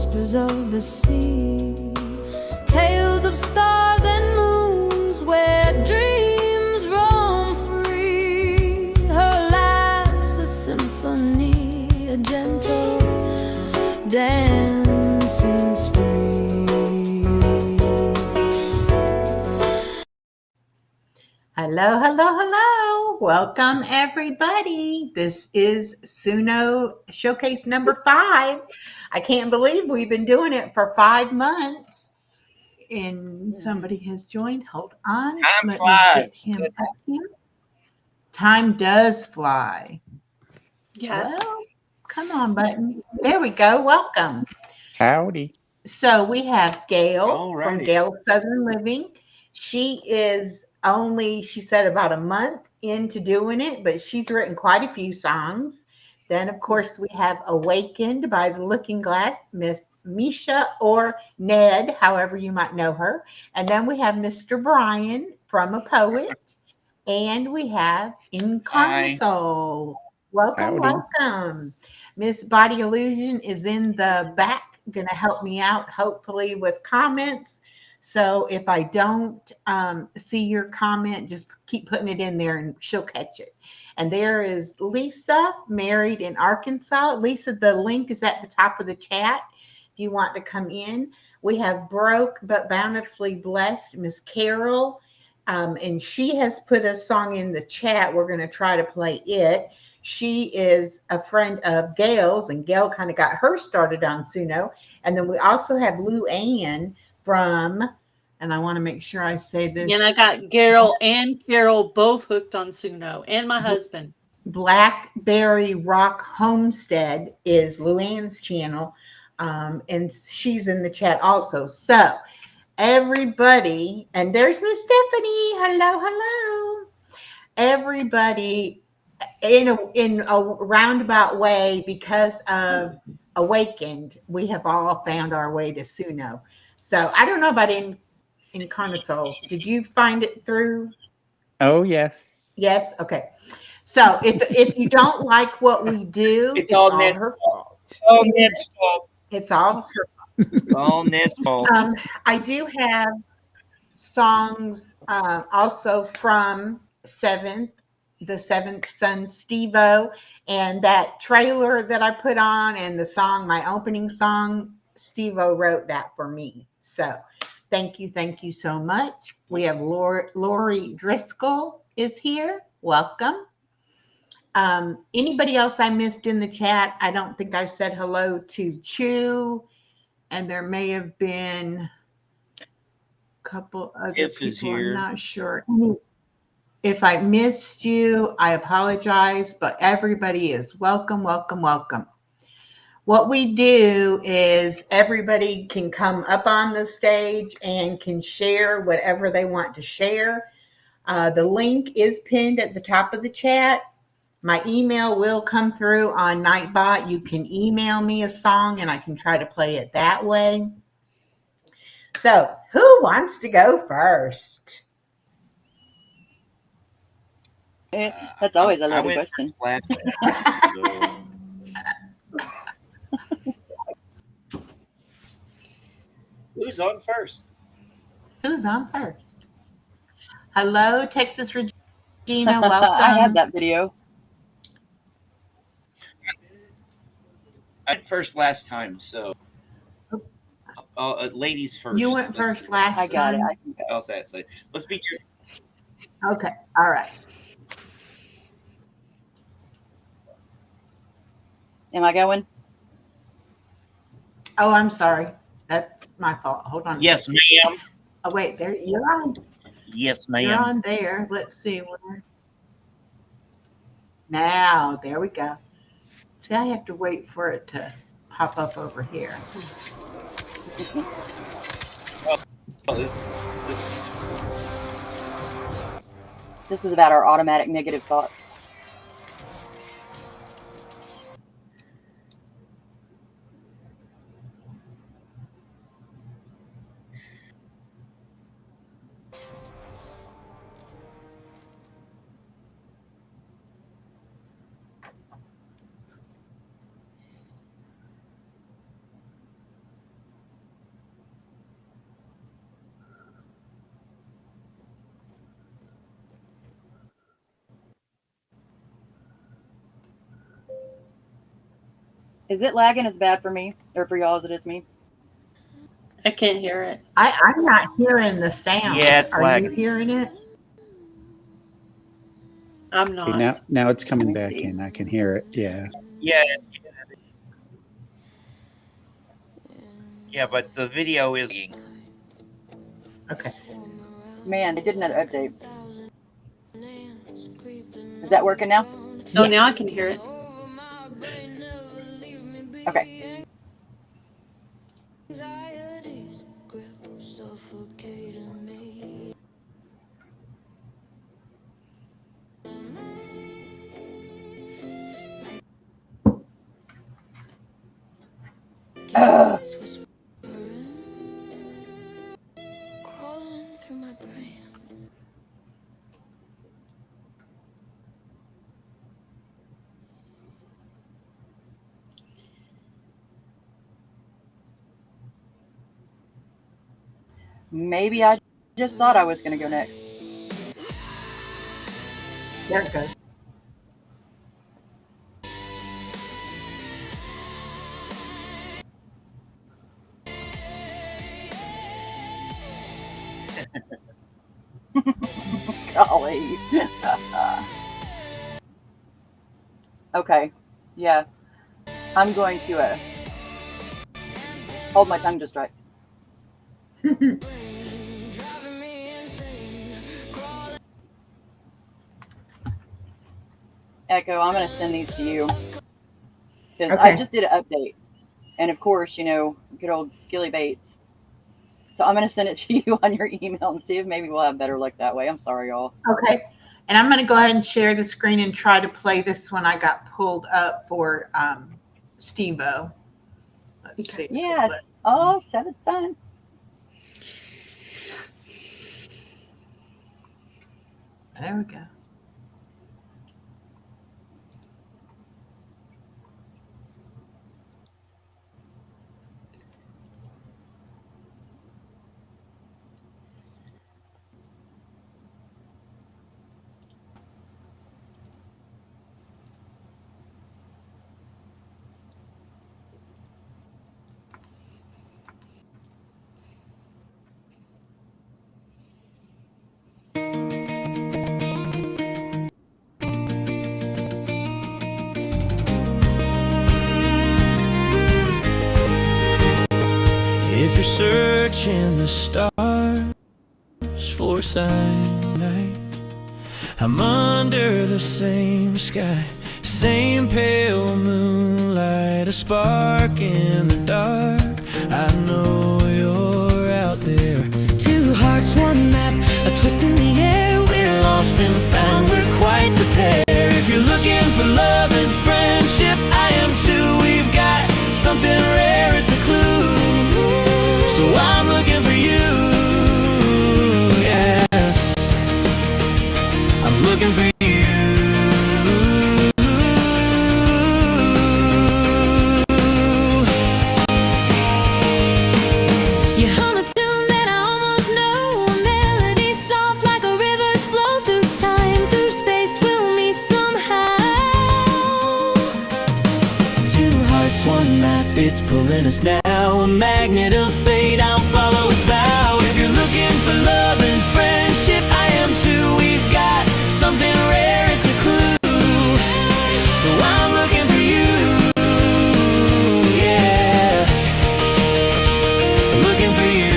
whispers of the sea, tales of stars and moons where dreams roam free. Her laugh's a symphony, a gentle dancing spree. Hello, hello, hello. Welcome, everybody. This is Suno Showcase number 5. I can't believe we've been doing it for 5 months. And somebody has joined. Hold on. Time flies. Me get him up here. Time does fly. Yeah. Well, come on, button. There we go. Welcome. Howdy. So we have Gail from Alrighty. Gail Southern Living. She is only, she said, about a month into doing it, but she's written quite a few songs. Then, of course, we have Awakened by the Looking Glass, Miss Misha or Ned, however you might know her. And then we have Mr. Brian from A Poet. And we have Incarnasol. Welcome, Howdy. welcome. Miss Body Illusion is in the back, going to help me out, hopefully, with comments. So if I don't see your comment, just keep putting it in there and she'll catch it. And there is Lisa, married in Arkansas. Lisa, the link is at the top of the chat if you want to come in. We have Broke but Bountifully Blessed, Miss Carol. And she has put a song in the chat. We're going to try to play it. She is a friend of Gail's, and Gail kind of got her started on Suno. And then we also have Lou Ann from, and I want to make sure I say this. And I got Gerald and Carol both hooked on Suno, and my husband. Blackberry Rock Homestead is Lou Ann's channel, and she's in the chat also. So everybody, and there's Miss Stephanie. Hello, hello. Everybody, in a roundabout way, because of Awakened, we have all found our way to Suno. So I don't know about Incarnasol. Did you find it through? Oh, yes. Yes. Okay. So if you don't like what we do, It's all Ned's her fault. It's all Ned's fault. It's all her. It's all Ned's fault. I do have songs also from the Seventh Son, Steve-O, and that trailer that I put on and the song, my opening song, Steve-O wrote that for me. So thank you so much. We have Lori Driscoll is here. Welcome. Anybody else I missed in the chat? I don't think I said hello to Chu, and there may have been a couple other people. I'm not sure. If I missed you, I apologize, but everybody is welcome, welcome, welcome. What we do is everybody can come up on the stage and can share whatever they want to share. The link is pinned at the top of the chat. My email will come through on Nightbot. You can email me a song and I can try to play it that way. So who wants to go first? That's always a loaded question. Who's on first? Who's on first? Hello, Texas Regina. Welcome. I had that video. I went first last time, so ladies first. You went first last time. I got it. How's that say? Let's be good. Okay. All right. Am I going? Oh, I'm sorry. That's my fault. Hold on. Yes, ma'am. Oh, wait. There you're on. Yes, ma'am. You're on there. Let's see where. Now, there we go. See, I have to wait for it to pop up over here. This is about our automatic negative thoughts. Is it lagging as bad for me or for y'all as it is me? I can't hear it. I'm not hearing the sound. Yeah, it's Are lagging. you hearing it? I'm Okay, not. now it's coming Let me back see. in. I can hear it. Yeah. Yeah, but the video is. Okay. Man, they did another update. Is that working now? Oh, Yeah. now I can hear it. Okay. Ugh. Crawling through my brain. Maybe I just thought I was going to go next. There it goes. Golly. Okay. Yeah. I'm going to hold my tongue just right. Echo, I'm going to send these to you because I Okay. just did an update. And of course, good old Gilly Bates. So I'm going to send it to you on your email and see if maybe we'll have better luck that way. I'm sorry, y'all. Okay. And I'm going to go ahead and share the screen and try to play this one I got pulled up for Steve-O. Let's see. Yes. Oh, seventh son. There we go. If you're searching the stars for a sign tonight, I'm under the same sky, same pale moonlight, a spark in the dark. I know you're out there. Two hearts, one map, a twist in the air. We're Lost and found, we're quite the pair. If you're looking for love and friendship, I am too. We've got something rare, it's a clue. So I'm looking for you, yeah. I'm looking for you. You hum a tune that I almost know, a melody soft like a river's flow through time, through space. We'll meet somehow. Two hearts, one map. It's pulling us now, a magnet of fate. I'll follow its vow. If you're looking for love and friendship, I am too. We've got something rare, it's a clue. So I'm looking for you, yeah. I'm looking for you.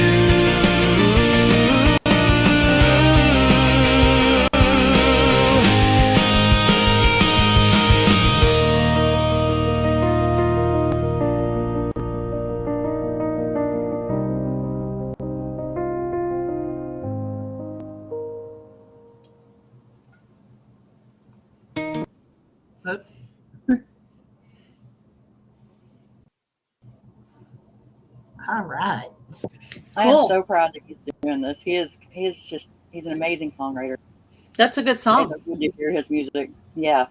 Oops. All right. I am Cool. so proud that he's doing this. He's an amazing songwriter. That's a good It's song. good to hear his music. Yeah.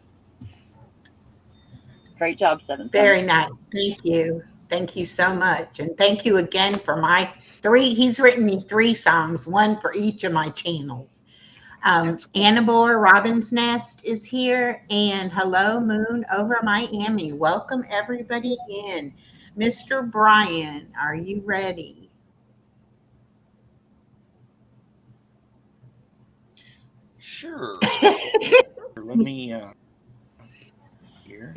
Great job, seventh son. Very nice. Thank you. Thank you so much. And thank you again for my 3. He's written me 3 songs, one for each of my channels. Annabore Robin's Nest is here, and hello, Moon over Miami. Welcome everybody in. Mr. Brian, are you ready? Sure. Let me here.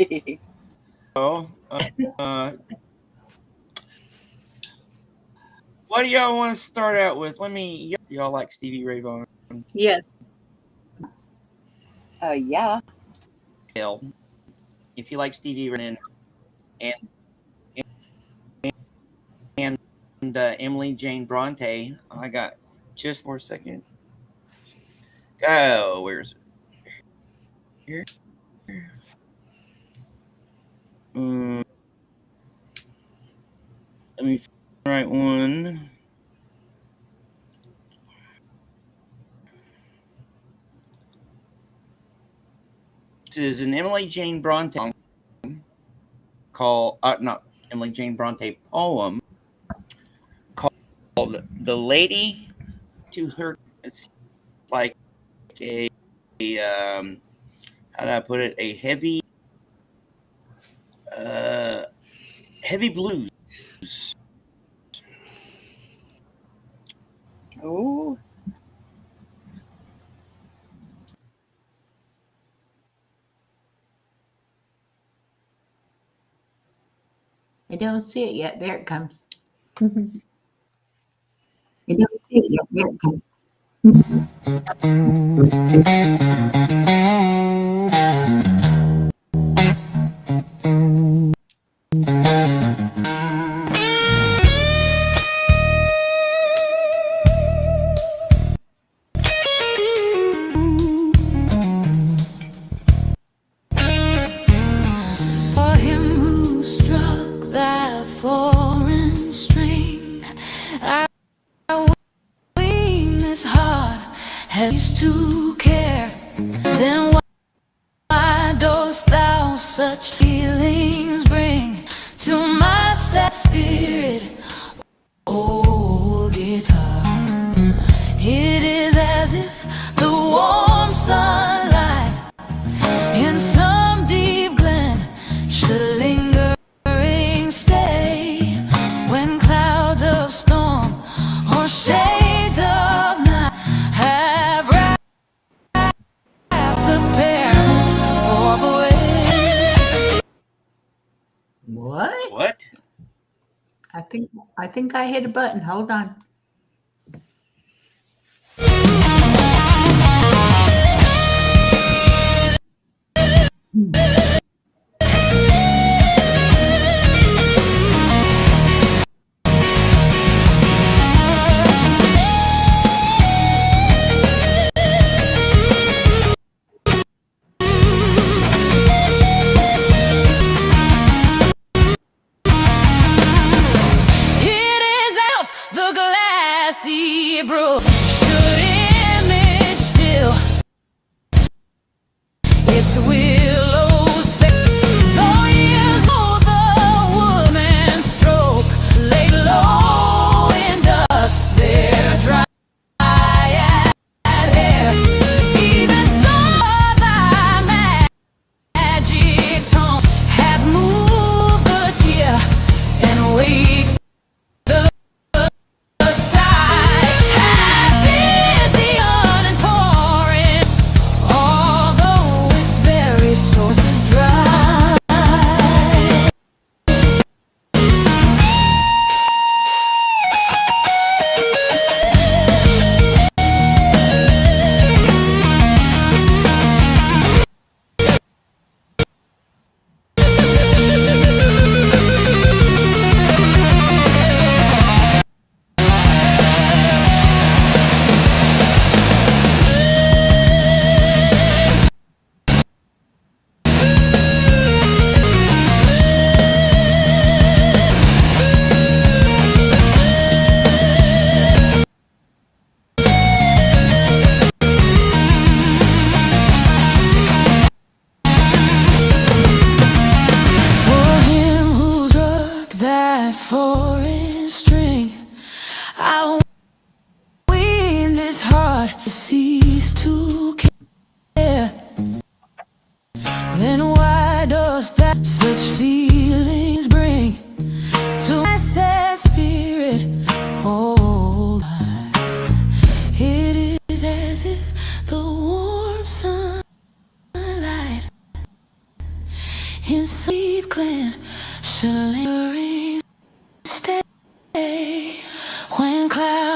Oh, what do y'all want to start out with? Y'all like Stevie Ray Vaughan? Yes. Yeah. If you like Stevie Ray and Emily Jane Bronte, I got just for a second. Oh, where is it? Here. Let me find the right one. This is an Emily Jane Bronte song called, not Emily Jane Bronte poem called "The Lady to Her." It's like a how do I put it? A heavy blues. Oh. I don't see it yet. There it comes. I don't see it yet. There it comes. For him who struck that foreign string, I wean this heart has to care. Then why dost thou such feelings bring to my sad spirit, oh guitar? It is as if the warm sunlight in some deep glen should lingering stay when clouds of storm or shades of night have wrapped the parent orb away. What? What? I think I hit a button. Hold on. It is elf, the glassy brook should image still its willows thick. Though years old, the woodman's stroke laid low in dust their dry hair. Even so, thy magic tone hath moved the tear and waked the sigh.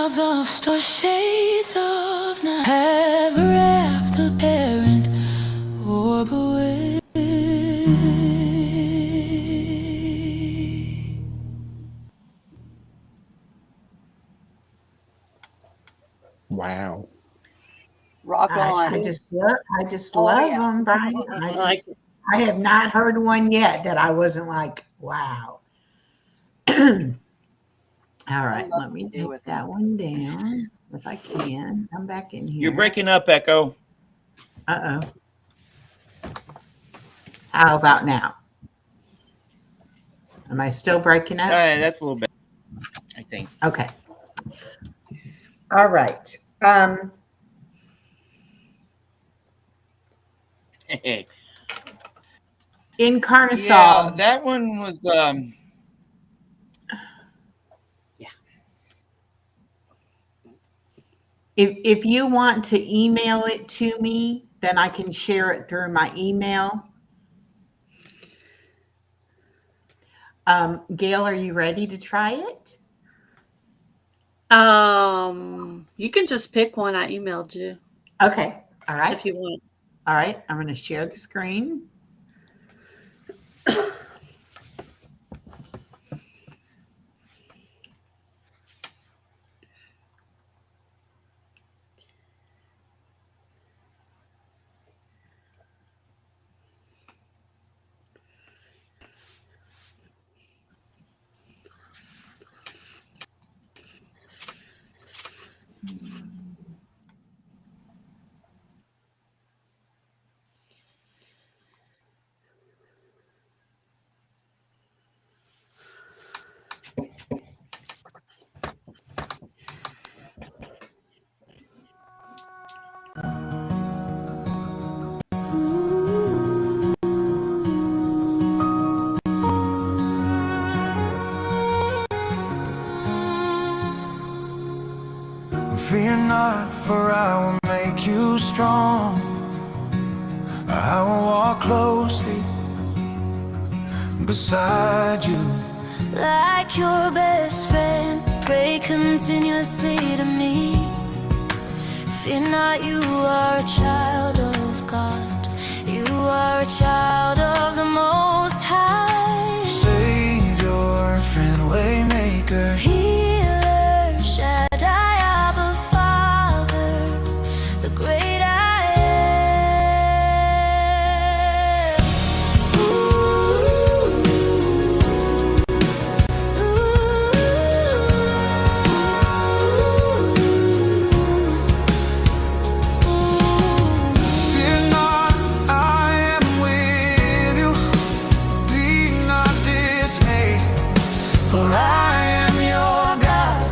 clouds of star shades of night have wrapped the parent orb away. Wow. Rock Gosh, on. I just Oh, love yeah. them, Brian. I have not heard one yet that I wasn't like, wow. All right, love let me to do take with that one down if I can. Come back in here. You're breaking up, Echo. Uh-oh. How about now? Am I still breaking up? That's a little bit, I think. Okay. All right. In Carnosol. Yeah, that one was yeah. If you want to email it to me, then I can share it through my email. Gail, are you ready to try it? You can just pick one I emailed you. Okay. All right. If you want. All right. I'm going to share the screen. Fear not, for I will make you strong. I will walk closely beside you. Like your best friend, pray continuously to me. Fear not, you are a child of God. You are a child of the Most High. Savior, friend, waymaker, Healer, Shaddai, Abba, Father, the great I am. fear not, I am with you. Be not dismayed, for I am your God.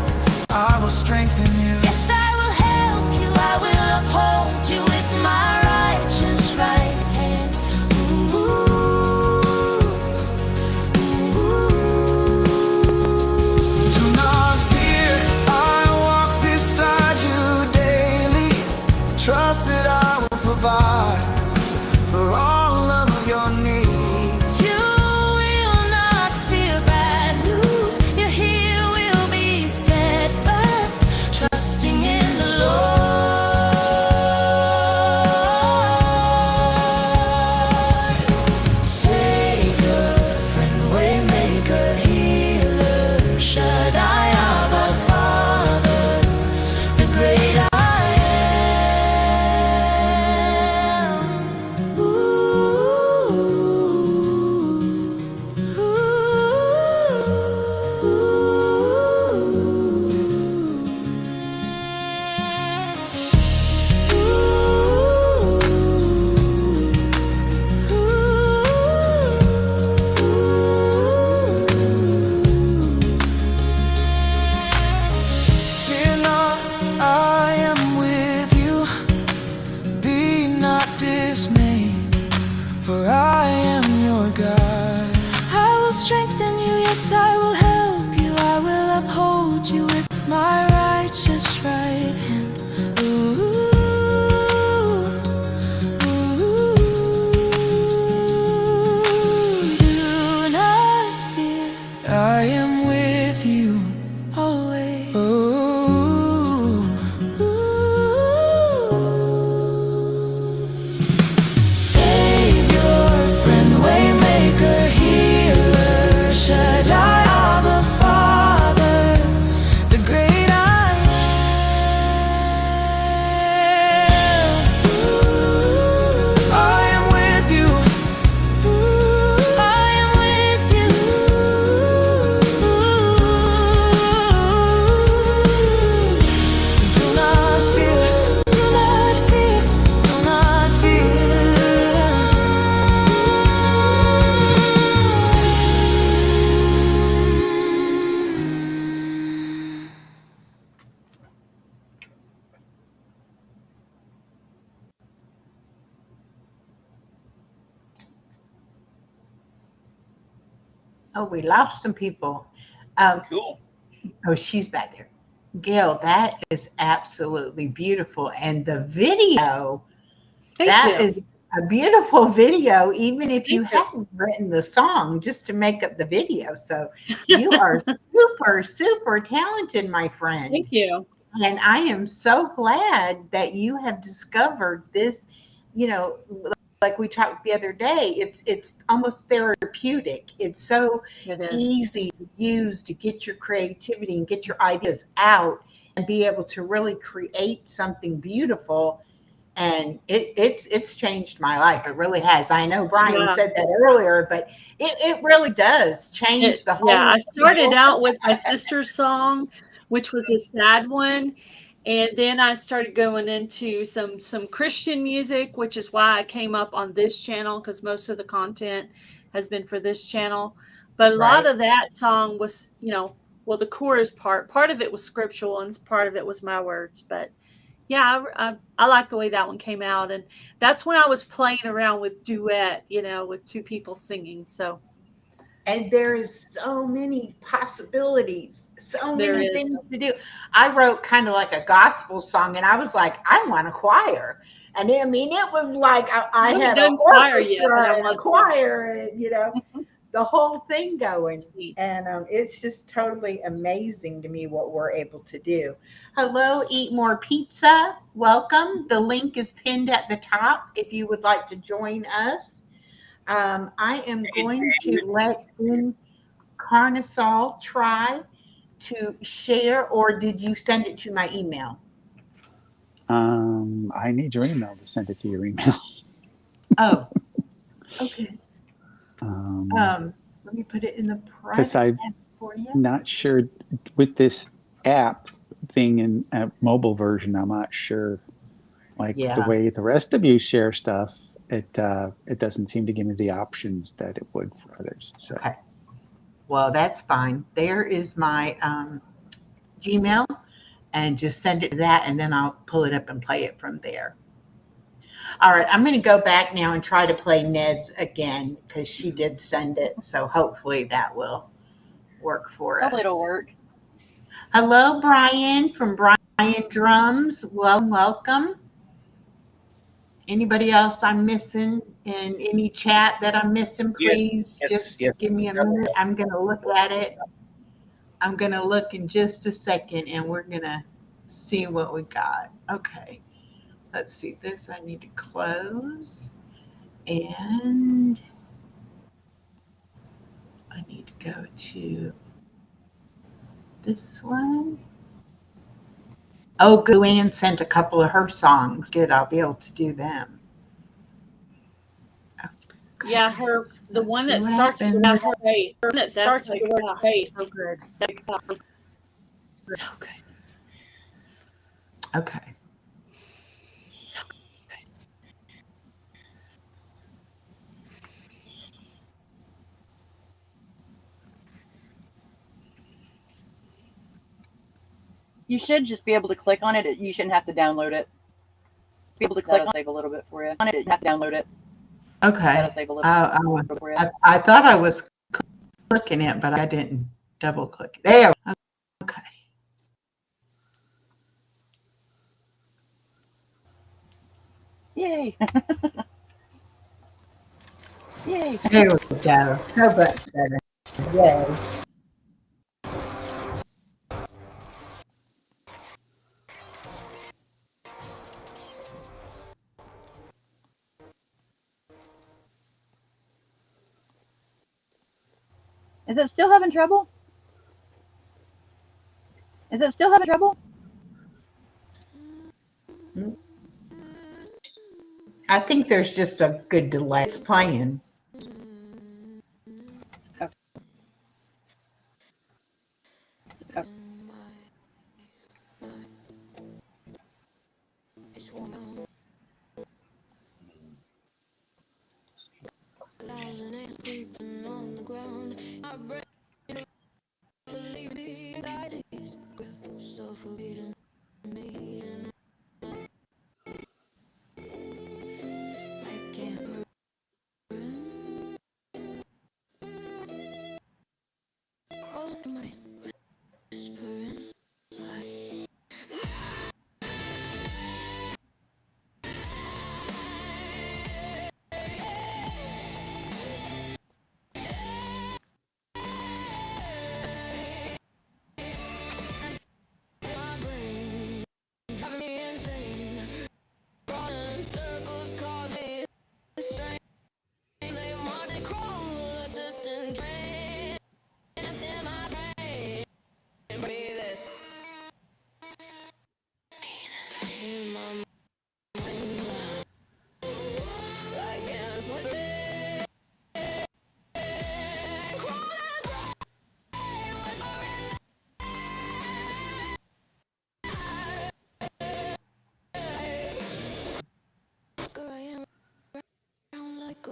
I will strengthen you. Yes, I will help you. I will uphold you with my righteous right hand. Do not fear, I walk beside you daily. Trust that I will provide for all of your needs. You will not fear bad news. Your heel will be steadfast, trusting in the Lord. Savior, friend, waymaker, healer, Shaddai, Abba, Father, the great I am. Fear not, I am with you. Be not dismayed, for I am your God. I will strengthen you, yes, I will help you. I will uphold you with my righteous right hand. Do not fear, I am with you. always. Oh. Oh, we lost some people. Um, Cool. oh, she's back there. Gail, that is absolutely beautiful. And the video, Thank that you. is a beautiful video, even if you Thank you. hadn't written the song just to make up the video. So you are super, super talented, my friend. Thank you. And I am so glad that you have discovered this, you know, like we talked the other day, it's almost therapeutic. It's so It is. easy to use to get your creativity and get your ideas out and be able to really create something beautiful. And it's changed my life. It really has. I know Brian Yeah. said that earlier, but it really does change the Yeah, I whole started out with my sister's song, which was a sad one, and then I started going into some Christian music, which is why I came up on this channel because most of the content has been for this channel. But a lot right. of that song was, well, the chorus part of it was scriptural and part of it was my words. But yeah, I like the way that one came out, and that's when I was playing around with duet, with two people singing. So And there is so many possibilities, so there many things is. to do. I wrote kind of like a gospel song, and I was like, I want a choir. And I mean, it was like I I haven't had an done choir yet, but I orchestra and a want to. choir, and the whole thing going. Sweet. And it's just totally amazing to me what we're able to do. Hello, Eat More Pizza. Welcome. The link is pinned at the top if you would like to join us. I am going to let Carnosol try to share, or did you send it to my email? I need your email to send it to your email. Oh, okay. Um, Let me put it in the because private I'm chat for you. not sure with this app thing in a mobile version. I'm not sure, like the Yeah. way the rest of you share stuff. It doesn't seem to give me the options that it would for others. So Okay. Well, that's fine. There is my Gmail, and just send it to that, and then I'll pull it up and play it from there. All right, I'm going to go back now and try to play Ned's again because she did send it. So hopefully that will work for us. Hopefully it'll work. Hello, Brian from Brian Drums. Welcome. Anybody else I'm missing in any chat that I'm missing? Please just give me a minute. I'm going to look at it. I'm going to look in just a second and we're going to see what we got. Okay. Let's see. This I need to close. And I need to go to this one. Oh, good. Ann sent a couple of her songs. Good. I'll be able to do them. Okay. Yeah, the one that starts with the word faith. The one that starts with the word faith. So good. So good. Okay. So good. You should just be able to click on it. You shouldn't have to download it. Be able to click on it, save a little bit for you. On it, you have to download it. Okay. That'll save a little bit for you. I thought I was clicking it, but I didn't double click. There. Okay. Yay. Yay. There we go. So much better. Yay. Is it still having trouble? Is it still having trouble? I think there's just a good delay. It's playing. Okay. Okay.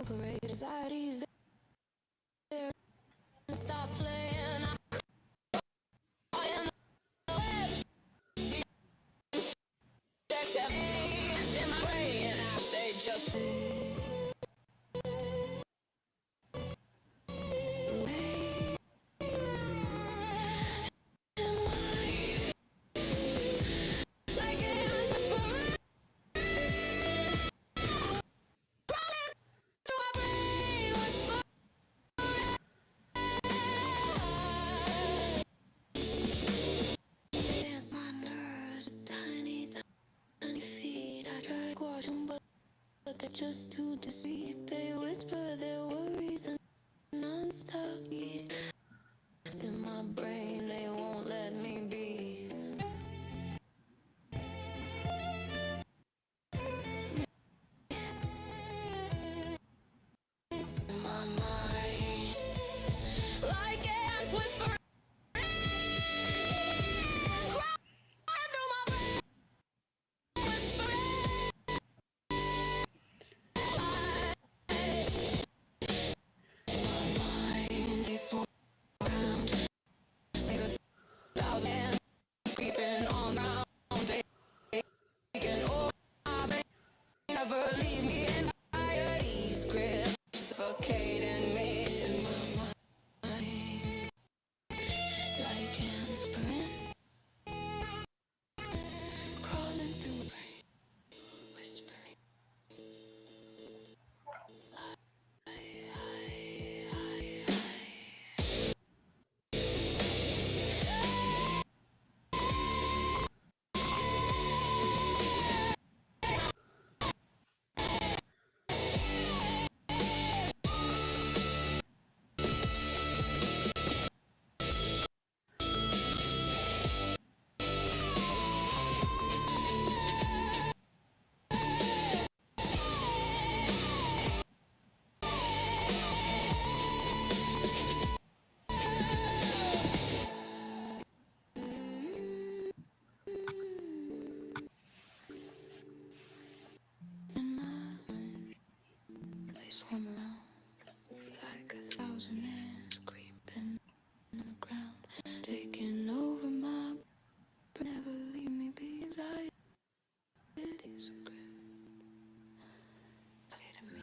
recuperate. Anxiety's there. Stop playing. I'm caught in the web. Except in my brain. They just but they're just too discreet. They whisper their worries and non-stop beat. It's in my brain, they won't let me be. My mind, like ants whispering, crying through my brain, whispering. My mind, they swirl around like 1,000 creeping on round. Taking over my brain, never leave me. Anxiety's grip, suffocating me in my mind. Like ants burning, crawling through my brain, whispering. In my mind, they swarm around like 1,000 ants creeping on the ground, taking over my brain, never leave me be. Anxiety's grip, suffocating me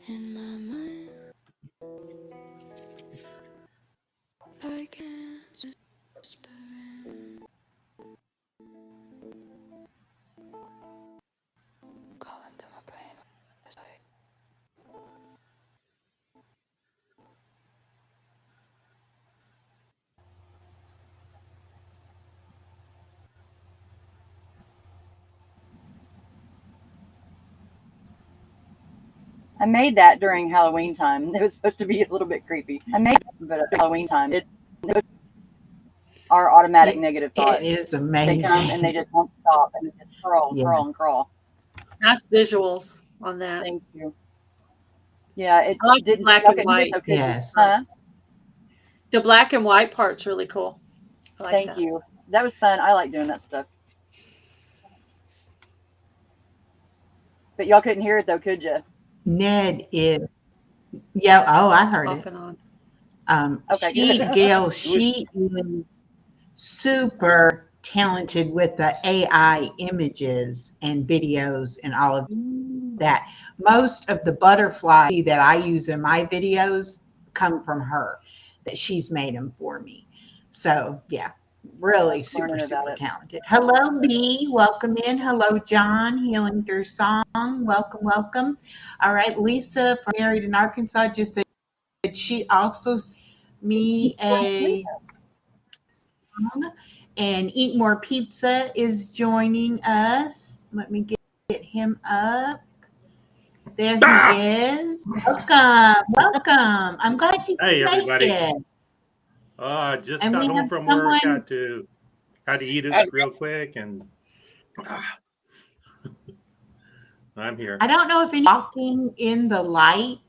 in my mind. Like ants whispering, calling to my brain. I made that during Halloween time. It was supposed to be a little bit creepy. I made it, but at Halloween time, it was our automatic negative thoughts. It is They amazing. come and they just won't stop and just crawl, crawl, and crawl. Nice visuals on that. Thank you. Yeah, it I like the didn't black y'all and couldn't hear white. it, though, could you? Yes. Huh? The black and white part's really cool. I like Thank that. you. That was fun. I like doing that stuff. But y'all couldn't hear it though, could you? Ned is, yeah. Oh, I heard Off it. and on. Okay, She, good. Gail, she is super talented with the AI images and videos and all of that. Most of the butterflies that I use in my videos come from her, that she's made them for me. So yeah, really Just learning super, about super it. talented. Hello, B. Welcome in. Hello, John. Healing Through Song. Welcome, welcome. All right, Lisa from Married in Arkansas just said she also sent me a song, and Eat More Pizza is joining us. Let me get him up. There he is. Welcome, welcome. I'm glad you Hey, could make everybody. it. I just And got we home have from work. someone. Had to eat it real quick, and I'm here. I don't know if any walking in the light.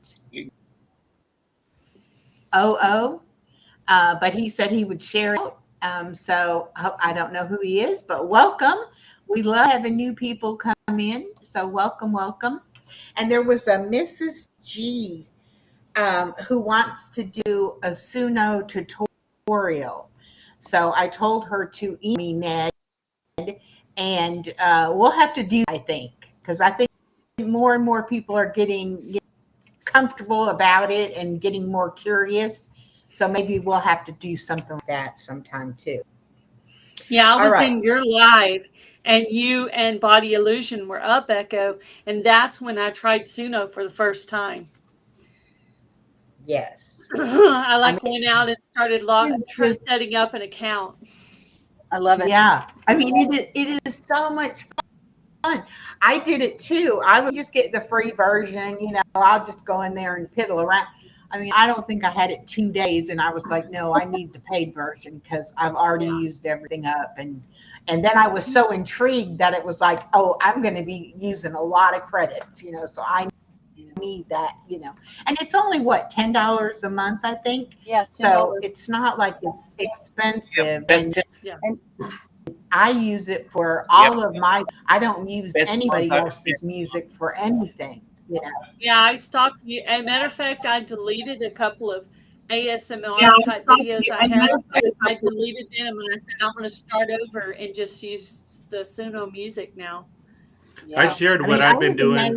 But he said he would share it. So I don't know who he is, but welcome. We love having new people come come in. So welcome, welcome. And there was a Mrs. G who wants to do a Suno tutorial. So I told her to email me, Ned, and we'll have to do, I think, because I think more and more people are getting comfortable about it and getting more curious. So maybe we'll have to do something like that sometime too. Yeah, I All was right. in your live, and you and Body Illusion were up, Echo, and that's when I tried Suno for the first time. Yes. I went out and started setting up an account. I love it. Yeah. I mean, it is so much fun. I did it too. I would just get the free version, I'll just go in there and piddle around. I mean, I don't think I had it 2 days, and I was like, no, I need the paid version because I've already used everything up. And then I was so intrigued that it was like, oh, I'm going to be using a lot of credits, so I need that, and it's only what, $10 a month, I think. Yeah. $10. So it's not like it's expensive. And I use it for all of my, I don't use anybody else's music for anything, Yeah, I stopped you. As a matter of fact, I deleted a couple of ASMR type videos I had. I deleted them and I said, I'm going to start over and just use the Suno music now. Yeah. I shared what I've been doing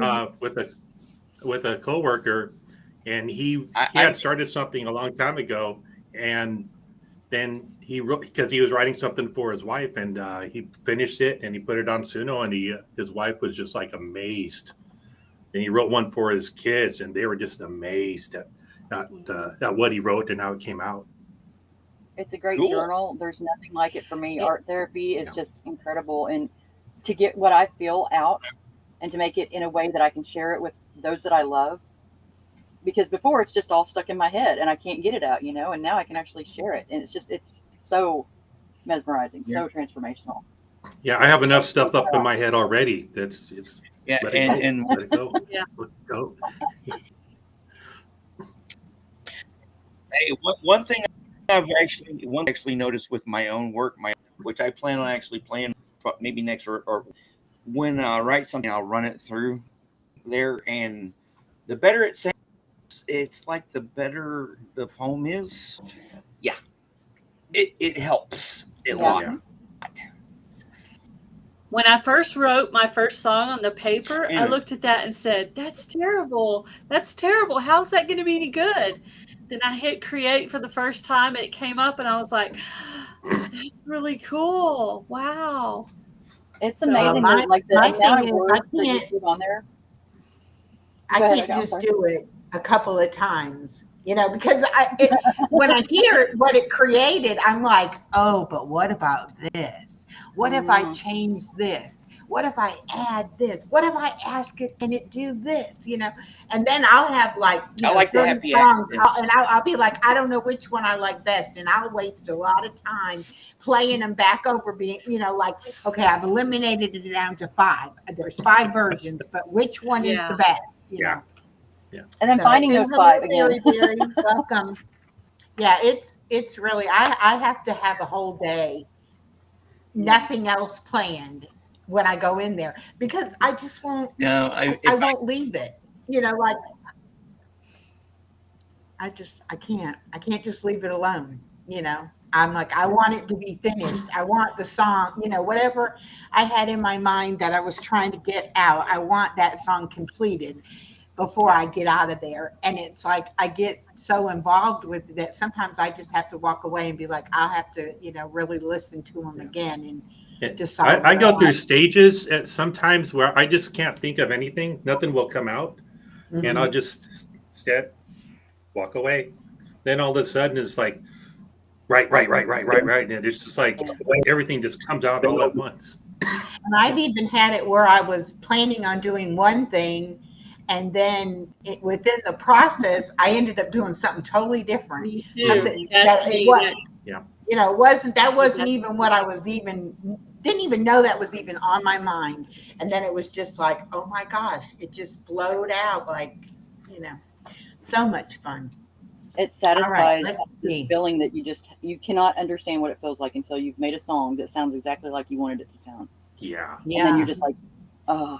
with a coworker, and he had started something a long time ago, and then he wrote, because he was writing something for his wife, and he finished it and he put it on Suno, and his wife was just like amazed. And he wrote one for his kids, and they were just amazed at what he wrote and how it came out. It's a great journal. There's nothing like it for me. Art therapy is just incredible, and to get what I feel out and to make it in a way that I can share it with those that I love. Because before it's just all stuck in my head and I can't get it out, and now I can actually share it. And it's so mesmerizing, so transformational. Yeah, I have enough stuff up in my head already that it's let it go. Yeah. Let it go. Hey, one thing I've actually noticed with my own work, which I plan on actually playing maybe next or when I write something, I'll run it through there, and the better it sounds, it's like the better the poem is. Yeah, it helps a lot. Yeah. When I first wrote my first song on the paper, I looked at that and said, that's terrible. That's terrible. How's that going to be any good? Then I hit create for the first time, and it came up, and I was like, that's really cool. Wow. It's amazing. My amount of thing is, words that you put on there. I can't just do it a couple of times, because when I hear what it created, I'm like, oh, but what about this? What if I change this? What if I add this? What if I ask it and it do this? And then I'll have I like the happy songs, accidents. and I'll be like, I don't know which one I like best, and I'll waste a lot of time playing them back over, being, okay, I've eliminated it down to 5. There's 5 versions, but which one is the best? Yeah. And then finding those 5 again. Very welcome. Yeah, it's really, I have to have a whole day, nothing else planned when I go in there, because I just won't. No, I won't leave it. I can't just leave it alone. I'm like, I want it to be finished. I want the song, whatever I had in my mind that I was trying to get out. I want that song completed before I get out of there. And it's like, I get so involved with it that sometimes I just have to walk away and be like, I'll have to, really listen to them again and decide. I go through stages at sometimes where I just can't think of anything. Nothing will come out. Mm-hmm. And I'll just walk away. Then all of a sudden it's like, right. And it's just like everything just comes out all at once. And I've even had it where I was planning on doing one thing, and then within the process, I ended up doing something totally different. Me too. That's me. Wasn't even what I was didn't even know that was even on my mind. And then it was just like, oh my gosh, it just flowed out like, so much fun. It satisfies let's this see. feeling that you cannot understand what it feels like until you've made a song that sounds exactly like you wanted it to sound. Yeah. And then you're just like, Oh.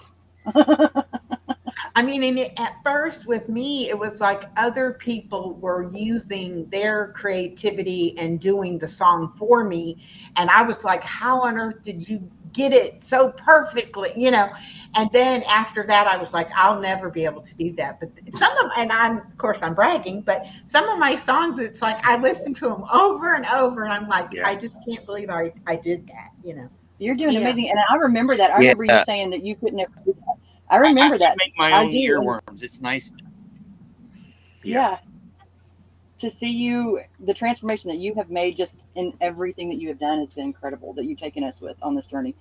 I mean, at first with me, it was like other people were using their creativity and doing the song for me. And I was like, how on earth did you get it so perfectly? And then after that, I was like, I'll never be able to do that. But and of course, I'm bragging, but some of my songs, it's like I listen to them over and over, and I'm like, I just can't believe I did that, You're doing amazing. And I remember that. I remember you saying that you couldn't ever do that. I remember that. Make my own earworms. It's nice. Yeah. To see the transformation that you have made just in everything that you have done has been incredible, that you've taken us with on this journey.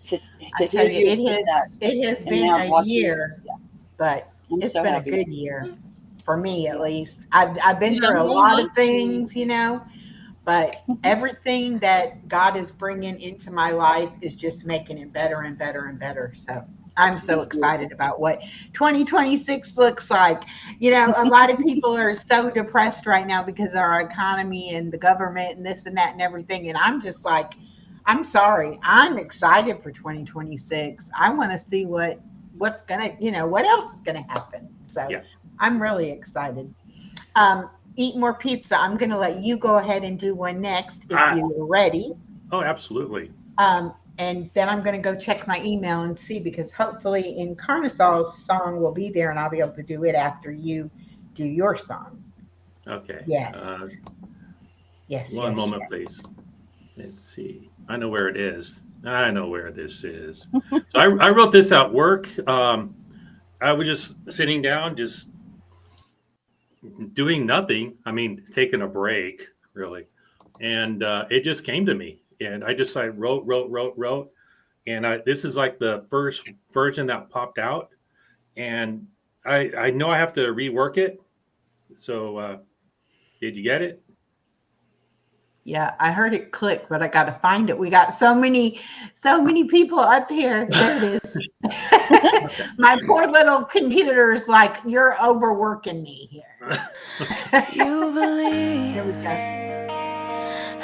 To tell you, it has been a year, but it's been a good year for me, at least. I've been through a lot of things, but everything that God is bringing into my life is just making it better and better and better. So I'm so excited about what 2026 looks like. A lot of people are so depressed right now because of our economy and the government and this and that and everything. And I'm just like, I'm sorry. I'm excited for 2026. I want to see what's going to, what else is going to happen. So I'm really excited. Eat more pizza. I'm going to let you go ahead and do one next if you're ready. Oh, absolutely. And then I'm going to go check my email and see, because hopefully in Carnisol's song will be there and I'll be able to do it after you do your song. Okay. Yes. Yes. One moment, please. Let's see. I know where it is. I know where this is. So I wrote this at work. I was just sitting down, just doing nothing. I mean, taking a break, really. And it just came to me. And I just wrote. And this is like the first version that popped out. And I know I have to rework it. So did you get it? Yeah, I heard it click, but I got to find it. We got so many people up here. There it is. My poor little computer is like, you're overworking me here. You believe There we go.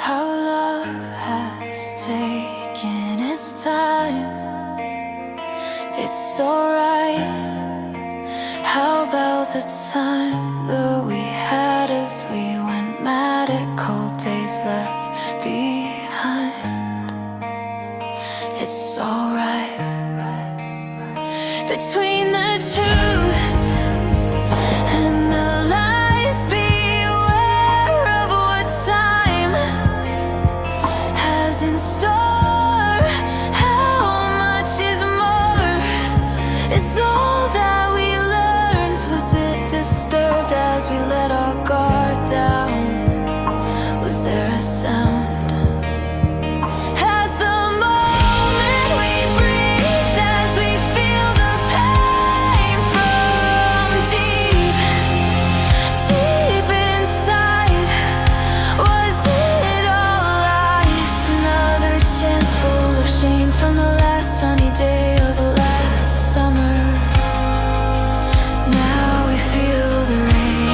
how love has taken its time. It's alright. How about the time that we had as we went mad at cold days left behind? It's alright. Between the truth and the lies, beware of what time has in store. How much is more? It's all that we learned. Was it disturbed as we let our guard down? Was there a sound? Has the moment we breathe as we feel the pain from deep, deep inside? Was it all lies? Another chance full of shame from the last sunny day of the last summer. Now we feel the rain.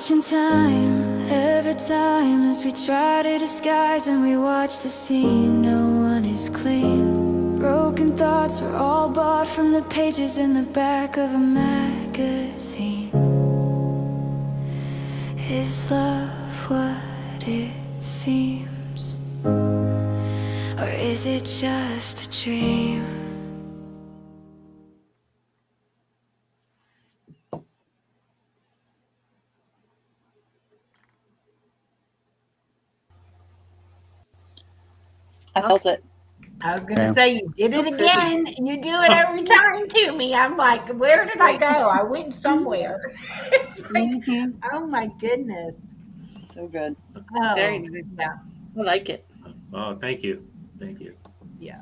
watching time every time as we try to disguise and we watch the scene. No one is clean. Broken thoughts are all bought from the pages in the back of a magazine. Is love what it seems? Or is it just a dream? I felt it. I was going to say, you did it again. You do it every time to me. I'm like, where did I go? I went somewhere. It's like, oh my goodness. So good. Oh, Very nice. yeah. I like it. Oh, thank you. Thank you. Yeah.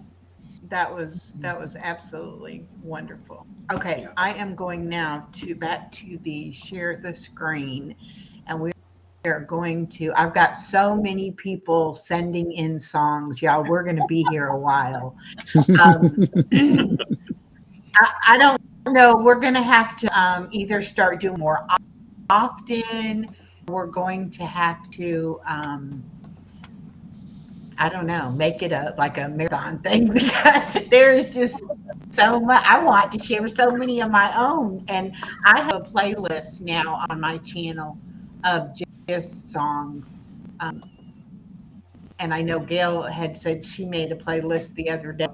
That was absolutely wonderful. Okay, Yeah. I am going now back to the share the screen, and we are going to. I've got so many people sending in songs, y'all. We're going to be here a while. I don't know. We're going to have to either start doing more often. We're going to have to. I don't know, make it like a marathon thing, because there is just so much. I want to share so many of my own, and I have a playlist now on my channel of just songs. And I know Gail had said she made a playlist the other day.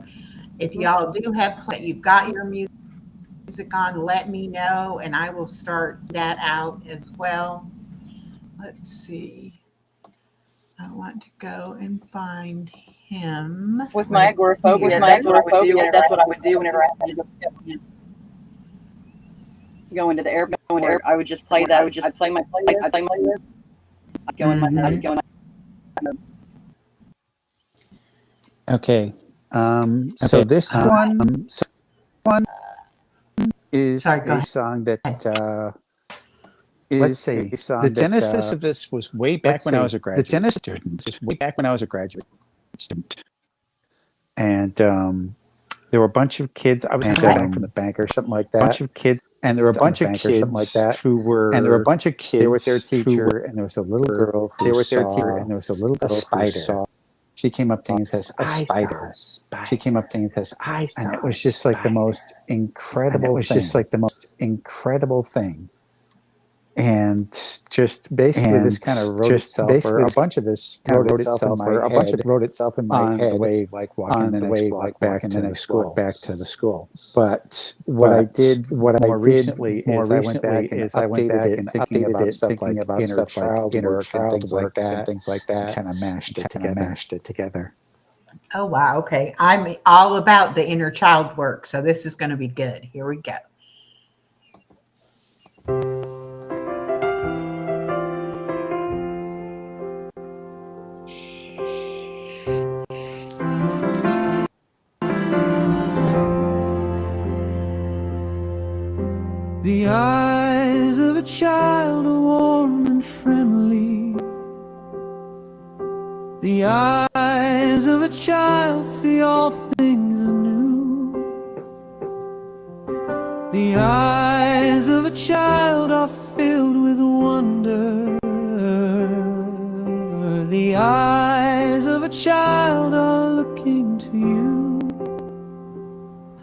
If y'all do have you've got your music on, let me know, and I will start that out as well. Let's see. I want to go and find him. With my agoraphobia, that's what I would do. That's what I would do whenever I had to go into the airport. I would just play that. I'd play my list. I'd go in my. I'd go in. Okay. So this one is a song that let's say the genesis of this was way back when I was a graduate. The genesis is way back when I was a graduate student, and there were a bunch of kids. I was back from the bank or something like that. A bunch of kids, and there were a bunch of kids, something like that, who were, and there were a bunch of kids. They were with their teacher, and there was a little girl. They were with their teacher, and there was a little girl who saw. She came up to me and says, "A spider." She came up to me and says, "I saw." And it was just like the most incredible. It was just like the most incredible thing. And just basically, this kind of wrote itself, or a bunch of this wrote itself in my head. A bunch of it wrote itself in my head. The way, like walking the next walk back to the school, back to the school. But what I did, more recently, is I went back and updated it, thinking about stuff like inner child work and things like that, kind of mashed it together. Oh wow! Okay, I'm all about the inner child work, so this is going to be good. Here we go. The eyes of a child are warm and friendly. The eyes of a child see all things anew. The eyes of a child are filled with wonder. The eyes of a child are looking to you.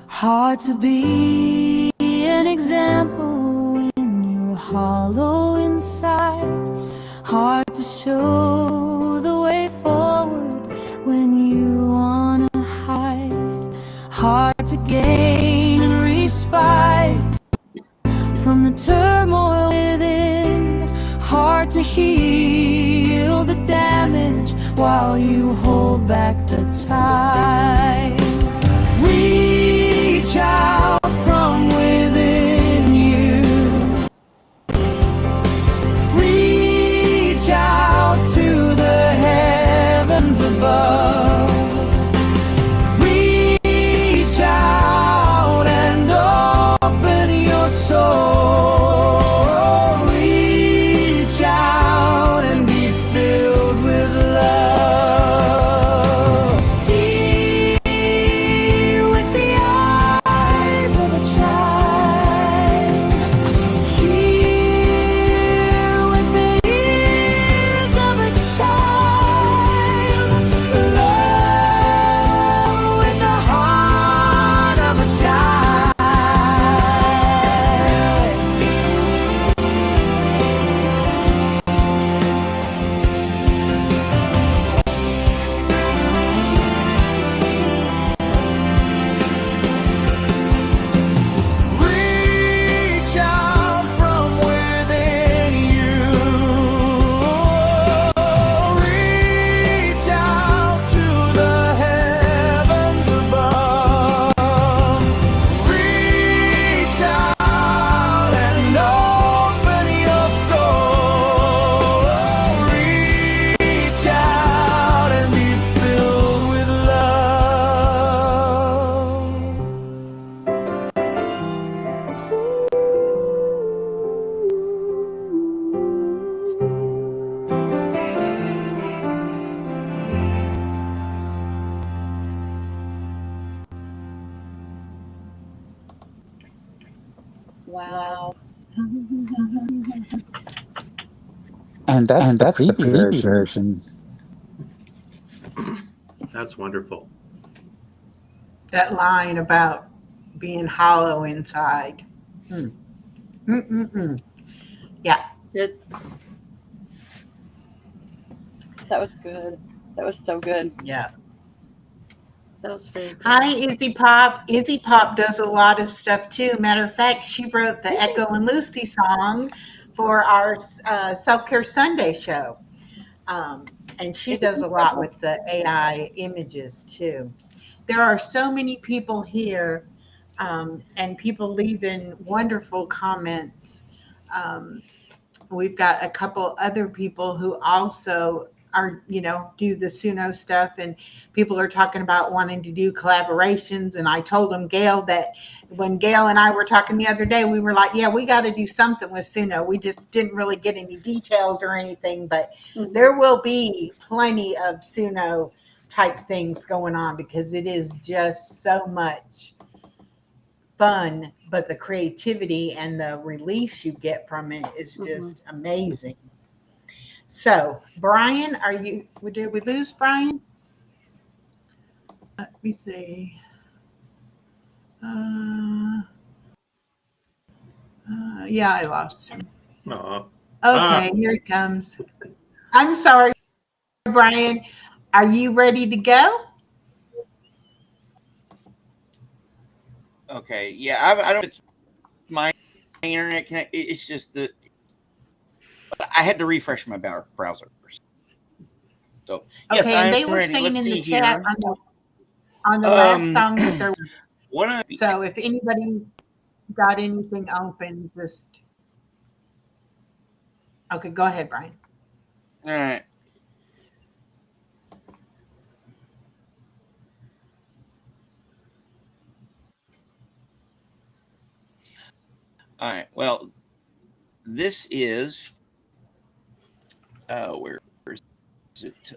Hard to be an example when you're hollow inside. Hard to show the way forward when you wanna hide. Hard to gain respite from the turmoil within. Hard to heal the damage while you hold back the tide. Reach out from within you. Reach out to the heavens above. Reach out and open your soul. Reach out and be filled with love. See Wow. And that's the preview version. That's wonderful. That line about being hollow inside. Yeah. That was good. That was so good. Yeah. That was very good. Hi, Izzy Pop. Izzy Pop does a lot of stuff too. Matter of fact, she wrote the Echo and Lucy song for our Self Care Sunday show. And she It's does a lot incredible. with the AI images too. There are so many people here, and people leaving wonderful comments. Um, we've got a couple other people who also are, do the Suno stuff, and people are talking about wanting to do collaborations. And I told them, Gail, that when Gail and I were talking the other day, we were like, yeah, we got to do something with Suno. We just didn't really get any details or anything, but there will be plenty of Suno type things going on because it is just so much fun, but the creativity and the release you get from it is just amazing. So, Brian, did we lose Brian? Let me see. Yeah, I lost him. Okay, here he comes. I'm sorry, Brian. Are you ready to go? Okay. Yeah, I don't. It's my internet connect. It's just that I had to refresh my browser. So yes, Okay, and I'm they were ready. saying Let's in the see chat here. on the last song that there. One of So if anybody got anything open, just okay. Go ahead, Brian. all right. All right. Well, this is where is it?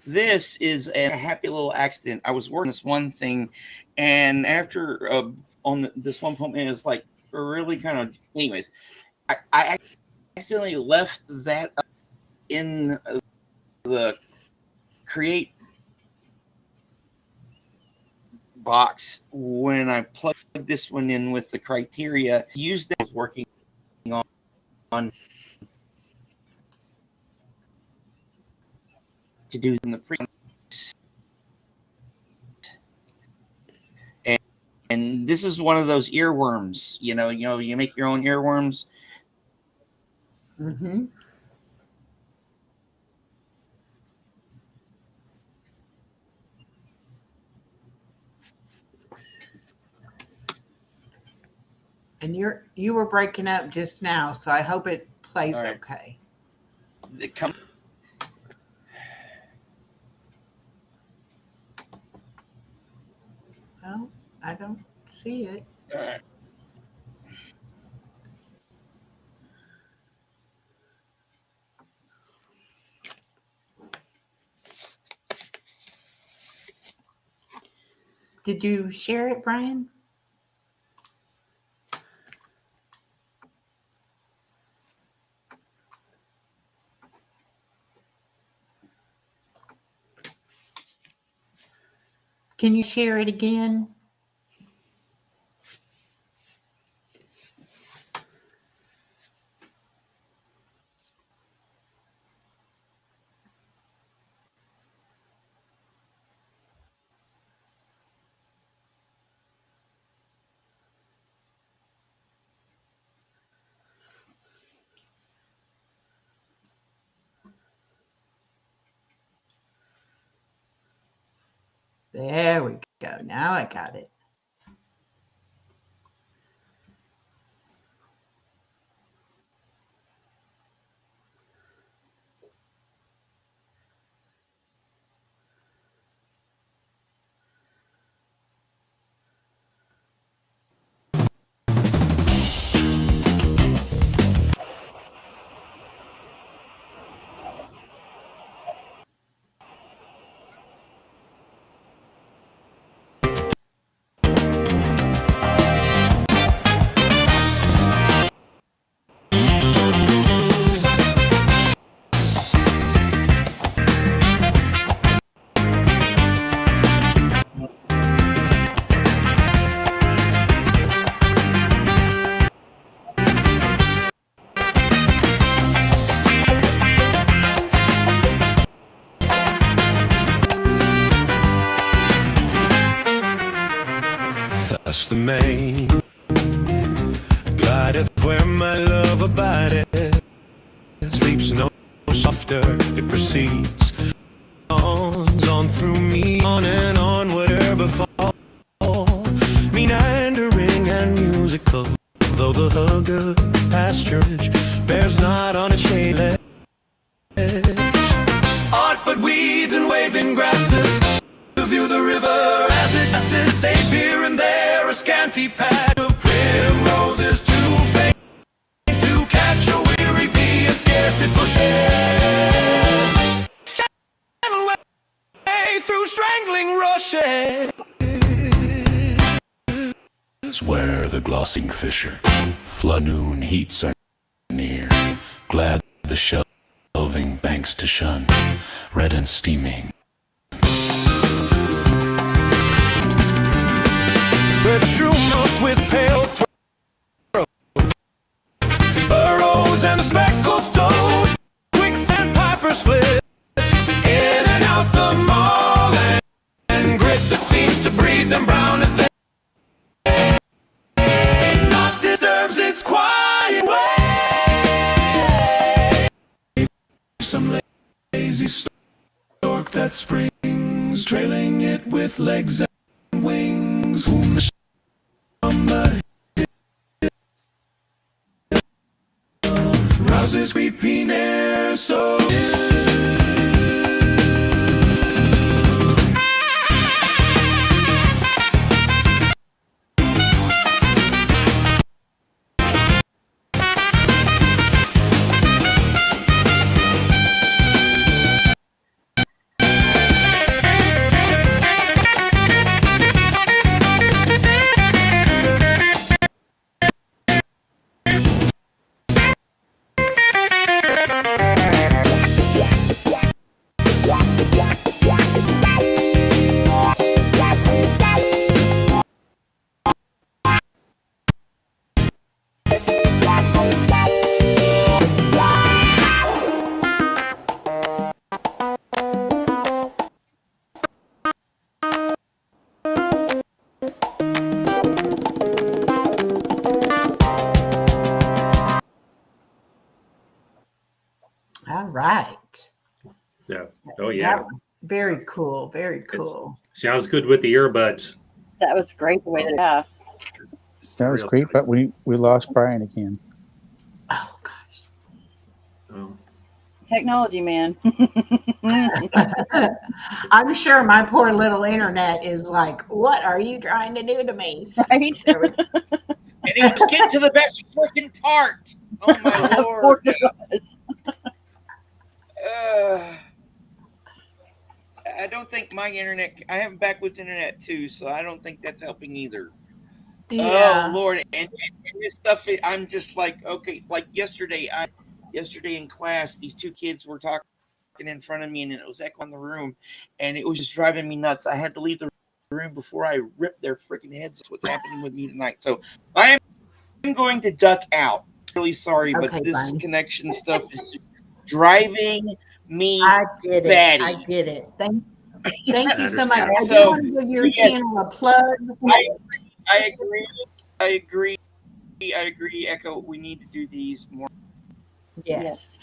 This is a happy little accident. I was working this one thing, and after this one point, it's like really kind of. Anyways, I accidentally left that in the create box when I plugged this one in with the criteria. Used that I was working on to do in the pre. And this is one of those earworms. You make your own earworms. Mm-hmm. And you were breaking up just now, so I hope it plays okay. Well, I don't see it. All right. Did you share it, Brian? Can you share it again? There we go. Now I got it. thus the May glideth where my love abideth, sleeps no softer, it proceeds on through me, on and on, whatever befall, meandering and musical, though the hugger pasturage bears not on its shade ledge aught but weeds and waving grasses, to view the river as it passes, safe here and there a scanty patch of primroses too faint to catch a weary bee, and scarce it pushes way through strangling rushes, where the glossing fisher flood-noon heats are near, glad the shelving banks to shun, red and steaming. Where true mouse with pale throat burrows, and the speckled stoat quicksand pipers flit in and out the maul, and grit that seems to breed them brown as they not disturbs its quiet way. Some lazy stork that springs, trailing it with legs and wings, whom the summer rouses creeping air so. All right. Yeah. Oh, yeah. Very cool. Very cool. Sounds good with the earbuds. That was great the way that yeah. That was great, but we lost Brian again. Oh gosh. Oh. Technology, man. I'm sure my poor little internet is like, what are you trying to do to me? Right? And it was getting to the best freaking part. Oh my Lord. I don't think my internet, I have backwards internet too, so I don't think that's helping either. Yeah. Oh Lord. And this stuff, I'm just like, okay, like yesterday in class, these two kids were talking in front of me and it was echoing in the room and it was just driving me nuts. I had to leave the room before I ripped their freaking heads. That's what's happening with me tonight. So I am going to duck out. Really sorry, Okay, but this fine. connection stuff is just driving me I get it. batty. I get it. Thank you so much. I understand. do want to give your channel a plug. I agree. Echo, we need to do these more. Yes.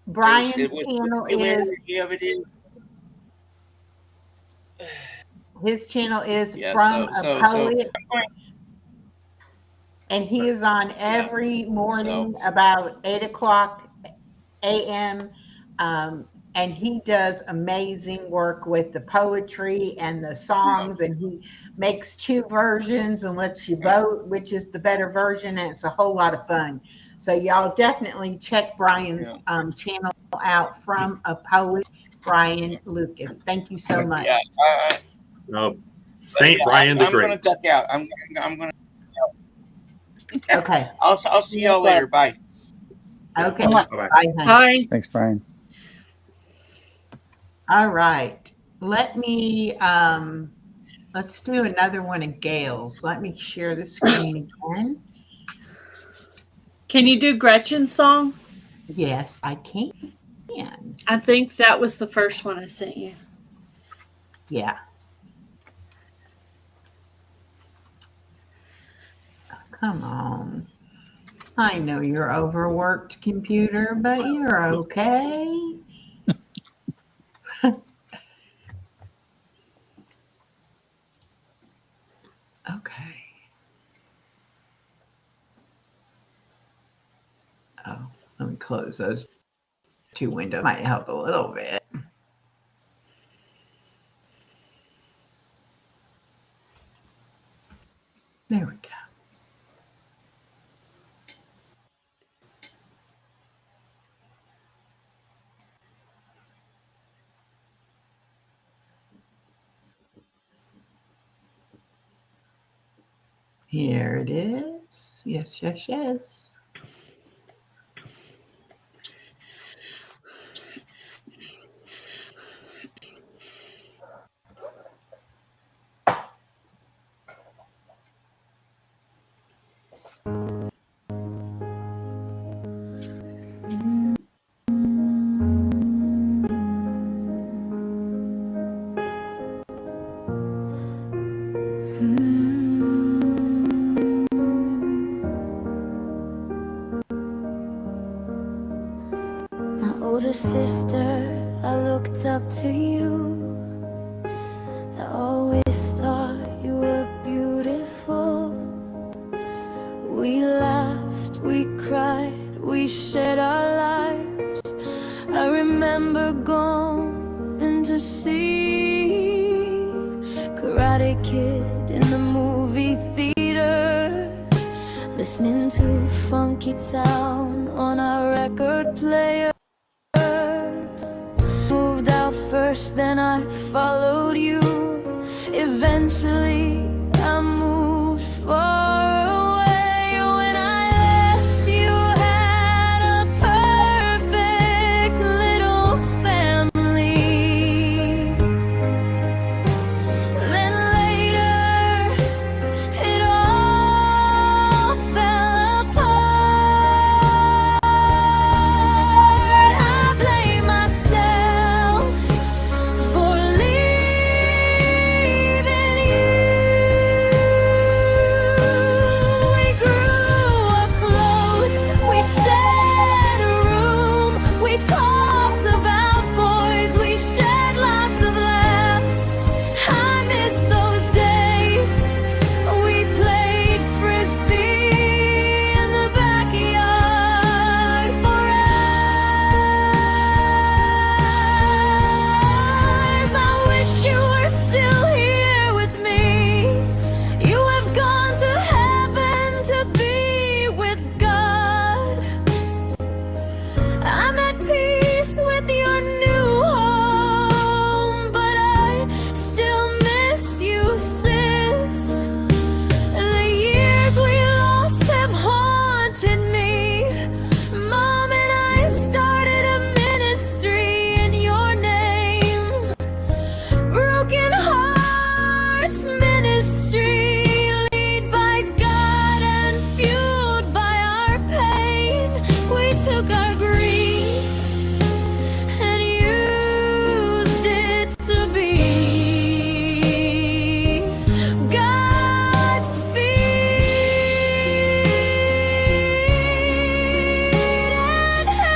Brian's channel is his channel is From a Poet. And he is on every morning about 8 o'clock a.m. And he does amazing work with the poetry and the songs, and he makes 2 versions and lets you vote which is the better version, and it's a whole lot of fun. So y'all definitely check Brian's channel out, From a Poet, Brian Lucas. Thank you so much. Saint Brian the I'm Great. going to duck out. I'm going to. Okay. I'll see y'all later. Bye. Okay. Bye-bye. Bye. Thanks, Brian. All right. Let me let's do another one of Gail's. Let me share the screen again. Can you do Gretchen's song? Yes, I can. I think that was the first one I sent you. Yeah. come on. I know you're overworked, computer, but you're okay. Okay. Oh, let me close those two windows. Might help a little bit. There we go. Here it is. Yes, yes, yes. My older sister, I looked up to you. I always thought you were beautiful. We laughed, we cried, we shared our lives. I remember going to see Karate Kid in the movie theater, listening to Funky Town on our record player. Moved out first, then I followed you. Eventually I moved far away. When I left, you had a perfect little family. Then later it all fell apart. I blame myself for leaving you. We grew up close, we shared a room, we talked about boys, we shared lots of laughs. I miss those days. We played frisbee in the backyard for hours. I wish you were still here with me. You have gone to heaven to be with God. I'm at peace with your new home, but I still miss you, sis. The years we lost have haunted me. Mom and I started a ministry in your name. Broken Hearts Ministry, lead by God and fueled by our pain. We took our grief and used it to be God's feet and hands.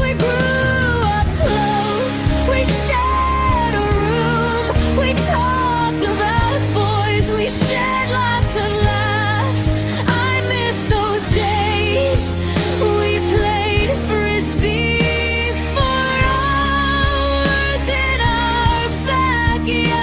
We grew up close, we shared a room, we talked about boys, we shared lots of laughs. I miss those days. We played frisbee for hours in our backyard.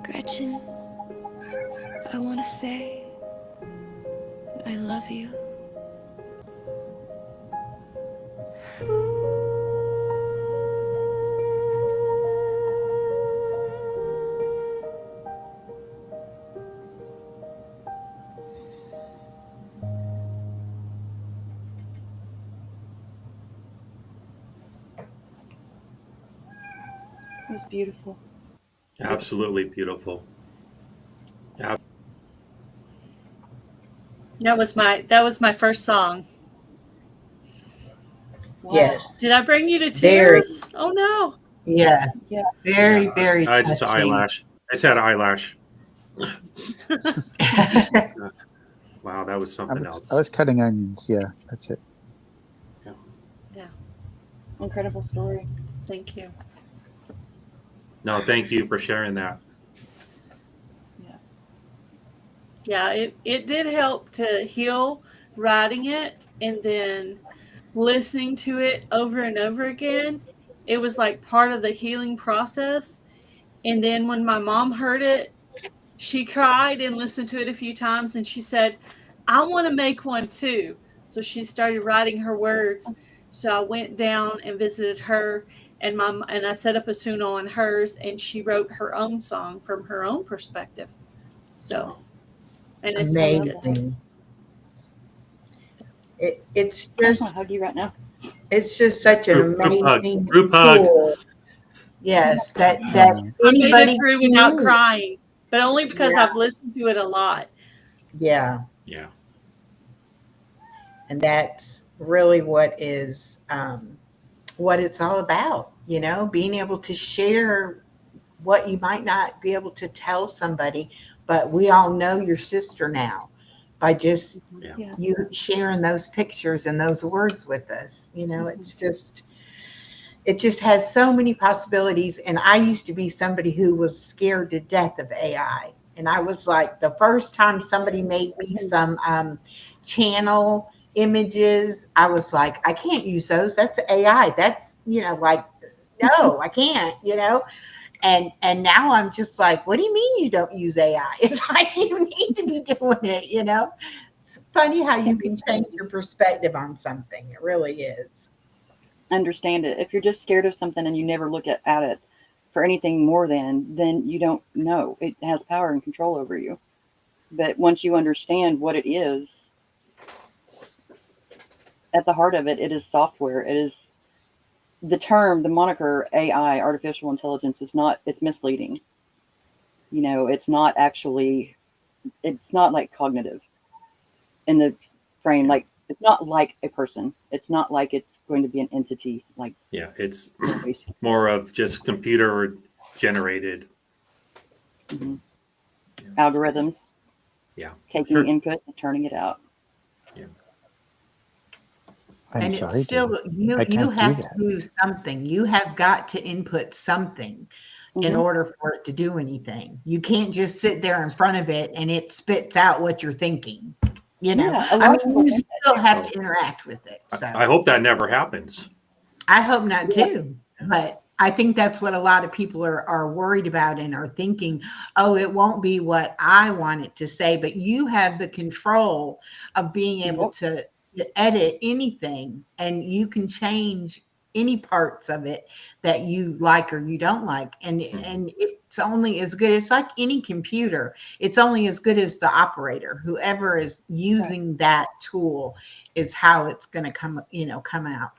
Gretchen, I want to say I love you. It was beautiful. Absolutely beautiful. That was my first song. Wow. Yes. Did I bring you to Very. tears? Oh no. Yeah. Yeah. Very, very I just touching. eyelash. I said eyelash. Wow, that was something else. I was cutting onions. Yeah, that's it. Yeah. Incredible story. Thank you. No, thank you for sharing that. Yeah, it did help to heal writing it, and then listening to it over and over again. It was like part of the healing process. And then when my mom heard it, she cried and listened to it a few times, and she said, I want to make one too. So she started writing her words. So I went down and visited her, and I set up a Suno on hers, and she wrote her own song from her own perspective. So, and it's really good too. Amazing. It's I just just want to hug you right now. it's just such an amazing Group hug. tool. Yes, that I made anybody it through can without use. crying, but only because Yeah. I've listened to it a lot. Yeah. Yeah. And that's really what it's all about, being able to share what you might not be able to tell somebody, but we all know your sister now by just Yeah. you sharing those pictures and those words with us. It just has so many possibilities. And I used to be somebody who was scared to death of AI. And I was like, the first time somebody made me some channel images, I was like, I can't use those. That's AI. That's, like, no, I can't, And now I'm just like, what do you mean you don't use AI? It's like, you need to be doing it. It's funny how you can change your perspective on something. It really is. Understand it. If you're just scared of something and you never look at it for anything more then you don't know. It has power and control over you. But once you understand what it is, at the heart of it, it is software. It is the moniker AI, artificial intelligence, it's misleading. It's not like cognitive in the frame. Like, it's not like a person. It's not like it's going to be an entity. Like, yeah, it's more of just computer generated algorithms. Yeah, taking input and turning it out. Yeah. And it's still you have to do something. You have got to input something in order for it to do anything. You can't just sit there in front of it and it spits out what you're thinking. You still have to interact with it. So I hope that never happens. I hope not too. But I think that's what a lot of people are worried about and are thinking, oh, it won't be what I want it to say. But you have the control of being able to edit anything, and you can change any parts of it that you like or you don't like. And it's only as good as, like any computer, it's only as good as the operator. Whoever is using that tool is how it's going to come out.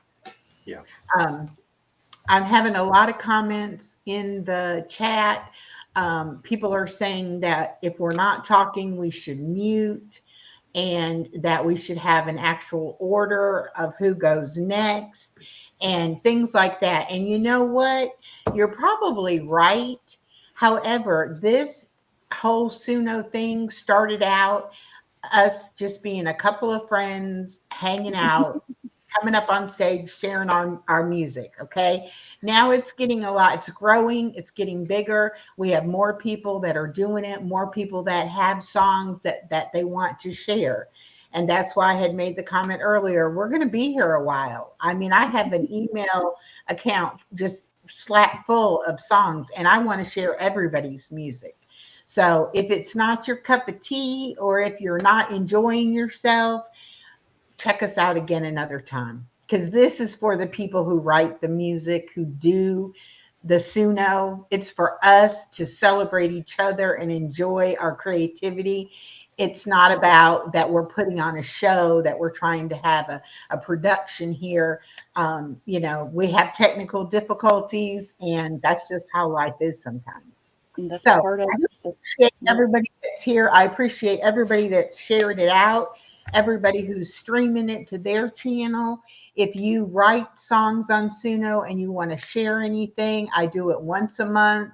Yeah. I'm having a lot of comments in the chat. People are saying that if we're not talking, we should mute, and that we should have an actual order of who goes next and things like that. And you know what? You're probably right. However, this whole Suno thing started out us just being a couple of friends hanging out, coming up on stage, sharing our music. Okay. Now it's getting it's growing, it's getting bigger. We have more people that are doing it, more people that have songs that they want to share. And that's why I had made the comment earlier, we're going to be here a while. I mean, I have an email account just slap full of songs, and I want to share everybody's music. So if it's not your cup of tea, or if you're not enjoying yourself, check us out again another time, because this is for the people who write the music, who do the Suno. It's for us to celebrate each other and enjoy our creativity. It's not about that we're putting on a show, that we're trying to have a production here. You know, we have technical difficulties, and that's just how life is sometimes. That's So part of I appreciate everybody that's here. I appreciate everybody that shared it out, everybody who's streaming it to their channel. If you write songs on Suno and you want to share anything, I do it once a month,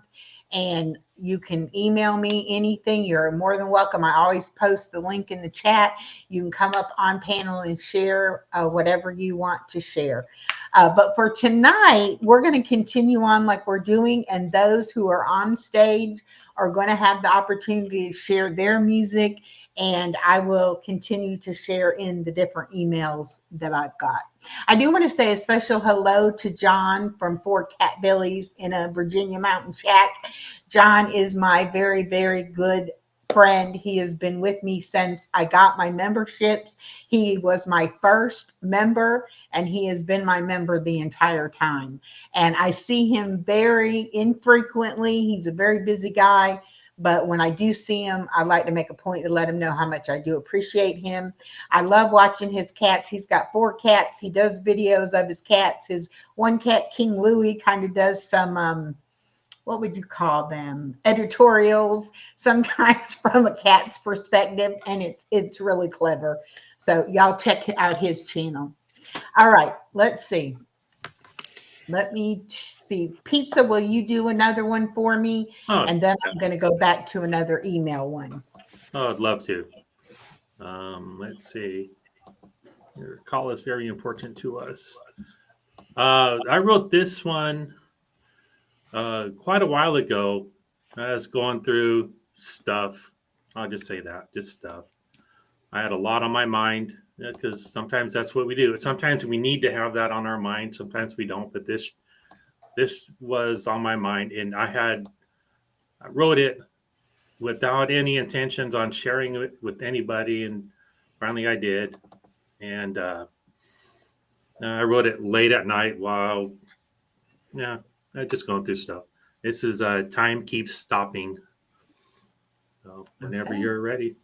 and you can email me anything. You're more than welcome. I always post the link in the chat. You can come up on panel and share whatever you want to share. But for tonight, we're going to continue on like we're doing, and those who are on stage are going to have the opportunity to share their music, and I will continue to share in the different emails that I've got. I do want to say a special hello to John from Four Cat Billies in a Virginia mountain shack. John is my very, very good friend. He has been with me since I got my memberships. He was my first member, and he has been my member the entire time. And I see him very infrequently. He's a very busy guy. But when I do see him, I like to make a point to let him know how much I do appreciate him. I love watching his cats. He's got 4 cats. He does videos of his cats. His one cat, King Louie, kind of does some, what would you call them? Editorials, sometimes from a cat's perspective, and it's really clever. So y'all check out his channel. All right, let's see. Let me see. Pizza, will you do another one for me? And then I'm going to go back to another email one. Oh, I'd love to. Let's see. Your call is very important to us. I wrote this one quite a while ago. I was going through stuff. I'll just say that, just stuff. I had a lot on my mind, because sometimes that's what we do. Sometimes we need to have that on our mind. Sometimes we don't. But this was on my mind, and I wrote it without any intentions on sharing it with anybody, and finally I did. And I wrote it late at night while, I just going through stuff. This is Time Keeps Stopping. So whenever you're ready.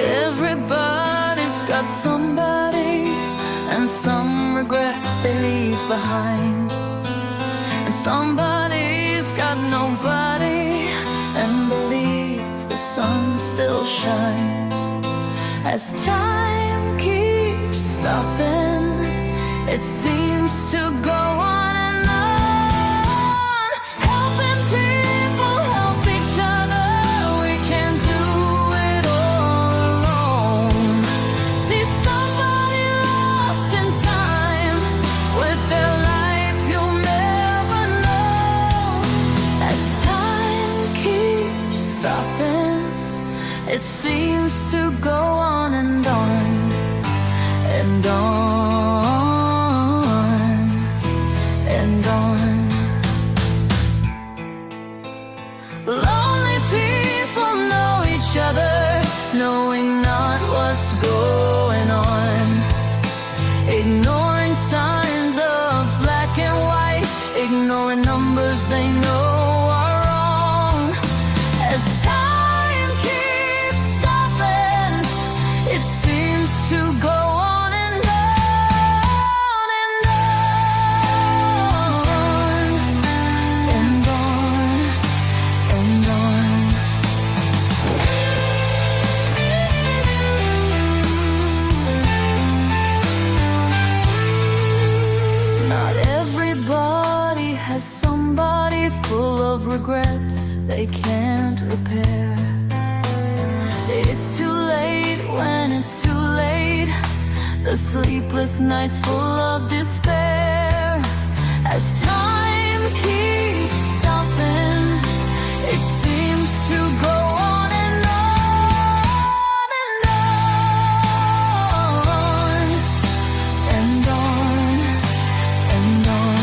Everybody's got somebody, and some regrets they leave behind. And somebody's got nobody, and believe the sun still shines. As time keeps stopping, it seems to go on and on. Helping people help each other, we can't do it all alone. See somebody lost in time, with their life you'll never know. As time keeps stopping, it seems to go on and on and on and on. Lonely people know each other, knowing not what's going on. Ignoring signs of black and white, ignoring numbers they know are wrong. As time keeps stopping, it seems to go on and on and on and on and on. Not everybody has somebody full of regrets they can't repair. It's too late when it's too late. The sleepless nights full of despair. As time keeps stopping, it seems to go on and on and on and on and on.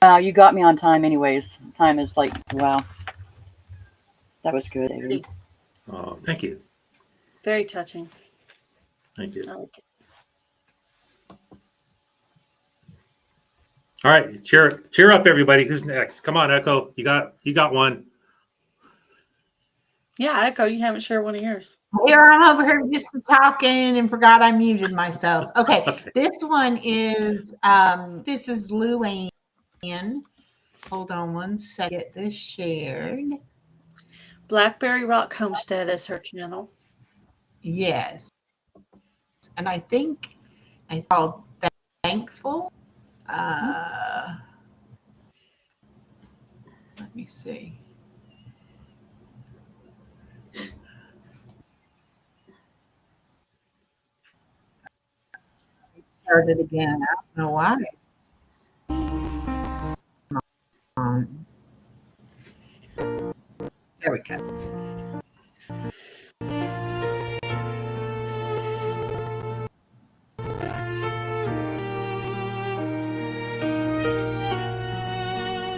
Wow, you got me on time anyways. Time is like, wow. That was good, David. Oh, thank you. Very touching. Thank you. I like it. All right, cheer up, everybody. Who's next? Come on, Echo. You got one. Yeah, Echo, you haven't shared one of yours. Here, I'm over here just talking and forgot I muted myself. Okay, this one is this is Luann. Hold on one second. Get this shared. Blackberry Rock Homestead is her channel. Yes. And I think I called Thankful. Let me see. It started again. I don't know why. There we go.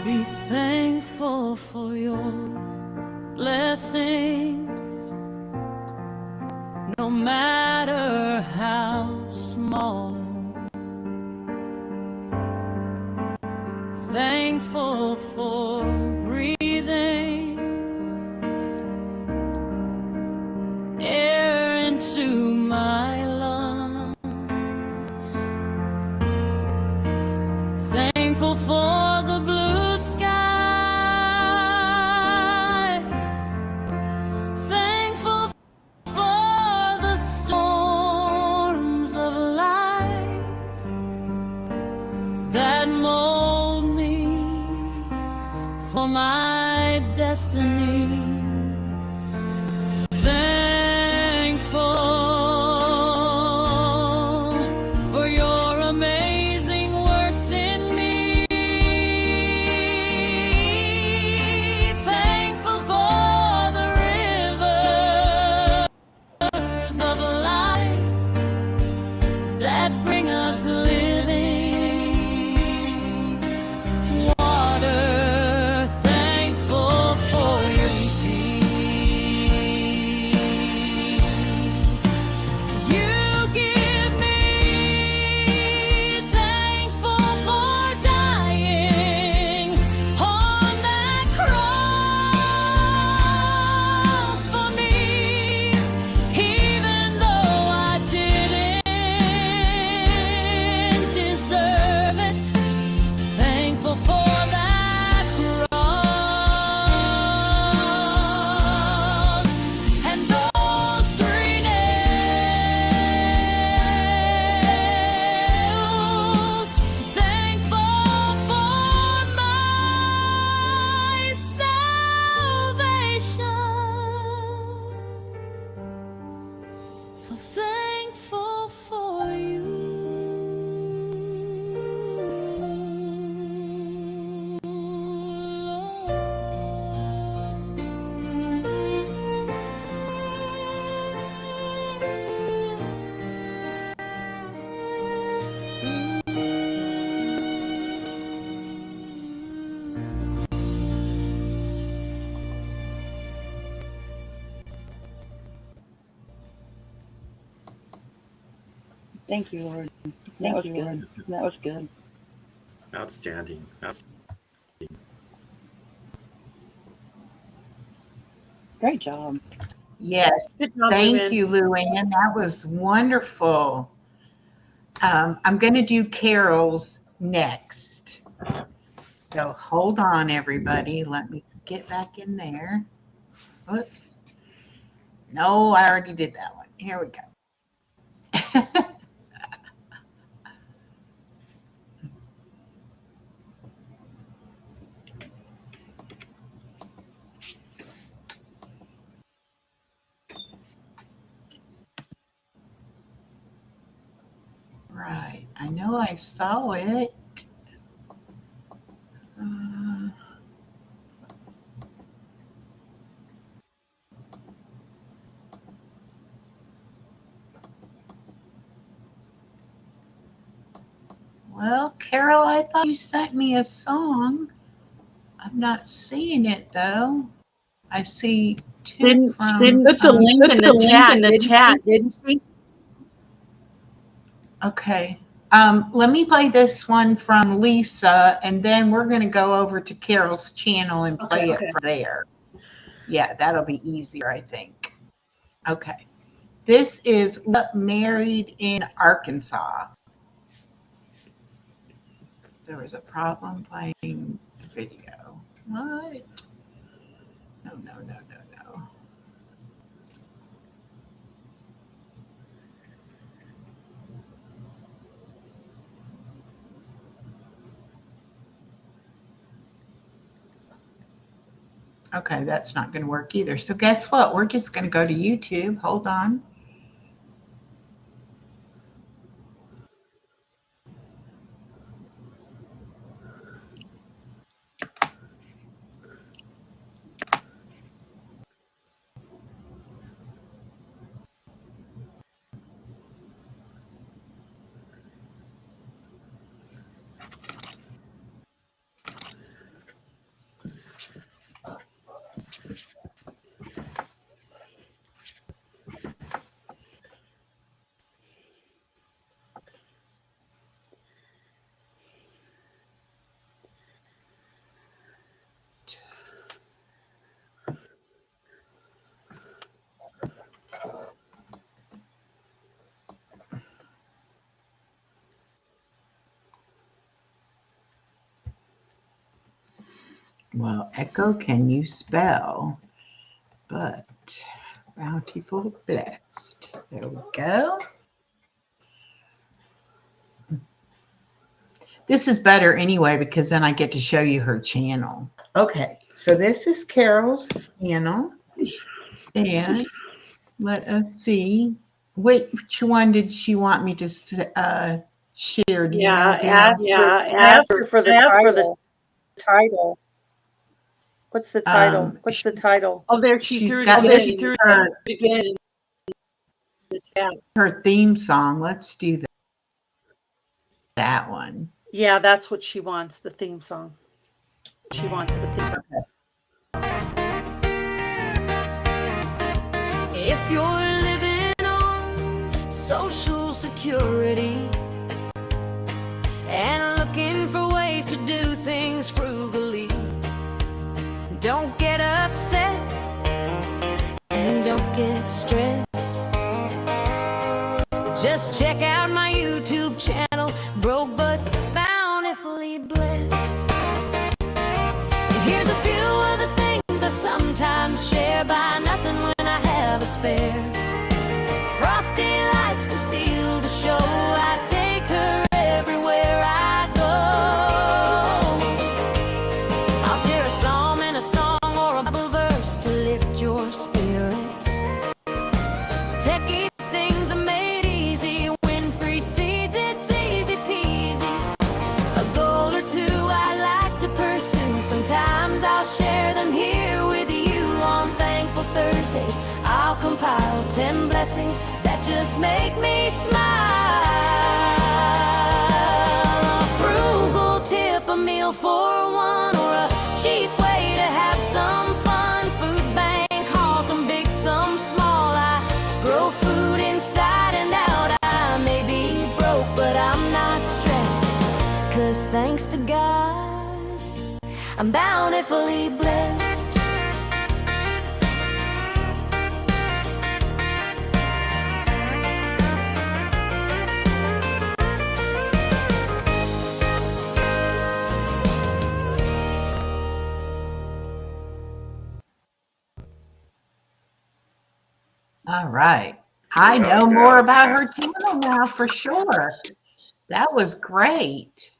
Be thankful for your blessings, no matter how small. Thankful for breathing air into my lungs. Thankful for the blue sky. Thankful for the storms of life that mold me for my destiny. Thankful for your amazing works in me. Thankful for the rivers of life that bring us living water. Thankful for your peace you give me. Thankful for dying on that cross for me, even though I didn't deserve it. Thankful for that cross and those 3 nails. Thankful for my salvation. So thankful for you. Thank you, Lord. That was good. That was good. Outstanding. Great job. Yes. Good job, Thank Luann. you, Luann. That was wonderful. I'm going to do carols next. So hold on, everybody. Let me get back in there. Whoops. No, I already did that one. Here we go. Right. I know I saw it. Well, Carol, I thought you sent me a song. I'm not seeing it though. I see two Didn't from. put the link in the chat, didn't she? Okay. Let me play this one from Lisa, and then we're going to go over to Carol's channel and play it from there. Yeah, that'll be easier, I think. Okay. This is Married in Arkansas. There was a problem playing the video. What? No. Okay, that's not going to work either. So guess what? We're just going to go to YouTube. Hold on. Well, Echo, can you spell? But bountiful blessed. There we go. This is better anyway, because then I get to show you her channel. Okay, so this is Carol's channel. And let us see. Which one did she want me to share? Do you know, ask her for the title. What's the title? Oh, there she threw it again in the chat. Her theme song. Let's do that one. Yeah, that's what she wants, the theme song. She wants the theme song. If you're living on Social Security and looking for ways to do things frugally, don't get upset and don't get stressed. Just check out my YouTube channel, Broke But Bountifully Blessed. And here's a few of the things I sometimes share. Buy nothing when I have a spare. Frosty likes to steal the show. I take her everywhere I go. I'll share a psalm in a song or a Bible verse to lift your spirits. Techie things are made easy. Win free seeds, it's easy peasy. A goal or two I like to pursue. Sometimes I'll share them here with you on Thankful Thursdays. I'll compile 10 blessings that just make me smile. A frugal tip, a meal for one, or a cheap way to have some fun. Food bank haul, some big, some small. I grow food inside and out. I may be broke, but I'm not stressed, 'cause thanks to God, I'm bountifully blessed. All right. I know more about her channel now for sure. That was great.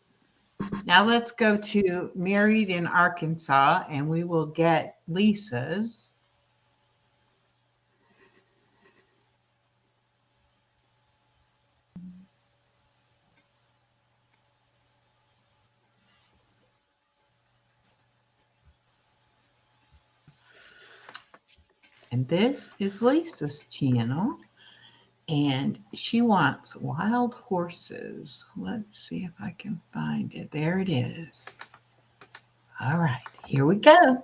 Now let's go to Married in Arkansas, and we will get Lisa's. And this is Lisa's channel. And she wants Wild Horses. Let's see if I can find it. There it is. All right, here we go.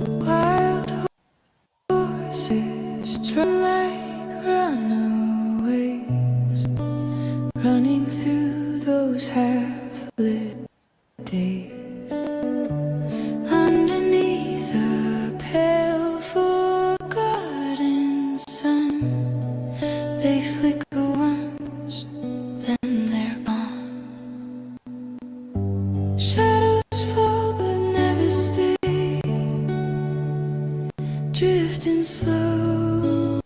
Wild horses turn like runaways, running through those half-lit days. Underneath a pale forgotten sun, they flicker once, then they're gone. Shadows fall but never stay, drifting slow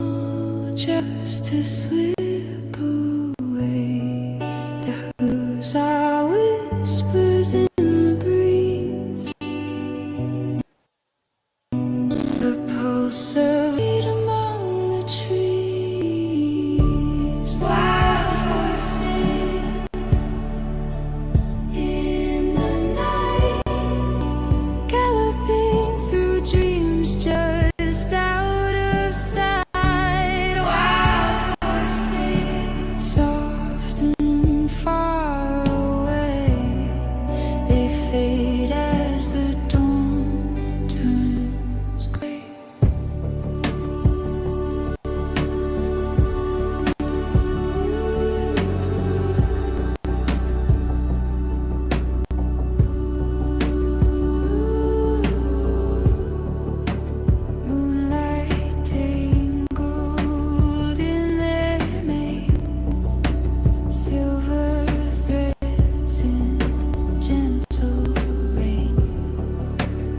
just to slip away. Their hooves are whispers in the breeze, a pulse of beat among the trees. Wild horses in the night, galloping through dreams just out of sight. Wild horses, soft and far away, they fade as the dawn turns gray. Moonlight tangled in their maze, silver threads in gentle rain.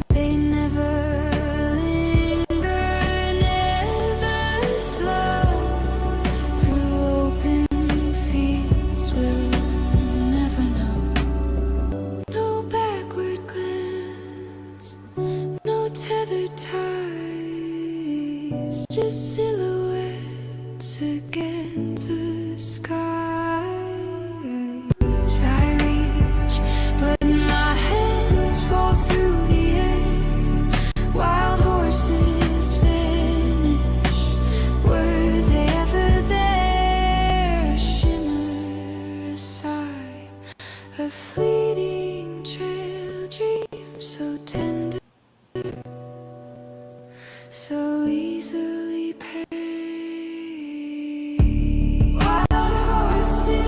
They never linger, never slow. Through open fields we'll never know. No backward glance, no tethered ties, just silhouettes against the sky. I reach, but my hands fall through the air. Wild horses vanish, were they ever there? A shimmer, a sigh, a fleeting trail, dream so tender, so easily paid. Wild horses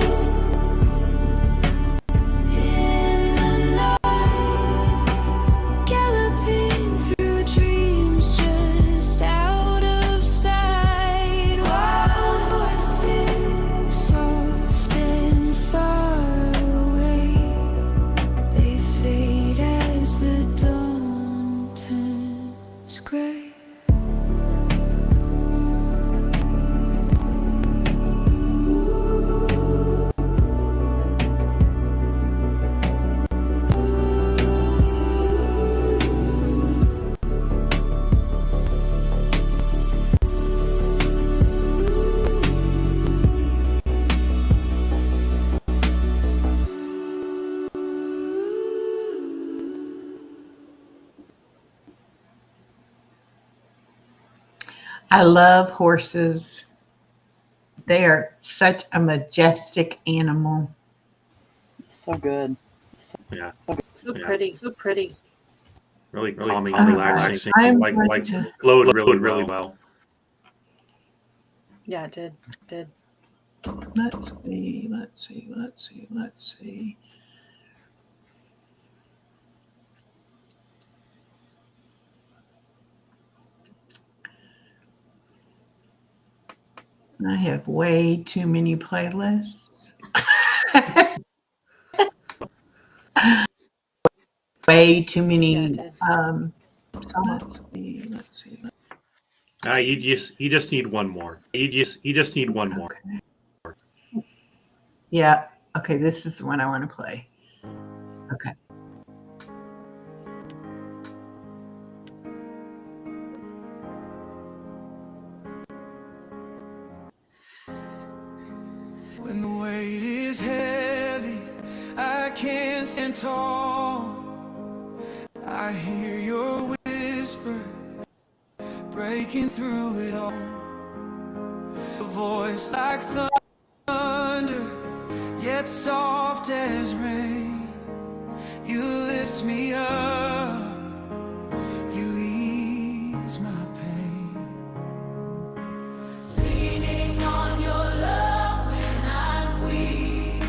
in the night, galloping through dreams just out of sight. Wild horses, soft and far away, they fade as the dawn turns gray. I love horses. They are such a majestic animal. So good. Yeah. So pretty, so pretty. Really calming, Oh, relaxing. I'm Like going to flowed really well. Yeah, it did. let's see. I have way too many playlists. Way too many songs. Let's see. You just need one more. You just need one more. Okay. Yeah. Okay, this is the one I want to play. Okay. can't stand tall. I hear your whisper breaking through it all. A voice like thunder, yet soft as rain. You lift me up, you ease my pain. Leaning on your love when I'm weak.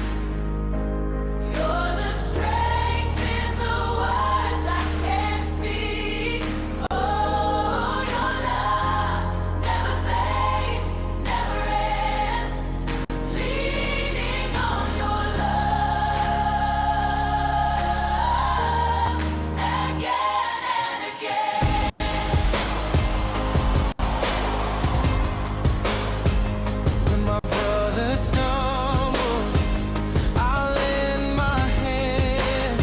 You're the strength in the words I can't speak. Oh, your love never fades, never ends. Leaning on your love again and again. When my brother stumbles, I'll lend my hand.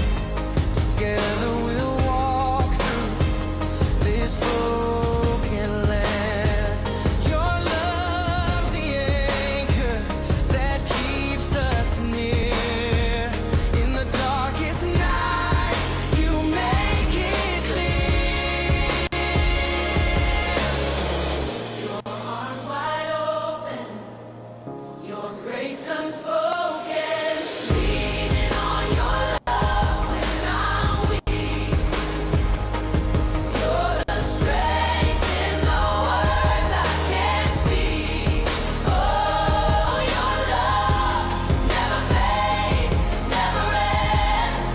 Together we'll walk through this broken land. Your love's the anchor that keeps us near. In the darkest night, you make it clear. Your arms wide open, your grace unspoken. Leaning on your love when I'm weak. You're the strength in the words I can't speak. Oh, your love never fades, never ends.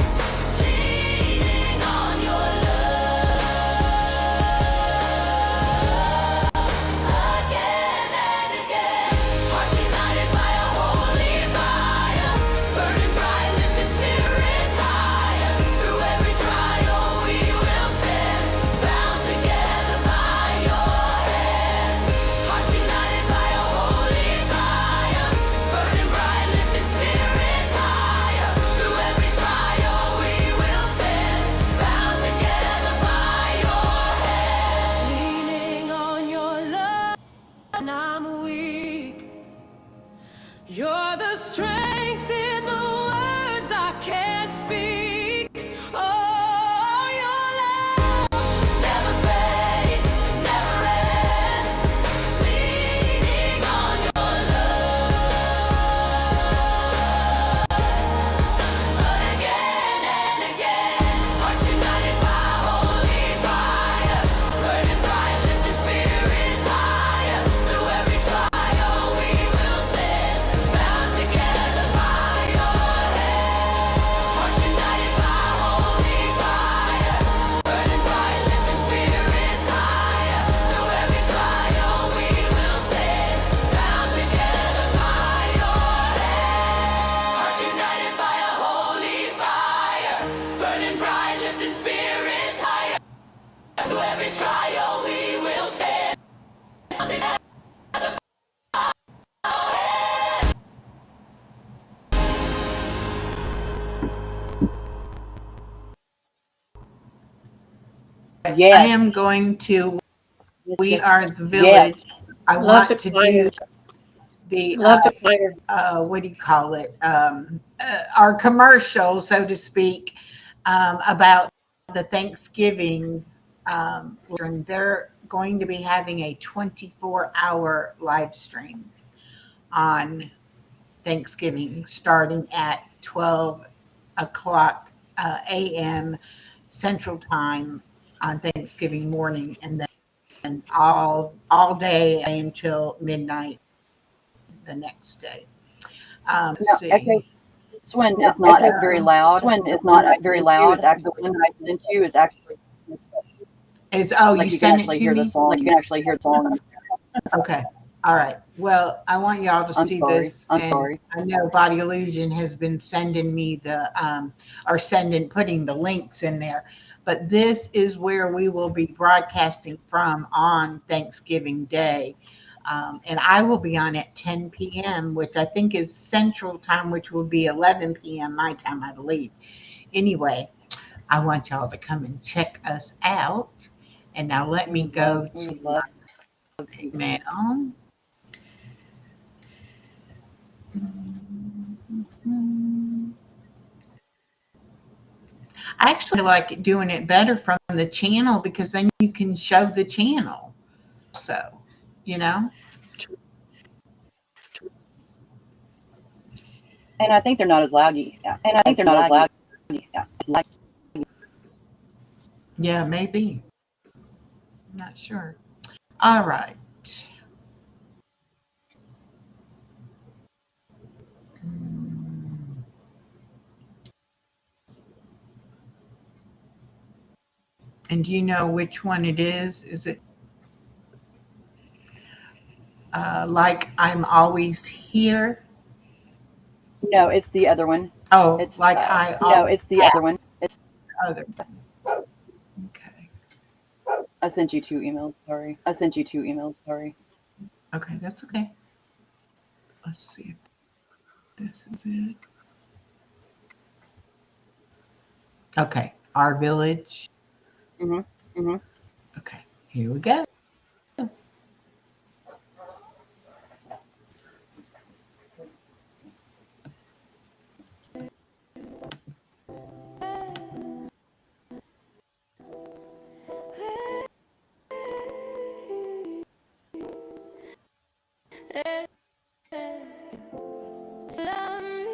Leaning on your love again and again. Hearts united by a holy fire, burning bright, lifting spirits higher. Through every trial we will stand, bound together by your hand. Hearts united by a holy fire, burning bright, lifting spirits higher. Through every trial we will stand, bound together by your hand. Leaning on your love when I'm weak. You're the strength in the words I can't speak. Oh, your love never fades, never ends. Leaning on your love again and again. Hearts united by holy fire, burning bright, lifting spirits higher. Through every trial we will stand, bound together by your hand. Hearts united by holy fire, burning bright, lifting spirits higher. Through every trial we will stand, bound together by your hand. Hearts united by a holy fire, burning bright, lifting spirits higher. Through every trial we will stand, bound together. I Yes. am going to, We Yes. Are the Village. I Love want the to choir. do the, Love the choir. what do you call it? Our commercial, so to speak, about the Thanksgiving. And they're going to be having a 24-hour live stream on Thanksgiving, starting at 12 o'clock a.m. Central Time on Thanksgiving morning, and then all day until midnight the next day. No, Let's Echo. see. This one is not very loud. This one is not very loud. Actually, the one I sent you is actually It's like you you can sent it actually to hear the me. song. Like you can actually hear the song. Okay. All right. Well, I want y'all to I'm see sorry. this. I'm And sorry. I know Body Illusion has been sending me putting the links in there. But this is where we will be broadcasting from on Thanksgiving Day. And I will be on at 10 p.m., which I think is Central Time, which will be 11 p.m. my time, I believe. Anyway, I want y'all to come and check us out. And now let me go We to would love email. I actually like doing it better from the channel because then you can show the channel. So, you know. And I think they're not as loud. And I think they're not as loud. Yeah, maybe. I'm not sure. All right. And do you know which one it is? Is it like I'm always here? No, it's the other one. Oh, It's like I no, it's the other one. It's other. Okay. I sent you 2 emails. Sorry. Okay, that's okay. Let's see if this is it. Okay, our village. Okay, here we go. Love me.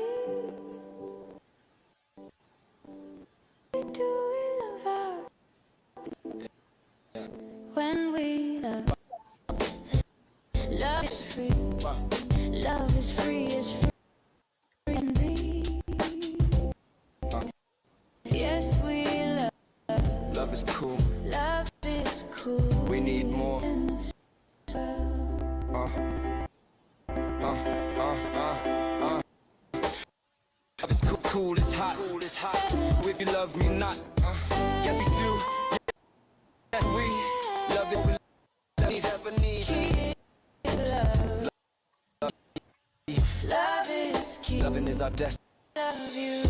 Do we love our when we love? Love is free. Love is free. Is free and be. Yes, we love. Love is cool. Love is cool. We need more. Love is cool, cool, it's hot. If you love me not, yes we do. We love it, we never need. Love is key. Loving is our destiny. Love you.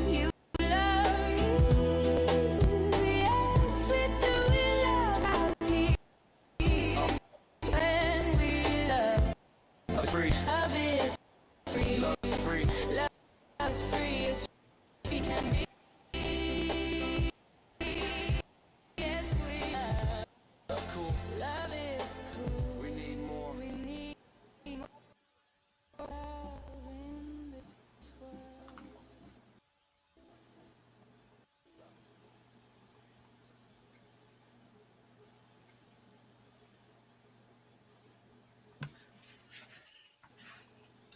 You love me. Yes, we do. We love our peace. When we love. Love is free. Love is free. Love is free. Love is free as we can be. Yes, we love. That's cool. Love is cool. We need more. We need more love in this world.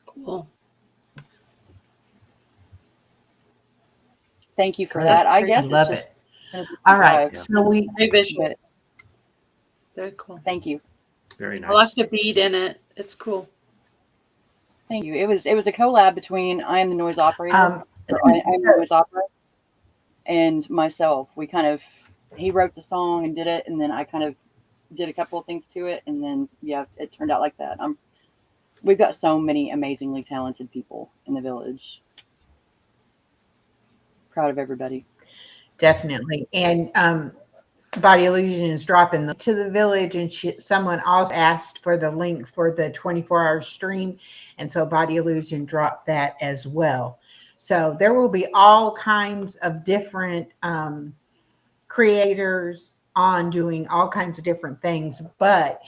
Cool. Thank you for that. I guess Love it's it. just All right. Yeah. So we Very visuals. Very cool. Thank you. Very I like nice. the beat in it. It's cool. Thank you. It was a collab between I Am the Noise Operator, I Am the Noise Opera, and myself. He wrote the song and did it, and then I kind of did a couple of things to it, and then it turned out like that. We've got so many amazingly talented people in the village. Proud of everybody. definitely. And Body Illusion is dropping to the village, and someone also asked for the link for the 24-hour stream, and so Body Illusion dropped that as well. So there will be all kinds of different creators on doing all kinds of different things, but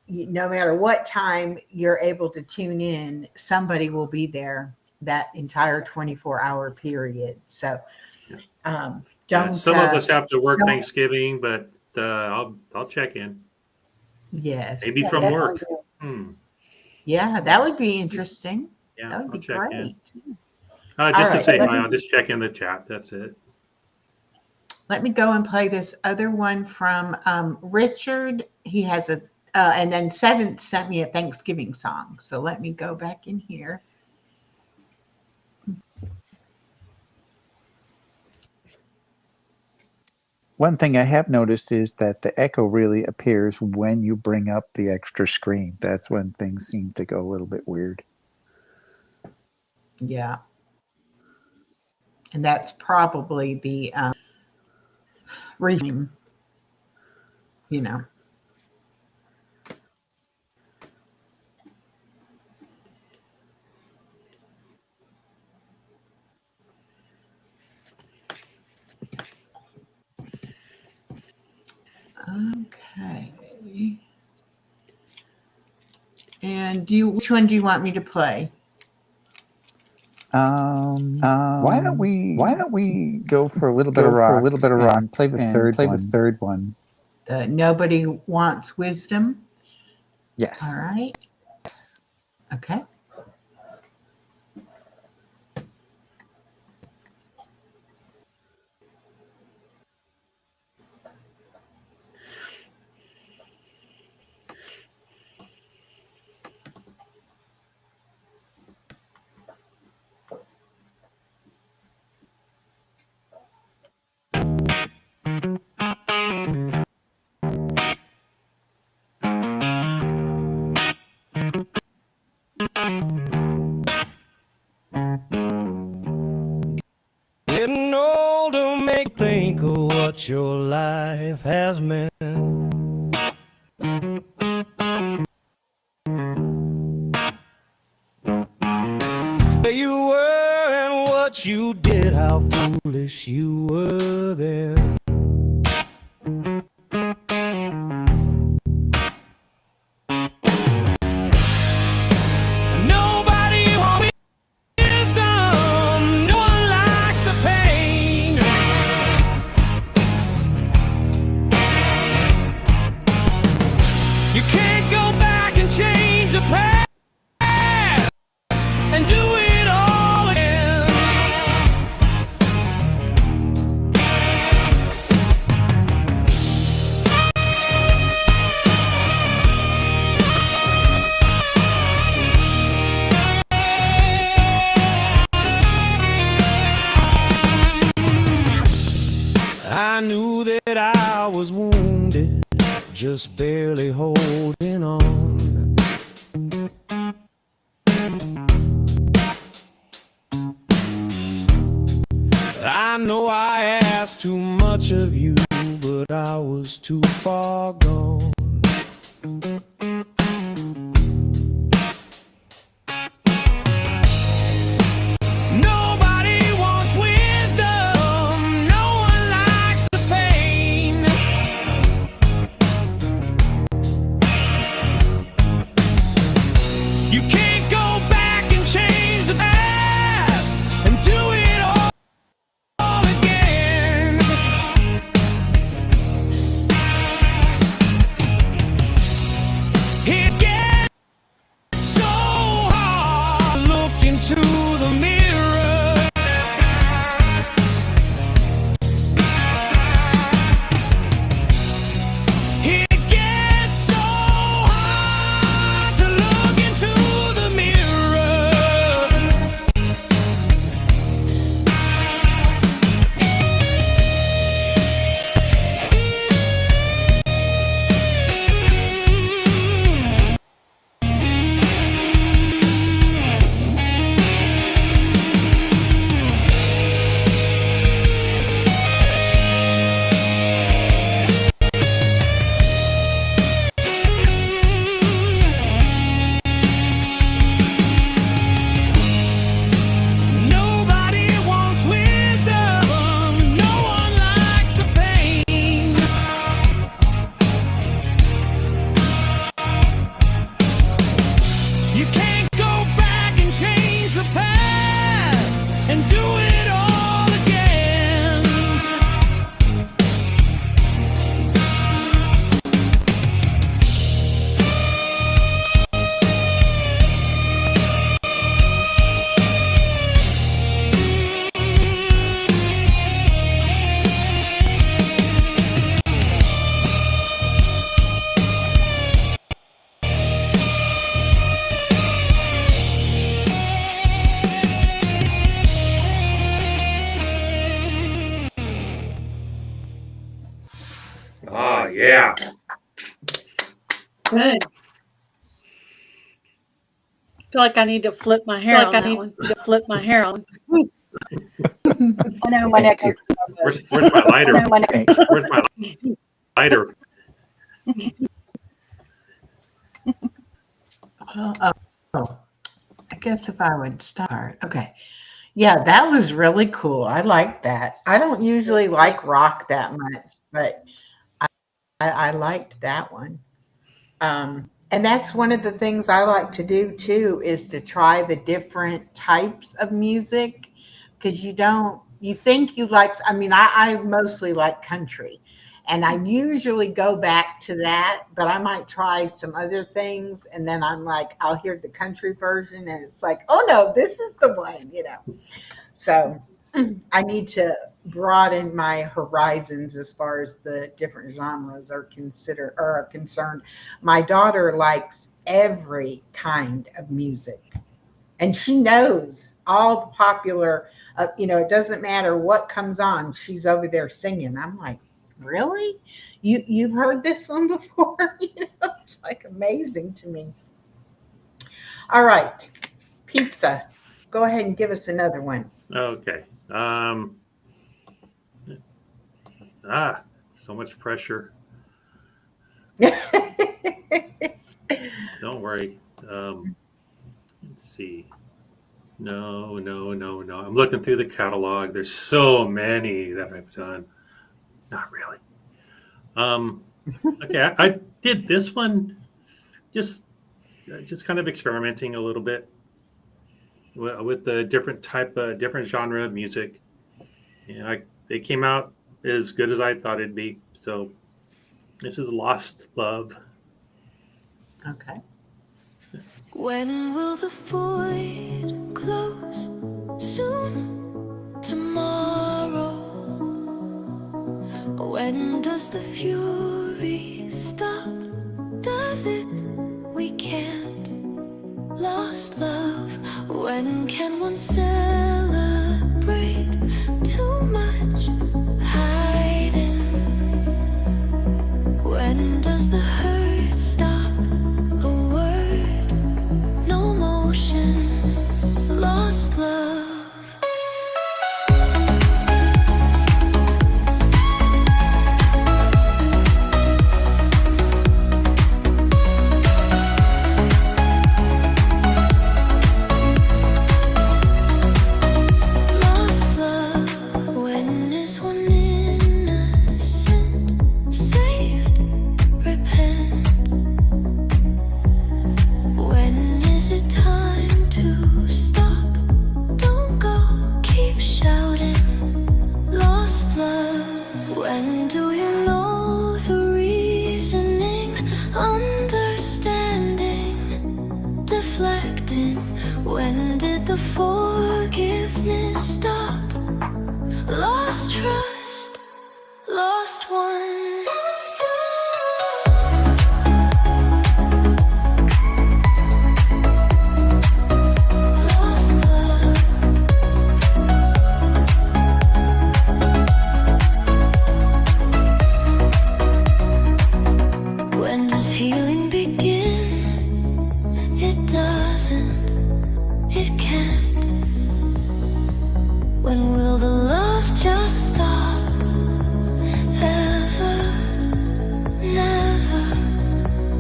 no matter what time you're able to tune in, somebody will be there that entire 24-hour period. So don't. Some of us have to work Thanksgiving, but I'll check in. Yes. Maybe from work. Yeah, that would be interesting. Yeah, That would I'll be check great. in. Just to say hi, I'll just check in the chat. That's it. Let me go and play this other one from Richard. He has and then Seventh sent me a Thanksgiving song. So let me go back in here. One thing I have noticed is that the echo really appears when you bring up the extra screen. That's when things seem to go a little bit weird. Yeah. And that's probably the regime, you know. And which one do you want me to play? Why don't we go for a little bit of rock? Play the third one. The Nobody Wants Wisdom. Yes. All right. Yes. Okay. Getting older make think of what your life has meant. Where you were and what you did, how foolish you were then. Nobody wants wisdom, no one likes the pain. You can't go back and change the past and do it all again. I knew that I was wounded, just barely holding on. I know I asked too much of you, but I was too far gone. Nobody wants wisdom, no one likes the pain. You can't go back and change the past and do it all again. It gets so hard to look into the mirror. It gets so hard to look into the mirror. Nobody wants wisdom, no one likes the pain. You can't go back and change the past and do it all again. Ah, yeah. Good. I feel like I need to flip my hair on that one. I know my neck hurts. Where's my lighter? I know my neck. Where's my lighter? I guess if I would start. Okay. Yeah, that was really cool. I like that. I don't usually like rock that much, but I liked that one. And that's one of the things I like to do too, is to try the different types of music, because you think you like, I mean, I mostly like country, and I usually go back to that, but I might try some other things. And then I'm like, I'll hear the country version and it's like, oh no, this is the one. So I need to broaden my horizons as far as the different genres are concerned. My daughter likes every kind of music, and she knows all the popular. It doesn't matter what comes on; she's over there singing. I'm like, really? You've heard this one before? It's like amazing to me. All right, pizza. Go ahead and give us another one. Okay. So much pressure. Don't worry. Let's see. No. I'm looking through the catalog. There's so many that I've done. Not really. Okay, I did this one just kind of experimenting a little bit with the different genre of music, and they came out as good as I thought it'd be. So this is Lost Love. Okay. When will the void close? Soon, tomorrow. When does the fury stop? Does it? We can't. Lost love. When can one celebrate? Too much hiding. When does the hurt stop? A word, no motion. Lost love. When did the forgiveness stop? Lost trust, lost one. Lost love. When does healing begin? It doesn't. It can't. When will the love just stop? Ever, never.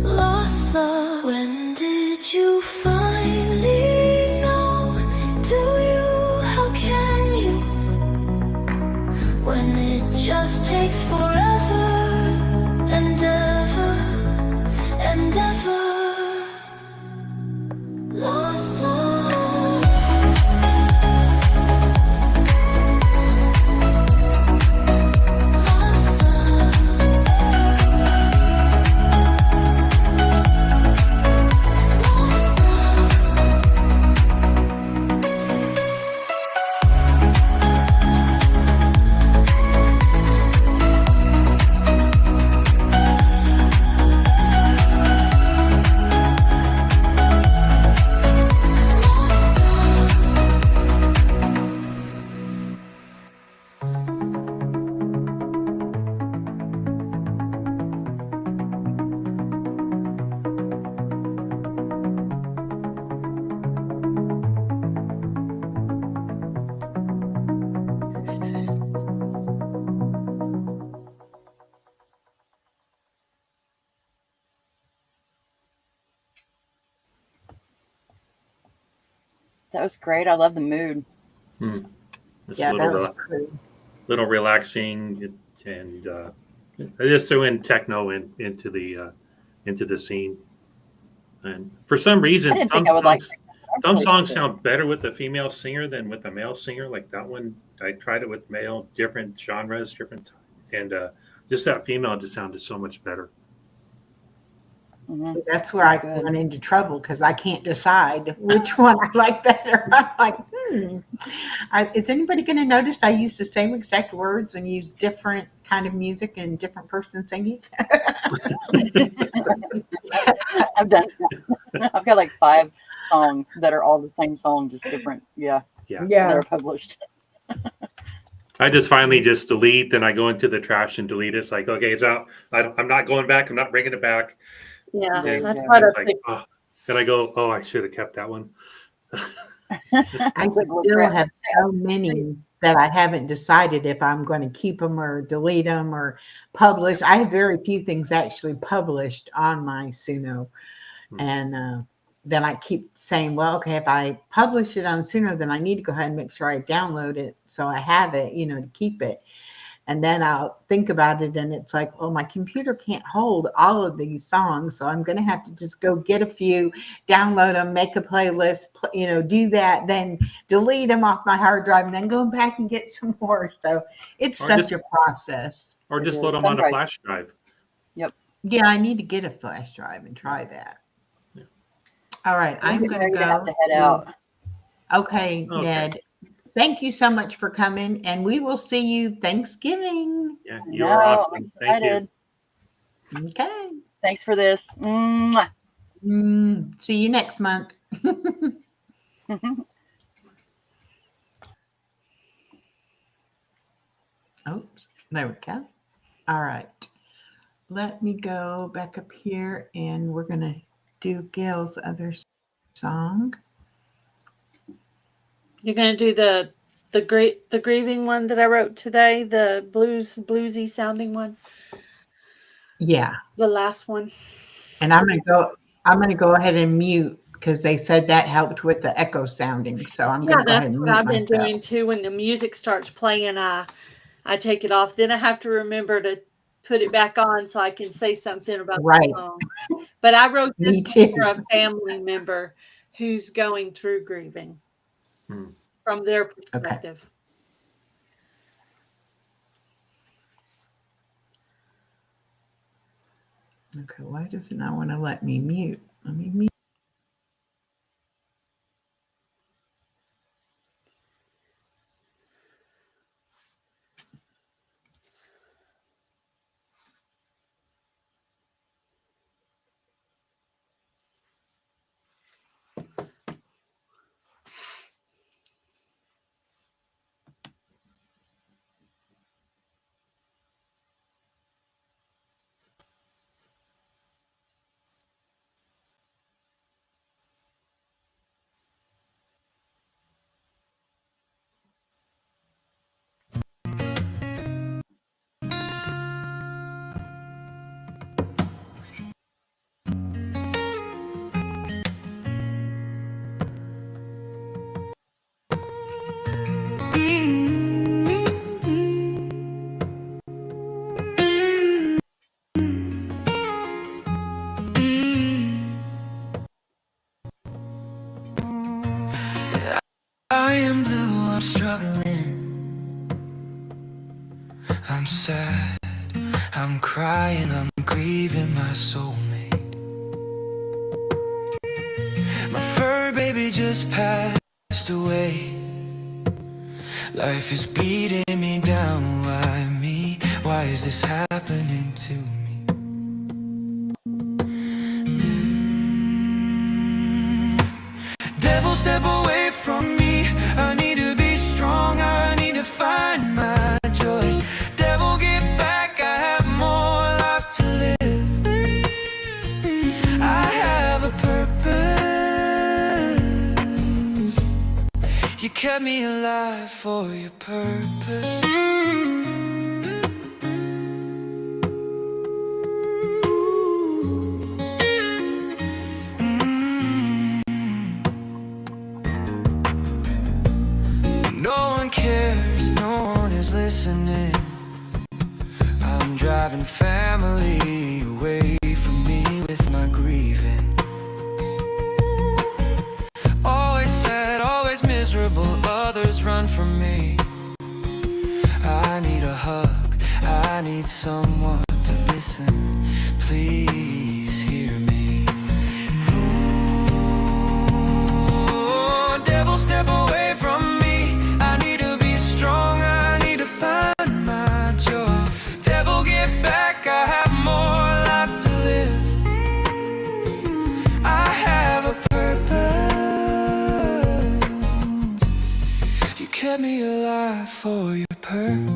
Lost love. When did you finally know? Do you? How can you? When it just takes forever and ever and ever. Lost love. That was great. I love the mood. It's Yeah, a that was pretty. little relaxing, and I just threw in techno into the scene. And for some reason, didn't think I would like some songs sound better with a female singer than with a male singer. Like that one, I tried it with male, different genres, and just that female just sounded so much better. So that's where I run into trouble because I can't decide which one I like better. I'm like, is anybody going to notice I use the same exact words and use different kind of music and different person singing? I've done that. I've got like 5 songs that are all the same song, just different. Yeah. That are published. I just finally just delete, then I go into the trash and delete it. It's like, okay, it's out. I'm not going back. I'm not bringing it back. Yeah, And that's what it's like, then I go, oh, I should have kept that one. I still have so many that I haven't decided if I'm going to keep them or delete them or publish. I have very few things actually published on my Suno. And then I keep saying, well, okay, if I publish it on Suno, then I need to go ahead and make sure I download it so I have it, to keep it. And then I'll think about it and it's like, well, my computer can't hold all of these songs. So I'm going to have to just go get a few, download them, make a playlist, do that, then delete them off my hard drive and then go back and get some more. So it's such a process. Or just load them on a flash drive. Yep. Yeah, I need to get a flash drive and try that. Yeah. All right. I'm going to go. Have to head out. Okay, Ned. Thank you so much for coming, and we will see you Thanksgiving. Yeah, you're awesome. Thank you. Okay. Thanks for this. Mwah. See you next month. Oops, there we go. All right. Let me go back up here, and we're going to do Gail's other song. You're gonna do the grieving one that I wrote today, the bluesy sounding one. Yeah, the last one. And I'm gonna go ahead and mute because they said that helped with the echo sounding. So I'm gonna go ahead and mute that's what I've been myself. doing too. When the music starts playing, I take it off. Then I have to remember to put it back on so I can say something about the song. But I wrote this for a family member who's going through grieving. From their perspective. Okay, why does it not want to let me mute? Let me mute. I am blue, I'm struggling. I'm sad, I'm crying, I'm grieving my soulmate. My fur baby just passed away. Life is beating me down, why me? Why is this happening to me? Devil, step away from me. I need to be strong, I need to find my joy. Devil, get back, I have more life to live. I have a purpose. You kept me alive for your purpose. Listening, I'm driving family away from me with my grieving. others run from me. I need a hug, I need someone to listen. Please hear me. Ooh, devil, step away from me. I need to be strong, I need to find my joy. Devil, get back, I have more life to live. I have a purpose. You kept me alive for your purpose.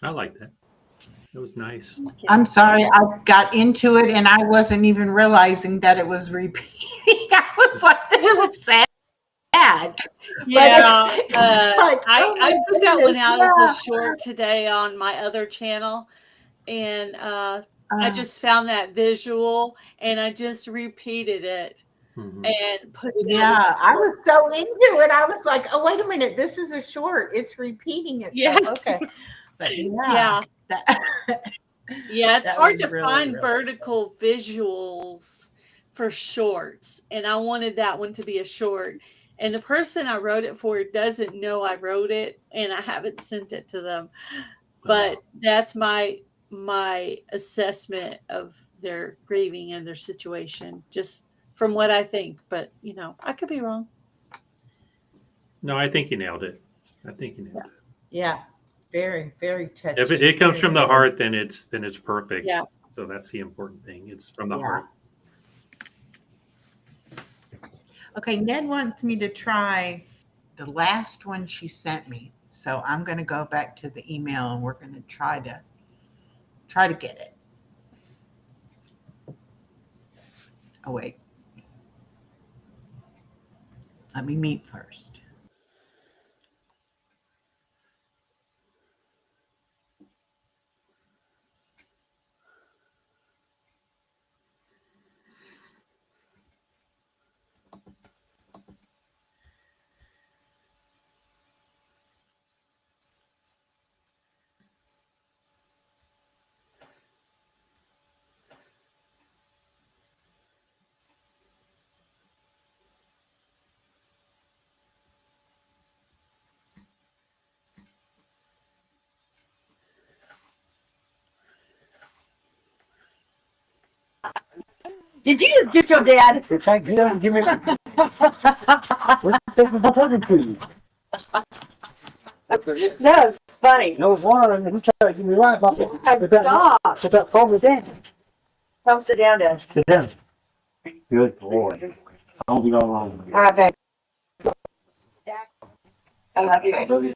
I like that. It was nice. I'm sorry, I got into it and I wasn't even realizing that it was repeating. I was like, this is sad. Yeah, It's like, oh my I put that one goodness, out as a short today on my other channel, and I just found that visual, and I just repeated it and put it out as yeah, a I short. was so into it. I was like, oh, wait a minute, this is a short. It's repeating itself. Yes. Okay. But Yeah. that, Yeah, it's that hard was to really, find really vertical visuals for shorts, and I wanted that one to be a short. And the person I wrote it for doesn't know I wrote it, and I haven't sent it to them. But that's my assessment of their grieving and their situation, just from what I think. But I could be wrong. No, I think you nailed it. I think you nailed it. Yeah, very, very touching. If it comes from the heart, then it's perfect. Yeah. So that's the important thing. It's from the Yeah. heart. Okay, Ned wants me to try the last one she sent me. So I'm going to go back to the email and we're going to try to get it. Oh, wait. Let me meet first. Did you just get your dad? If I get him, give me. What's this talking to you? No, it's funny. No one, and he's trying to give me right about it. Stop. Sit up, calm me down. Come sit down, Dad. Sit down. Good boy. I won't be gone long. All right, babe. I love you.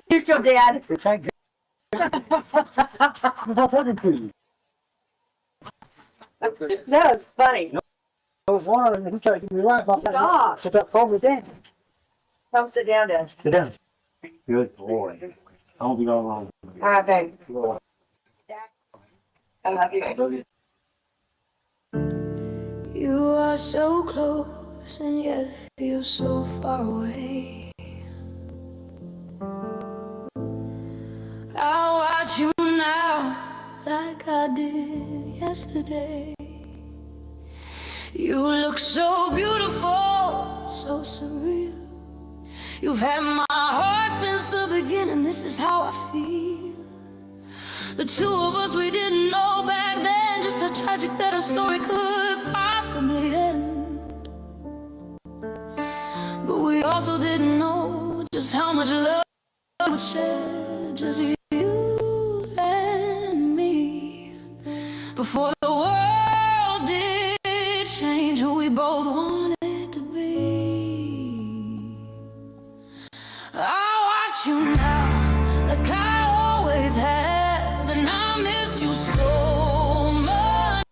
Here's your dad. If I get I'm talking to you. No, it's funny. No one, and he's trying to give me right about it. Stop. Sit up, calm me down. Come sit down, Dad. Sit down. Good boy. I won't be gone long. All right, babe. I love you. You are so close and yet feel so far away. I watch you now like I did yesterday. You look so beautiful, so surreal. You've had my heart since the beginning, this is how I feel. The two of us, we didn't know back then just how tragic that our story could possibly end. But we also didn't know just how much love we would share. just you and me. Before the world did change who we both wanted to be. I watch you now, like I always have, and I miss you so much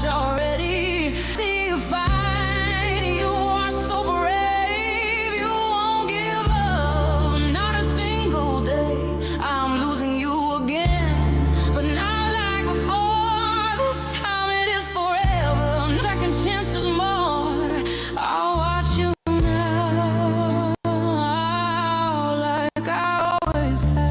already. See you fight, you are so brave, you won't give up, not a single day. I'm losing you again, but not like before. This time it is forever, no second chances more. I'll watch you now, like I always have.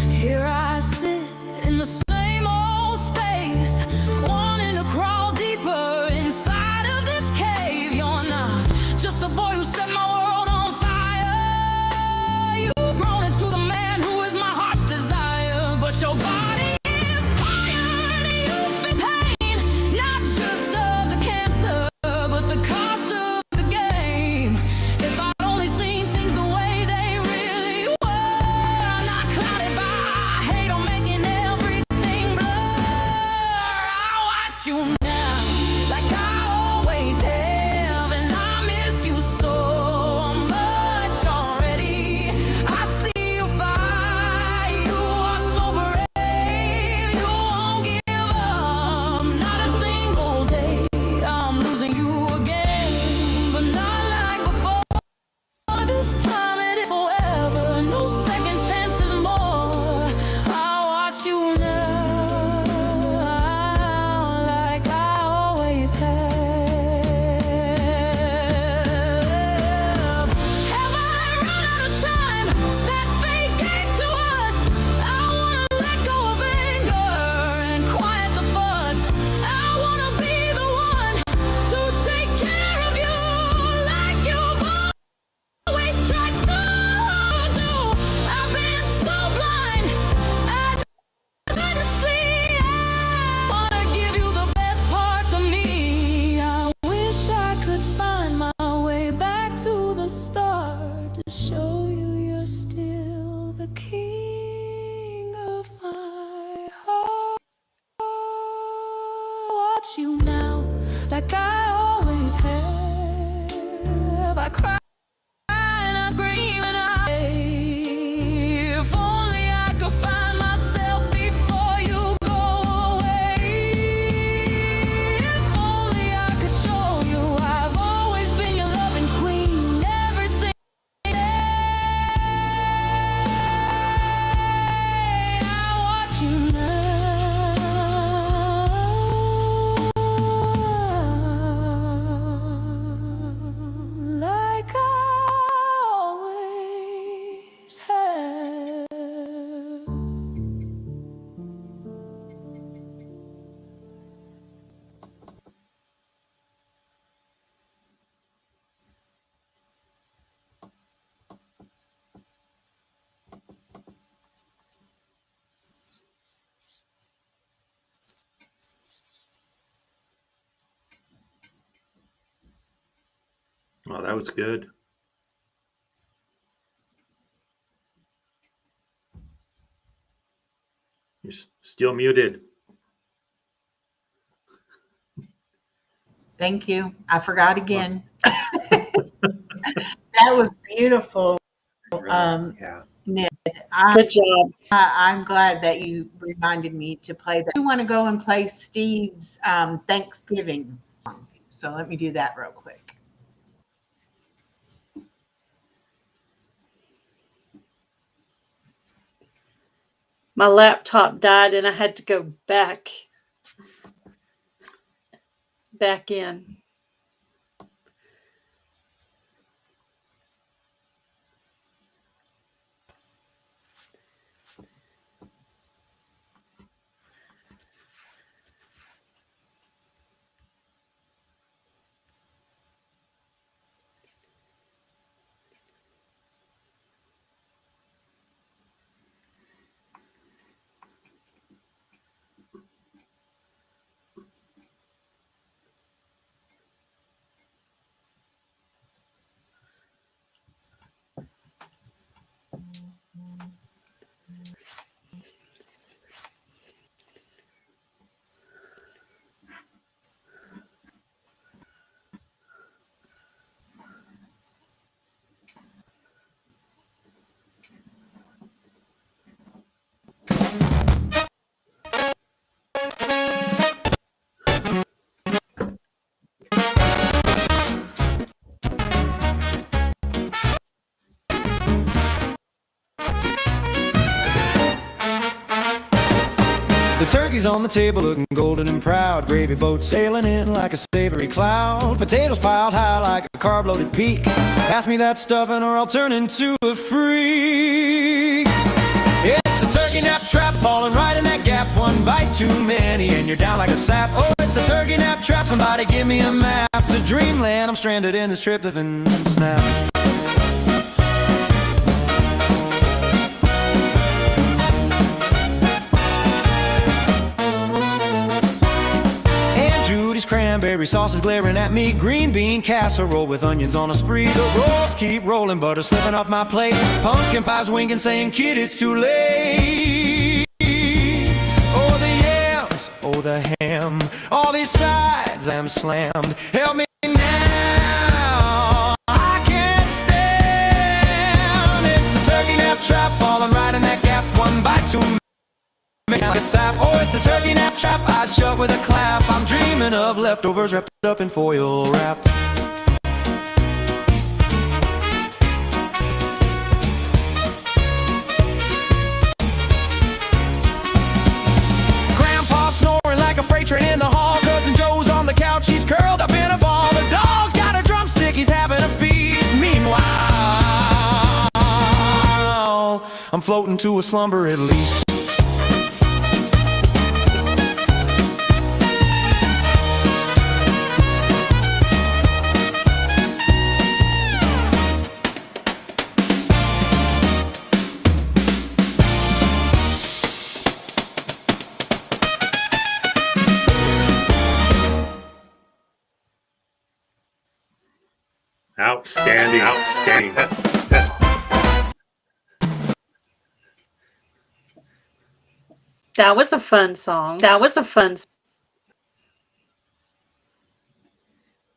Here I sit in the same old space, wanting to crawl deeper inside of this cave. You're not just the boy who set my world on fire. You've grown into the man who is my heart's desire. But your body is tired, you've been pain, not just of the cancer, but the cost of the game. If I'd only seen things the way they really were, not clouded by hate or making everything blur. I watch you now, like I always have, and I miss you so much already. I see you fight, you are so brave, you won't give up, not a single day. I'm losing you again, but not like before. This time it is forever, no second chances more. I'll watch you now, like I always have. Have I run out of time that fate gave to us? I wanna let go of anger and quiet the fuss. I wanna be the one to take care of you like you've always tried to do. I've been so blind, I just had to see. I wanna give you the best parts of me. I wish I could find my way back to the start to show you you're still the king of my heart. Watch you now, like I always have. I cry and I scream and I pray. If only I could find myself before you go away. If only I could show you I've always been your loving queen every single day. I watch you now, like I always have. Oh, that was good. You're still muted. Thank you. I forgot again. That was beautiful, Yeah. Nick. Good job. I'm glad that you reminded me to play that. I want to go and play Steve's Thanksgiving song. So let me do that real quick. My laptop died and I had to go back in. Turkey's on the table looking golden and proud. Gravy boat sailing in like a savory cloud. Potatoes piled high like a carb-loaded peak. Pass me that stuffing or I'll turn into a freak. It's a turkey nap trap, falling right in that gap. One bite too many and you're down like a sap. Oh, it's the turkey nap trap, somebody give me a map to dreamland. I'm stranded in this tryptophan and snap. Cranberry sauce is glaring at me. Green bean casserole with onions on a spree. The rolls keep rolling, butter slipping off my plate. Pumpkin pie's winking, saying, kid, it's too late. Oh, the yams, oh, the ham. All these sides I'm slammed. Help me now, I can't stand. It's the turkey nap trap, falling right in that gap. One bite too many. Like a sap. Oh, it's the turkey nap trap, eyes shut with a clap. I'm dreaming of leftovers wrapped up in foil wrap. Grandpa snoring like a freight train in the hall. Cousin Joe's on the couch, he's curled up in a ball. The dog's got a drumstick, he's having a feast. Meanwhile, I'm floating to a slumber at least. Outstanding, outstanding. That was a fun song. That was a fun song.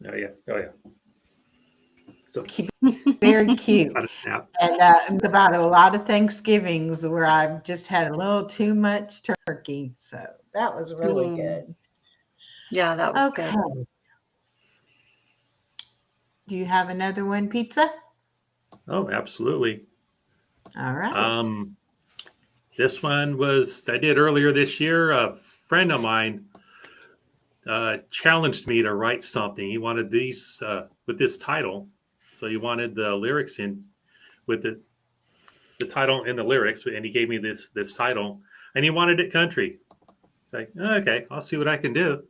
Oh yeah, oh yeah. So very cute. And about a lot of Thanksgivings where I've just had a little too much turkey. So that was really good. Yeah, that was good. Do you have another one, Pizza? Oh, absolutely. All right. This one was I did earlier this year. A friend of mine challenged me to write something. He wanted these with this title, so he wanted the lyrics in with the title and the lyrics, and he gave me this title, and he wanted it country. It's like, okay, I'll see what I can do.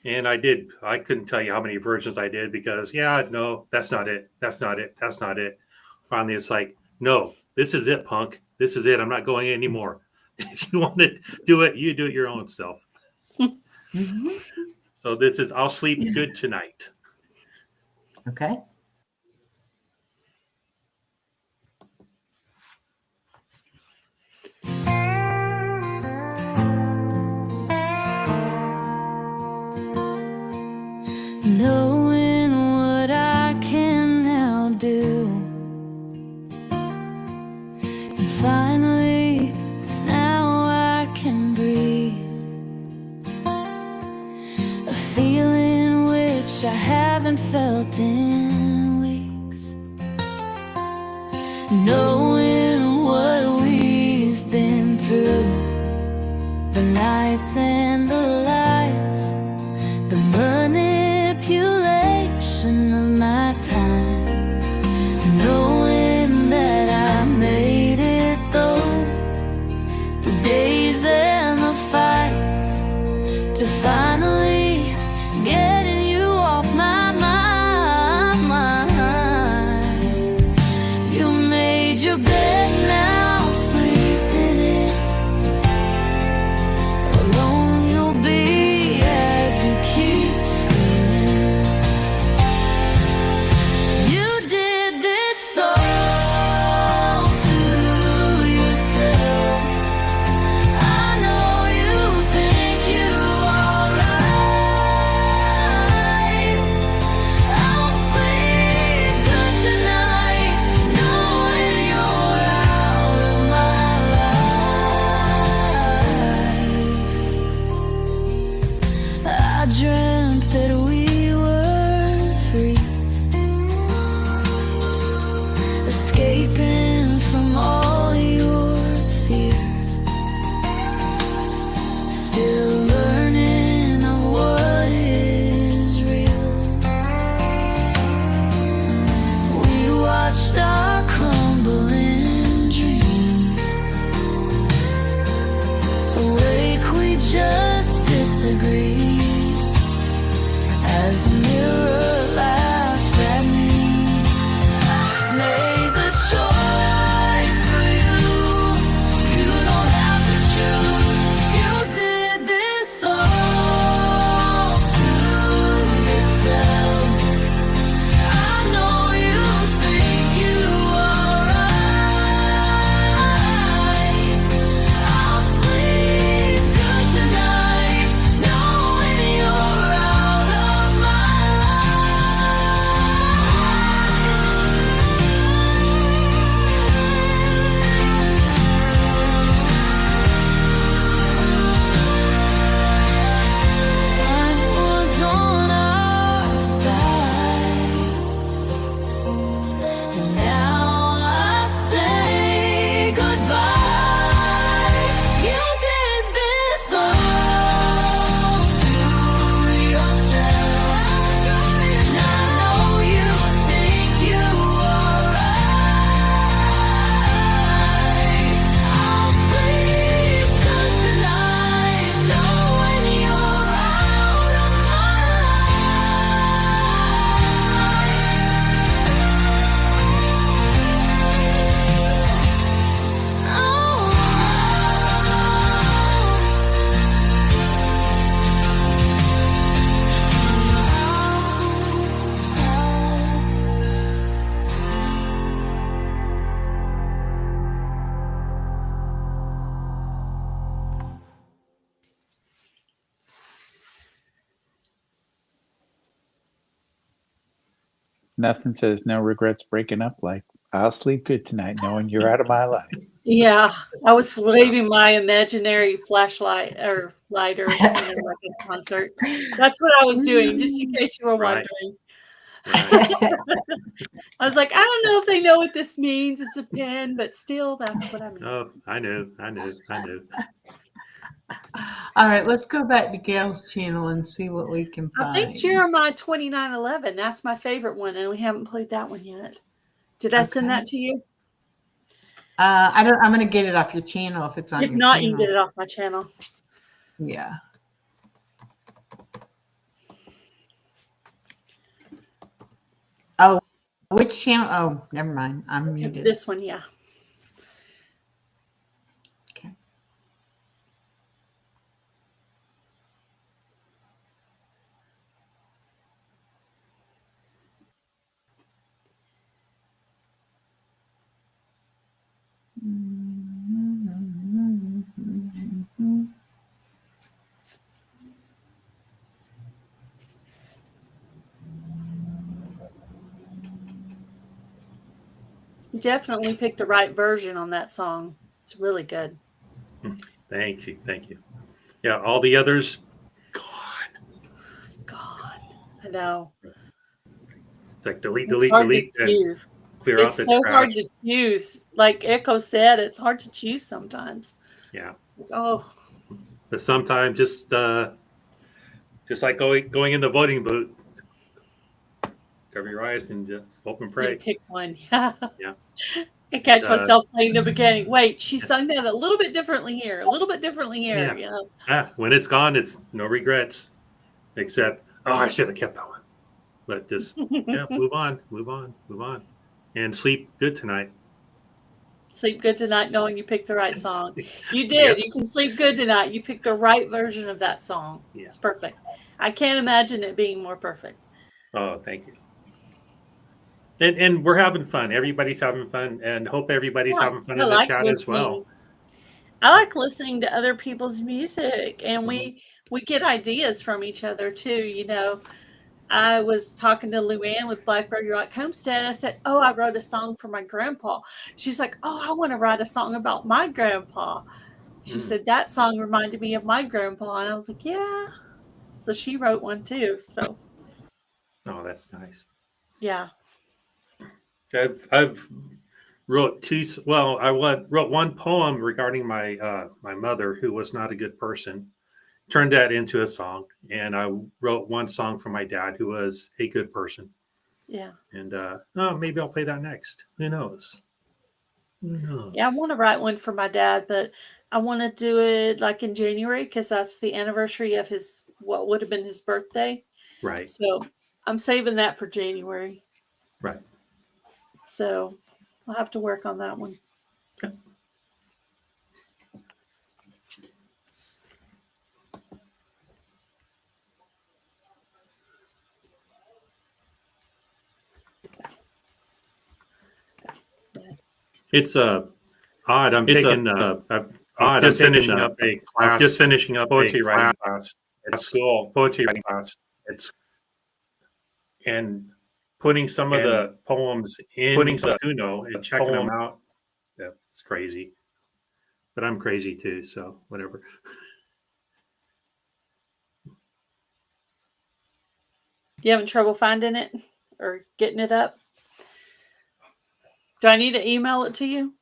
And I did. I couldn't tell you how many versions I did because, no, that's not it. That's not it. That's not it. Finally, it's like, no, this is it, punk. This is it. I'm not going anymore. If you want to do it, you do it your own self. So this is I'll Sleep Good Tonight. Okay. Knowing what I can now do, and finally now I can breathe, a feeling which I haven't felt in weeks, knowing what we've been through, the nights and the lies, the manipulation of my time, knowing that I made it though, the days and the fights, to finally getting you off my mind. You made your bed, now sleep in it. Alone you'll be as you keep screaming. You did this all to yourself. I know you think you are right. I'll sleep good tonight, knowing you're out of my life. I dreamt that we were free, escaping from all your fears, disagree as the mirror laughed at me. Made the choice for you. You don't have to choose. You did this all to yourself. I know you think you are right. I'll sleep good tonight, knowing you're out of my Time was on our side, and now I say goodbye. You did this all to yourself, and I know you think you are right. I'll sleep good tonight, knowing you're out of my Nothing says no regrets breaking up like I'll sleep good tonight knowing you're out of my life. Yeah, I was waving my imaginary flashlight or lighter, like a concert. That's what I was doing, just in case you were Right. wondering. Right. I was like, I don't know if they know what this means. It's a pen, but still, that's what I mean. Oh, I knew. All right, let's go back to Gail's channel and see what we can find. I think Jeremiah 29:11. That's my favorite one, and we haven't played that one yet. Did I send that to you? I don't. I'm going to get it off your channel if it's on If your not, channel. you can get it off my channel. Yeah. Oh, which channel? Oh, never mind. I'm muted. This one, yeah. Okay. You definitely picked the right version on that song. It's really good. Thank you. Yeah, all the others gone. I know. It's like delete, It's hard delete, to and choose. clear It's off the so trash. hard to choose. Like Echo said, it's hard to choose sometimes. Yeah. Oh, But sometimes just like going in the voting booth, cover your eyes and just hope and you pray. pick one. Yeah. Yeah. I catch myself playing the beginning. Wait, she sung that a little bit differently here. A little bit differently here. Yeah. When it's gone, it's no regrets, except I should have kept that one. But just move on, and sleep good tonight. Sleep good tonight, knowing you picked the right song. You did. You can sleep good tonight. You picked the right version of that song. Yeah. It's perfect. I can't imagine it being more perfect. Oh, thank you. And we're having fun. Everybody's having fun, and hope everybody's having fun in the chat as well. I like listening to other people's music, and we get ideas from each other too. I was talking to Luann with Blackbird Rock Homestead. I said, "Oh, I wrote a song for my grandpa." She's like, "Oh, I want to write a song about my grandpa." She said that song reminded me of my grandpa, and I was like, "Yeah." So she wrote one too. So. Oh, that's nice. Yeah. So I've wrote wrote one poem regarding my my mother, who was not a good person. Turned that into a song, and I wrote one song for my dad, who was a good person. Yeah. And maybe I'll play that next. Who knows? Yeah, I want to write one for my dad, but I want to do it like in January because that's the anniversary of what would have been his birthday. Right. So I'm saving that for January. Right. So I'll have to work on that one. Okay. It's odd. I'm taking. I'm just finishing up a class. Just finishing up poetry writing class at school. Poetry writing class. And putting some of the poems in Suno and checking them out. Yeah, it's crazy. But I'm crazy too, so whatever. You having trouble finding it or getting it up? Do I need to email it to you?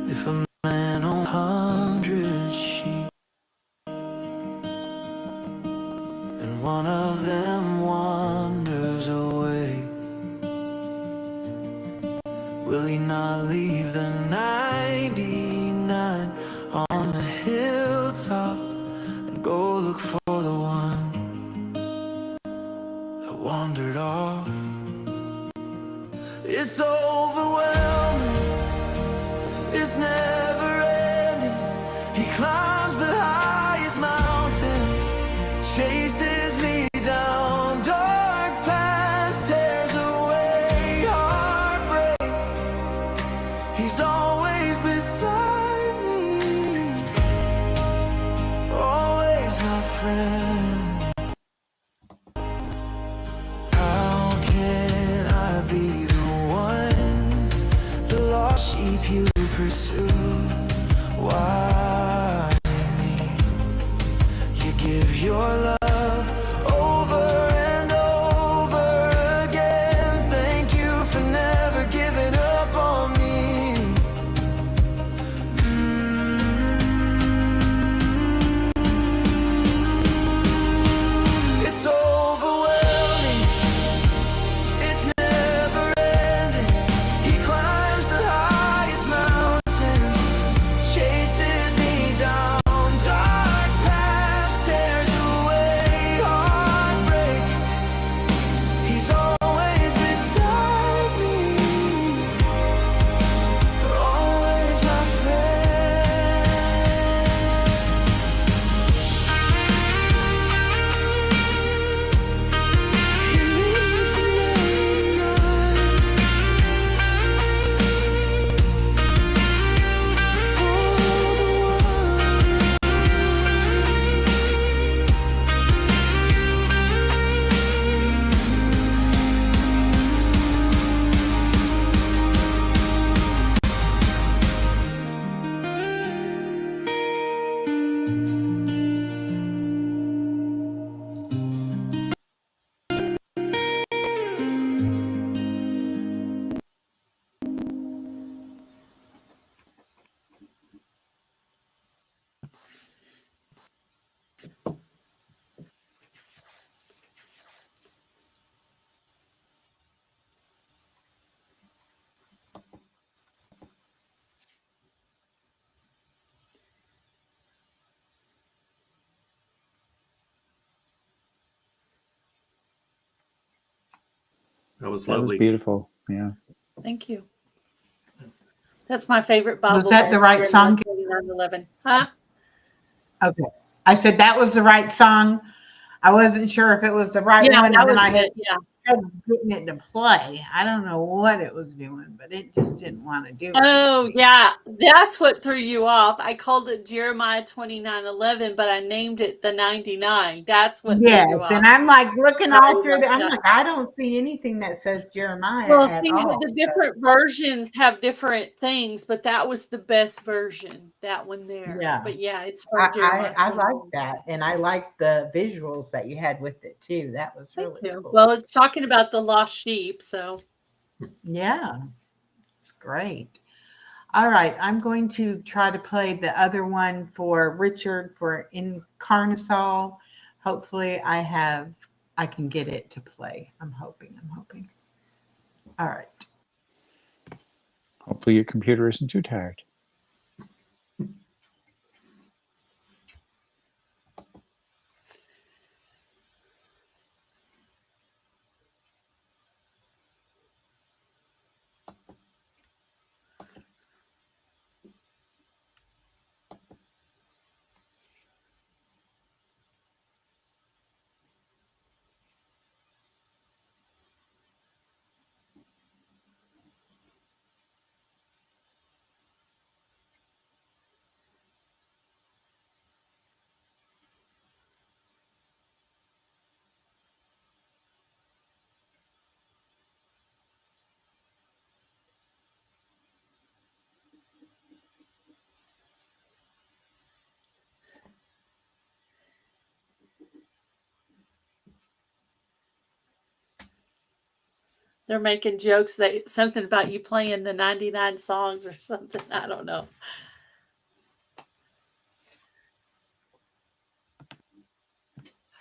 If a man on 100 sheep and one of them wanders away, will he not leave the 99 on the hilltop and go look for the one that wandered off? It's overwhelming, it's never ending. He climbs the highest mountains, chases me down dark paths, tears away heartbreak. He's always beside me, always my friend. How can I be the one, the lost sheep you pursue? Why me? You give your love over and over again. Thank you for never giving up on me. It's overwhelming, it's never ending. He climbs the highest mountains, chases me down dark paths, tears away heartbreak. He's always beside me, always my friend. He leaves the 99 for the That was That was lovely. beautiful. Yeah. Thank you. That's my favorite Bible. Was that the verse, right song? 39:11. Huh? Okay. I said that was the right song. I wasn't sure if it was the right Yeah, one. that And then was I had it. Yeah. instead of getting it to play. I don't know what it was doing, but it just didn't want to do it. Oh, yeah. That's what threw you off. I called it Jeremiah 29:11, but I named it the 99. That's what threw Yes, you off. and I'm like looking Sorry all through about I'm that. like, I don't see anything that says Jeremiah Well, at see, all. the different versions have different things, but that was the best version, that one there. Yeah. But yeah, it's from Jeremiah I like 29. that, and I like the visuals that you had with it too. That was Thank really you. cool. Well, it's talking about the lost sheep, so. Yeah, it's great. All right, I'm going to try to play the other one for Richard for Incarnasol. Hopefully I can get it to play. I'm hoping. All right. Hopefully your computer isn't too tired. They're making jokes that something about you playing the 99 songs or something. I don't know.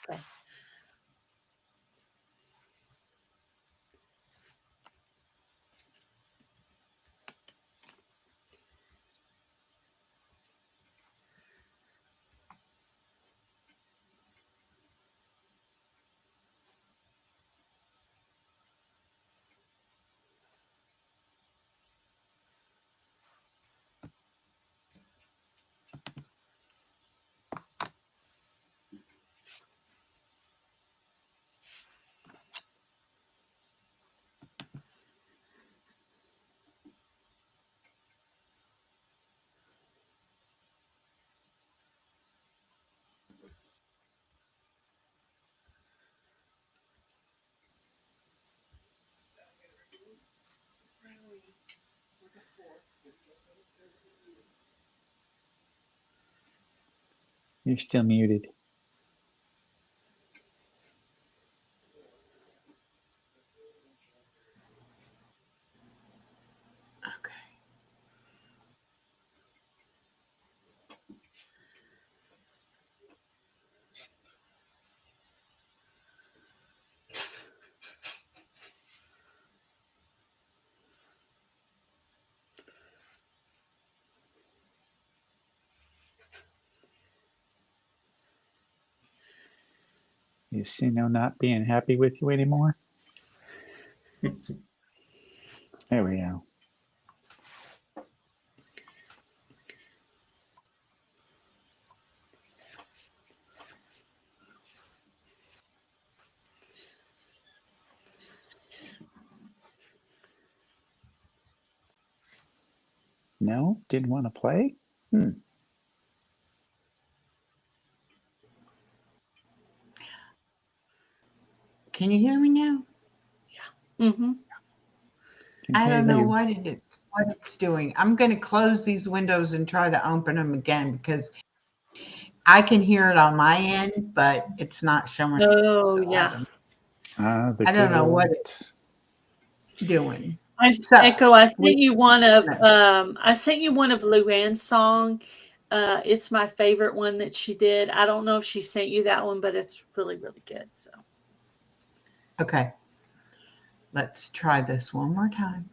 Okay. You're still muted. Okay. Is Suno not being happy with you anymore? There we go. No, didn't want to play? Can you hear me now? Mm-hmm. I don't know what it's doing. I'm going to close these windows and try to open them again because I can hear it on my end, but it's not showing. Oh, So yeah. I don't know what it's doing. Echo, I sent you one of Luann's song. It's my favorite one that she did. I don't know if she sent you that one, but it's really, really good. So okay. Let's try this one more time.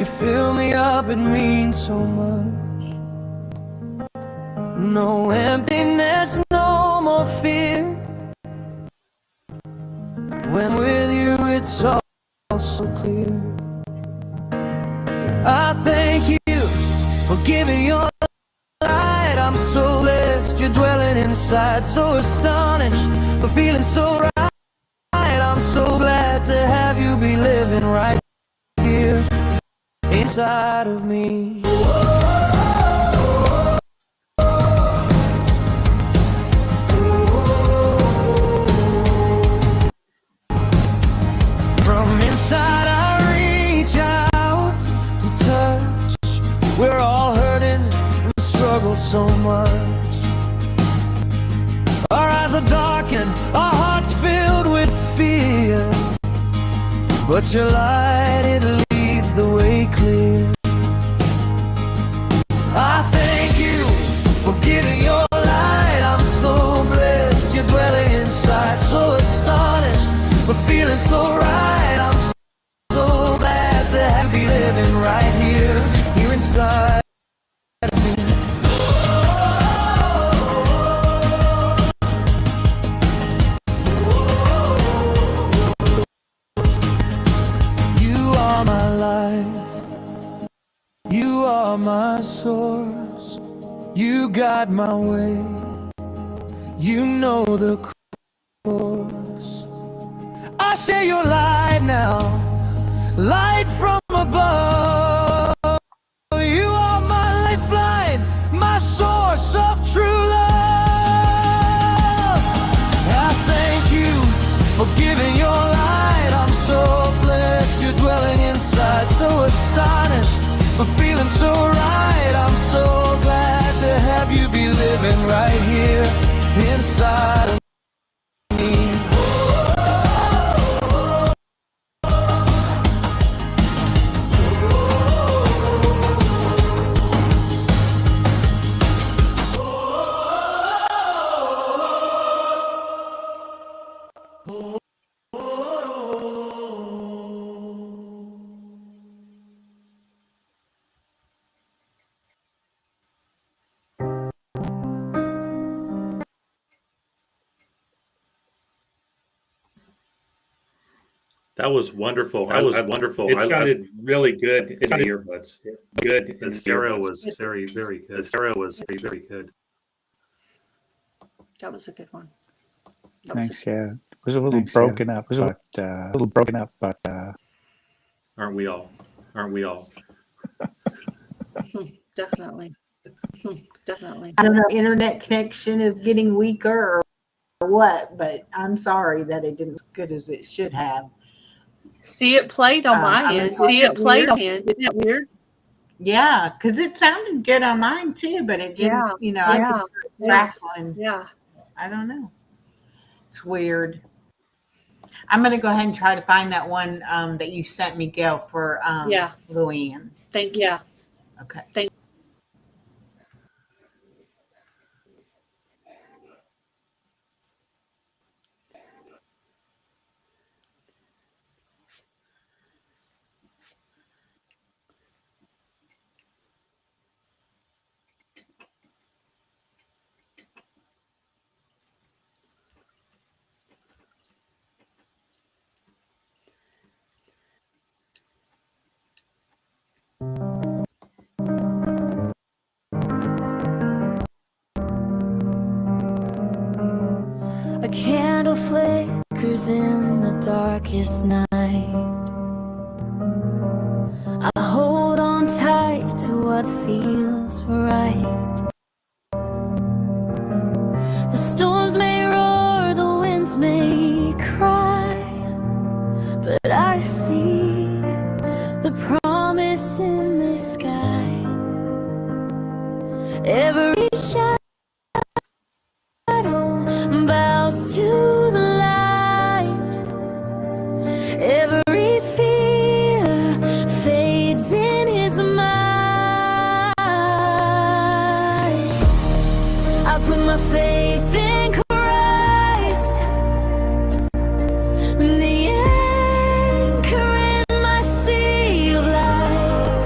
You fill me up, it means so much. No emptiness, no more fear. When with you it's all so clear. I thank you for giving your light. I'm so blessed you're dwelling inside. So astonished but feeling so right. I'm so glad to have you be living right here inside of me. From inside I reach out to touch. We're all hurting and struggle so much. Our eyes are darkened, our hearts filled with fear. But your light, it leads the way clear. I thank you for giving your light. I'm so blessed you're dwelling inside. So astonished but feeling so right. I'm so glad to have you living right here inside of me. You are my life, you are my source. You guide my way, you know the course. I share your light now, light from above. You are my lifeline, my source of true love. I thank you for giving your light. I'm so blessed you're dwelling inside. So astonished but feeling so right. I'm so glad to have you be living right here inside of me. That was wonderful. That was wonderful. It sounded really good in the earbuds. Good. The stereo was very, very good. The stereo was very, very good. That was a good one. Thanks. Yeah, it was a little broken up. It was a little broken up, but aren't we all? Aren't we all? Definitely. Definitely. I don't know, internet connection is getting weaker or what, but I'm sorry that it didn't as good as it should have. See, it played on my end. See, it played on my end. Isn't that weird? Yeah, because it sounded good on mine too, but it didn't, I just crackling. Yeah. I don't know. It's weird. I'm going to go ahead and try to find that one that you sent me, Gail, for Luann. Thank you. Okay. Thank A candle flickers in the darkest night. I hold on tight to what feels right. The storms may roar, the winds may cry, but I see the promise in the sky. Every shadow bows to the light. Every fear fades in his mind. I put my faith in Christ, the anchor in my sea of life.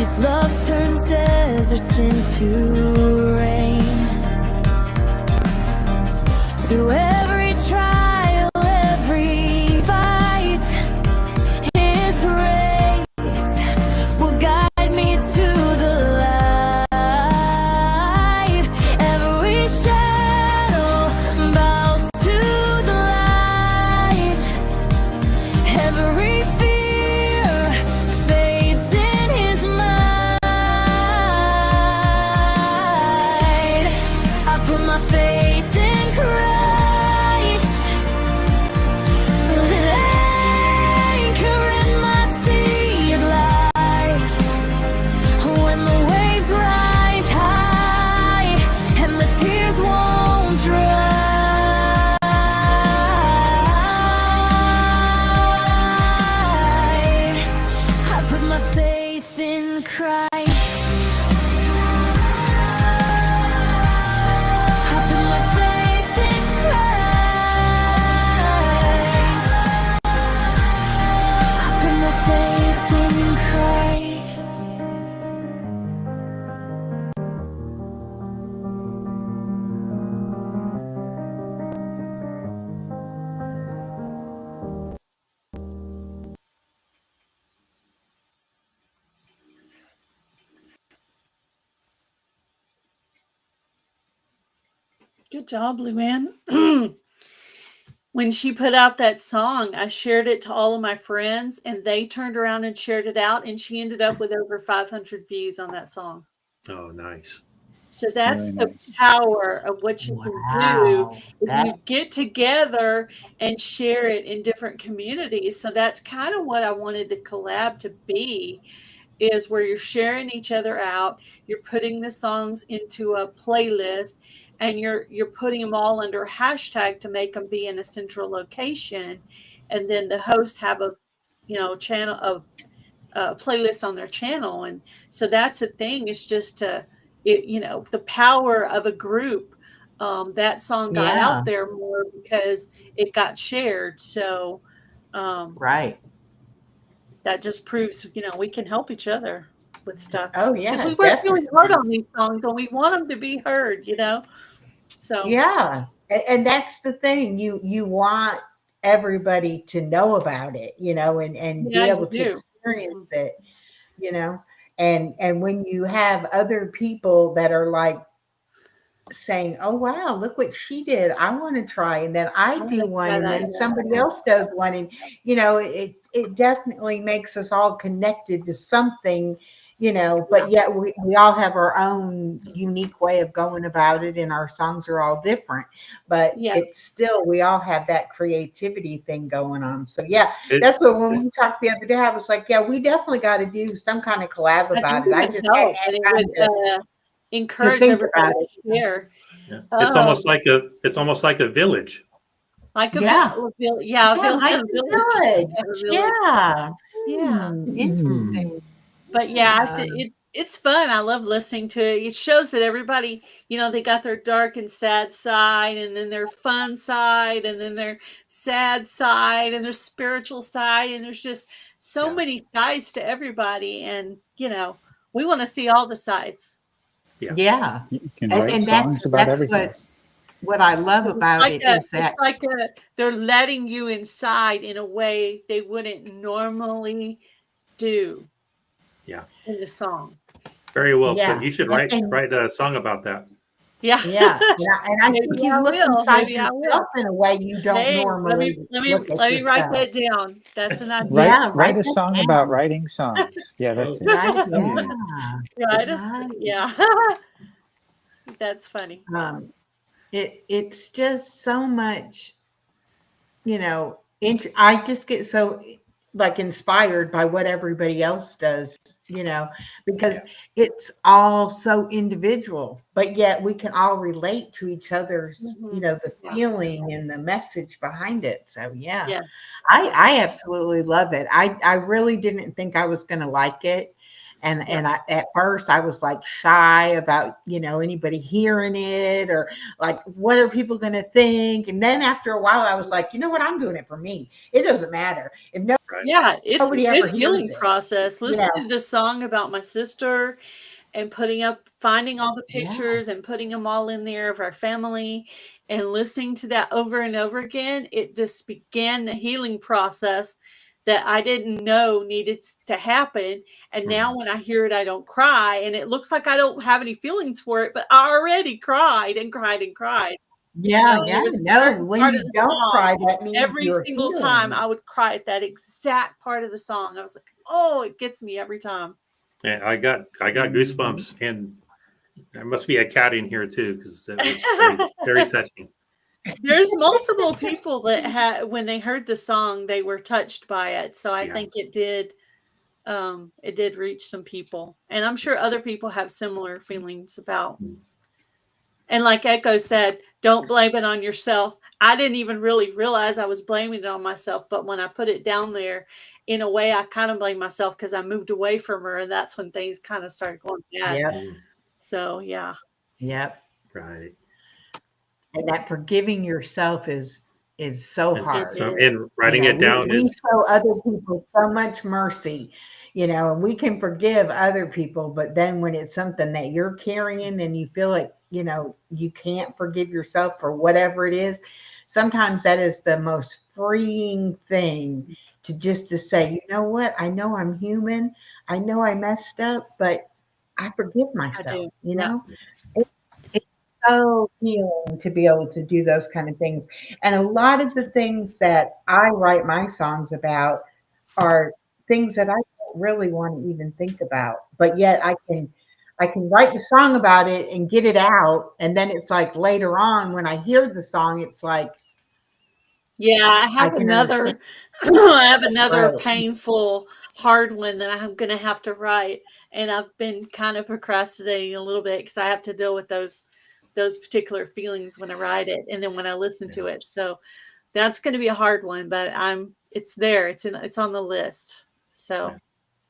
His love turns deserts into rain. Through every trial, every fight, His grace will guide me to the light. Every shadow bows to the light. Every fear fades in His might. I put my faith in Christ, that anchor in my sea of life. When the waves rise high and the tears won't dry, I put my faith in Christ. I put my faith in Christ. I put my faith in Christ. Good job, Luann. When she put out that song, I shared it to all of my friends, and they turned around and shared it out, and she ended up with over 500 views on that song. Oh, nice. So that's Very the nice. power of what you can do Wow. if you get together and share it in different communities. So that's kind of what I wanted the collab to be, is where you're sharing each other out, you're putting the songs into a playlist, and you're putting them all under a hashtag to make them be in a central location, and then the host have a channel of playlist on their channel. And so that's the thing, is just to the power of a group. That song got Yeah. out there more because it got shared. So Right. that just proves we can help each other with stuff, Oh because yeah, we work really hard definitely. on these songs and we want them to be heard. So Yeah. And that's the thing. You want everybody to know about it, and be yeah, you able to do. experience it, you know. And when you have other people that are like saying, "Oh wow, look what she did. I want to try." And then I I want do to one, try and that. then somebody else does one, and it definitely makes us all connected to something, but yet we all have our own unique way of going about it, and our songs are all different, but Yeah. it's still, we all have that creativity thing going on. So yeah, It, that's what, when we talked the other day, I was like, yeah, we definitely got to do some kind of collab I think about it it. I would just hadn't help, had and it time would to encourage think everybody about to it. share. yeah. It's almost like a village. Like a Yeah. village. Yeah, Yeah, like a the village. village. A village. Yeah. Yeah. Interesting. But yeah, Yeah. it's fun. I love listening to it. It shows that everybody, they got their dark and sad side, and then their fun side, and then their sad side, and their spiritual side, and there's just so Yeah. many sides to everybody, and we want to see all the sides. Yeah. Yeah. You can And, write and songs about that's everything. what I love 'Cause about it is it's that, like they're letting you inside in a way they wouldn't normally do Yeah. in the song. Very well put. yeah. You should And write a song about that. Yeah. yeah. And I think Maybe you I look will. inside Maybe I will. yourself in a way you don't Hey, let me normally let me look at let me write yourself. that down. That's an idea. Write Yeah, write write a that song about down. writing songs. Yeah, that's it. Right? Hmm. Yeah. Right. Right. Yeah. That's funny. It's just so much, I just get so like inspired by what everybody else does, because Yeah. it's all so individual, but yet we can all relate to each other's, the Yeah. feeling and the message behind it. So yeah, Yeah. I absolutely love it. I really didn't think I was going to like it. And at first I was like shy about, anybody hearing it, or like, what are people going to think? And then after a while I was like, you know what? I'm doing it for me. It doesn't matter if Yeah, it's a nobody ever good hears healing it. process. Listen to the song about my sister and finding all the Yeah. pictures and putting them all in there of our family and listening to that over and over again. It just began the healing process that I didn't know needed to happen. And now when I hear it, I don't cry. And it looks like I don't have any feelings for it, but I already cried and cried and cried. Yeah, And it was a no, certain when part of you the don't song. cry, that means Every you're single time healing. I would cry at that exact part of the song. I was like, oh, it gets me every time. And I got goosebumps, and there must be a cat in here too, because it was very, very touching. There's multiple people that had, when they heard the song, they were touched by it. So I think it did reach some people, and I'm sure other people have similar feelings about. And like Echo said, don't blame it on yourself. I didn't even really realize I was blaming it on myself, but when I put it down there, in a way, I kind of blame myself because I moved away from her, and that's when things kind of started going bad. Yep. So yeah. Yep. Right. And that forgiving yourself is so hard. So, and writing it down we is show other people so much mercy, and we can forgive other people, but then when it's something that you're carrying and you feel like, you can't forgive yourself for whatever it is, sometimes that is the most freeing thing to say, you know what? I know I'm human. I know I messed up, but I forgive myself, It's so healing to be able to do those kind of things. And a lot of the things that I write my songs about are things that I don't really want to even think about, but yet I can write the song about it and get it out, and then it's like later on when I hear the song, it's like Yeah, I I have can understand. another Right. painful, hard one that I'm gonna have to write, and I've been kind of procrastinating a little bit because I have to deal with those particular feelings when I write it, and then when I listen to it. So that's gonna be a hard one, but it's there. It's on the list. So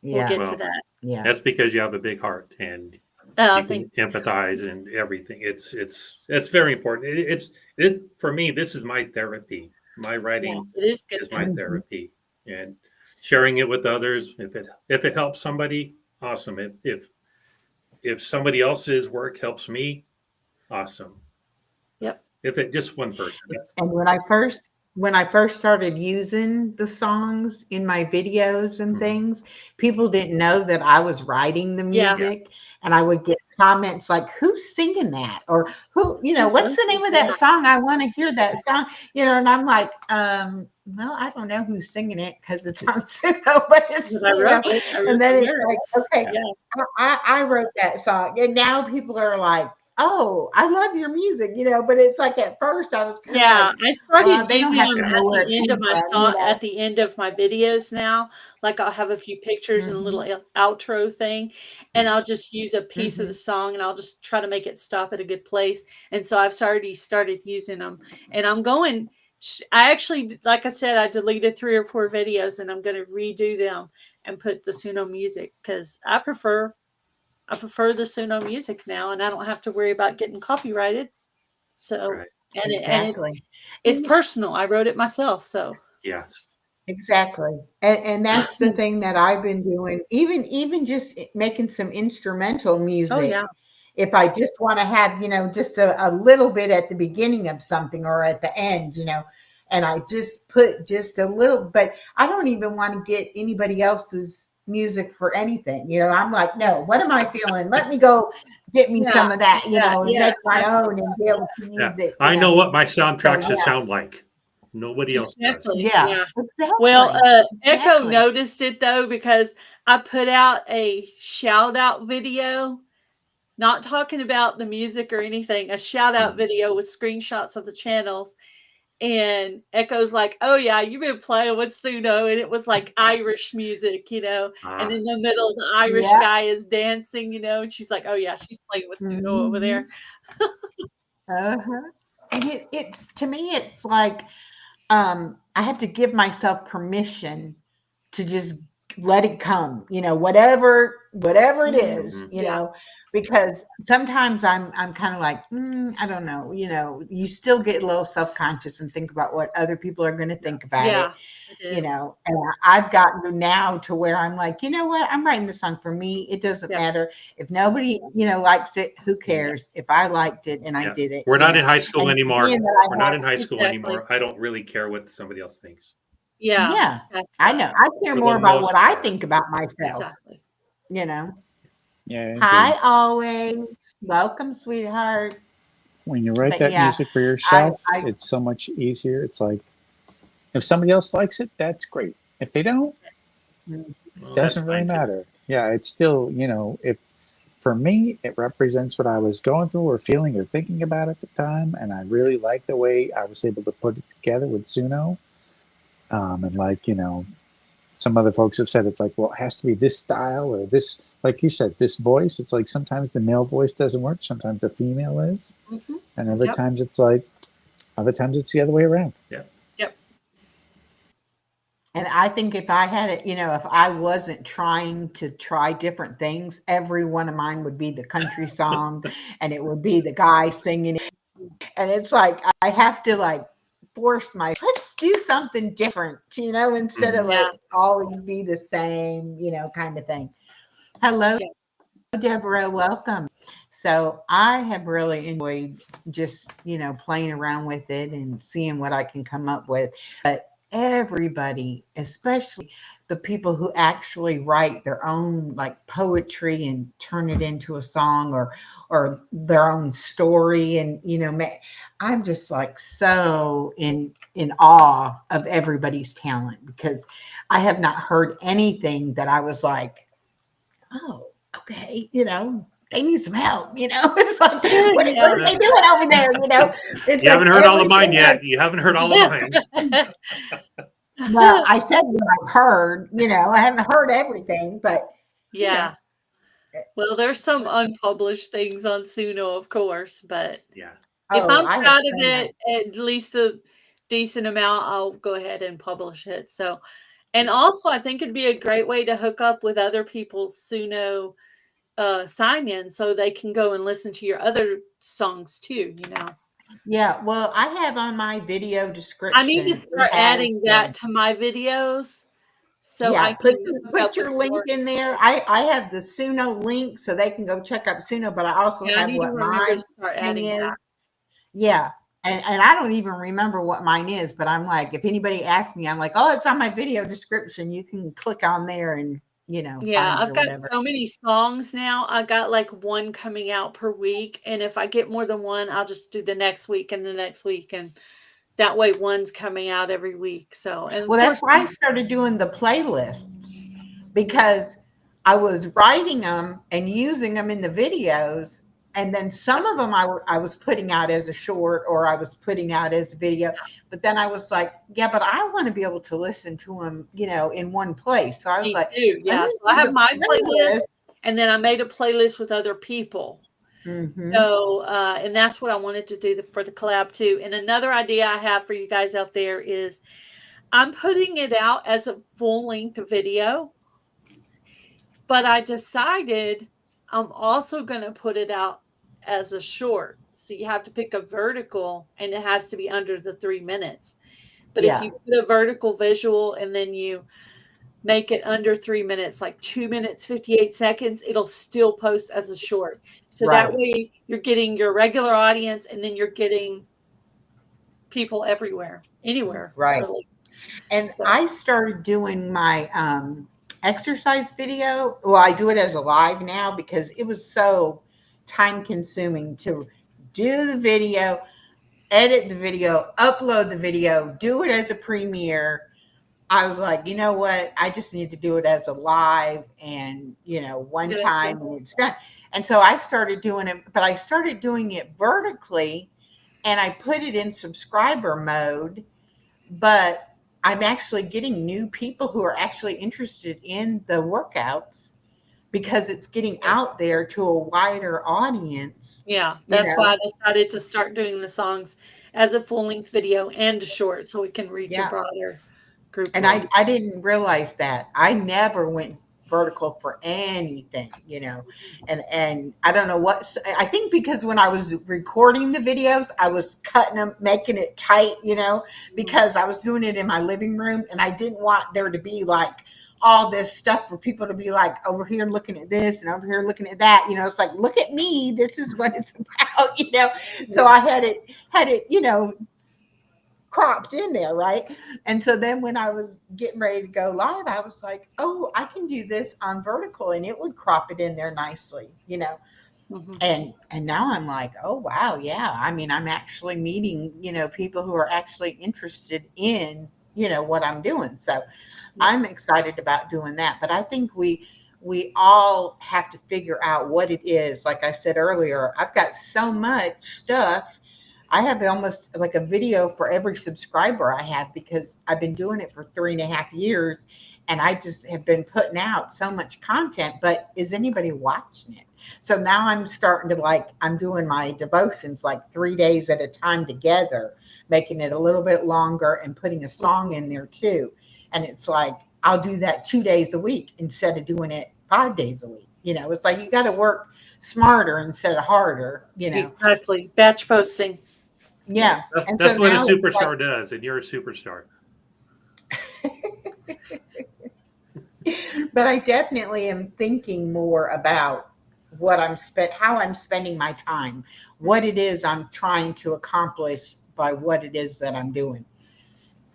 we'll get to that. Yeah. That's because you have a big heart and you can empathize and everything. It's very important. It's for me. This is my therapy. My writing is my therapy, and sharing it with others. If it helps somebody, awesome. If somebody else's work helps me, awesome. Yep. If it just one person. And when I first started using the songs in my videos and things, people didn't know that I was writing the music, and I would get comments like, "Who's singing that?" or "Who, what's the name of that song? I want to hear that song." And I'm like, well, I don't know who's singing it because it's on Suno, but it's, I wrote it. and then it's like, okay, I wrote that song, and now people are like, "Oh, I love your music," but it's like at first I was kind of like, I started they don't using have them to at know where the it end came of my from, song, at the end of my videos now. Like I'll have a few pictures and a little outro thing, and I'll just use a piece of the song, and I'll just try to make it stop at a good place. And so I've already started using them, and I'm going. I actually, like I said, I deleted 3 or 4 videos, and I'm going to redo them and put the Suno music because I prefer the Suno music now, and I don't have to worry about getting copyrighted. So, and it's personal. I wrote it myself. So yes, exactly. And that's the thing that I've been doing. Even just making some instrumental music. Oh yeah. If I just want to have, just a little bit at the beginning of something or at the end, and I just put just a little, but I don't even want to get anybody else's music for anything. I'm like, no, what am I feeling? Let me go get me some of that, and make my own and be able to use it. I know what my soundtrack should sound like. Nobody else does. Yeah, exactly. Well, Echo noticed it though, because I put out a shout out video, not talking about the music or anything, a shout out video with screenshots of the channels. And Echo's like, "Oh yeah, you've been playing with Suno," and it was like Irish music, and in the middle, the Irish guy is dancing, and she's like, "Oh yeah, she's playing with Suno over there." And it's to me, it's like I have to give myself permission to just let it come, whatever it is, because sometimes I'm kind of like, I don't know, you still get a little self-conscious and think about what other people are going to think about it. And I've gotten now to where I'm like, you know what? I'm writing this song for me. It doesn't matter if nobody, likes it. Who cares? If I liked it and I did it. We're not in high school anymore. We're not in high school Exactly. anymore. I don't really care what somebody else thinks. Yeah, I know. I care more about what I think about myself. Exactly. Yeah. Hi, always. Welcome, sweetheart. When you write that music for yourself, it's so much easier. It's like, if somebody else likes it, that's great. If they don't, it doesn't really matter. Yeah, it's still, if for me, it represents what I was going through or feeling or thinking about at the time. And I really like the way I was able to put it together with Suno. And like, some other folks have said, it's like, well, it has to be this style or this, like you said, this voice. It's like sometimes the male voice doesn't work. Sometimes the female is. Mm-hmm. And other times it's like, other times it's the other way around. Yeah. Yep. And I think if I had it, if I wasn't trying to try different things, every one of mine would be the country song and it would be the guy singing it. And it's like, I have to like force let's do something different, instead of like always be the same, kind of thing. Hello, Deborah, welcome. So I have really enjoyed just, playing around with it and seeing what I can come up with. But everybody, especially the people who actually write their own like poetry and turn it into a song or their own story, and I'm just like so in awe of everybody's talent, because I have not heard anything that I was like, oh, okay, they need some help, it's like, what are they doing over there, it's you haven't heard all of mine yet. You haven't heard all of mine. Well, I said what I've heard, I haven't heard everything, but well, there's some unpublished things on Suno, of course, but if I'm proud of it, at least a decent amount, I'll go ahead and publish it. So, and also I think it'd be a great way to hook up with other people's Suno sign in, so they can go and listen to your other songs too, Yeah, well, I have on my video description. I need to start adding that to my videos. So I put your link in there. I have the Suno link so they can go check out Suno, but I also have what mine is. Yeah. And I don't even remember what mine is, but I'm like, if anybody asks me, I'm like, oh, it's on my video description. You can click on there and I've got so many songs now. I got like one coming out per week, and if I get more than one, I'll just do the next week and the next week, and that way one's coming out every week. So, and well, that's why I started doing the playlists, because I was writing them and using them in the videos, and then some of them I was putting out as a short, or I was putting out as a video. But then I was like, yeah, but I want to be able to listen to them, in one place. So I was like, so I have my playlist, and then I made a playlist with other people. Mm-hmm. So, and that's what I wanted to do for the collab too. And another idea I have for you guys out there is I'm putting it out as a full-length video, but I decided I'm also going to put it out as a short. So you have to pick a vertical, and it has to be under the 3 minutes. But if you put a vertical visual and then you make it under 3 minutes, like 2 minutes, 58 seconds, it'll still post as a short. So that way you're getting your regular audience, and then you're getting people everywhere, anywhere. Right. Really. And I started doing my exercise video. Well, I do it as a live now because it was so time consuming to do the video, edit the video, upload the video, do it as a premiere. I was like, you know what? I just need to do it as a live, and one time and it's done. And so I started doing it, but I started doing it vertically, and I put it in subscriber mode. But I'm actually getting new people who are actually interested in the workouts, because it's getting out there to a wider audience. Yeah, that's why I decided to start doing the songs as a full-length video and a short, so it can reach a broader group. And I didn't realize that. I never went vertical for anything, you know. And I don't know what, I think because when I was recording the videos, I was cutting them, making it tight, you know, because I was doing it in my living room and I didn't want there to be like all this stuff for people to be like over here looking at this and over here looking at that, you know. It's like, look at me, this is what it's about, you know. So I had it, you know, cropped in there, right? And so then when I was getting ready to go live, I was like, oh, I can do this on vertical and it would crop it in there nicely, you know. And now I'm like, oh wow, yeah. I mean, I'm actually meeting, you know, people who are actually interested in, you know, what I'm doing. So I'm excited about doing that. But I think we all have to figure out what it is. Like I said earlier, I've got so much stuff. I have almost like a video for every subscriber I have because I've been doing it for 3.5 years and I just have been putting out so much content, but is anybody watching it? So now I'm starting to like, I'm doing my devotions like 3 days at a time together, making it a little bit longer and putting a song in there too. And it's like, I'll do that 2 days a week instead of doing it 5 days a week. You know, it's like, you got to work smarter instead of harder, you know. Exactly. Batch posting. Yeah. That's what a superstar does, and you're a superstar. But I definitely am thinking more about what how I'm spending my time, what it is I'm trying to accomplish by what it is that I'm doing.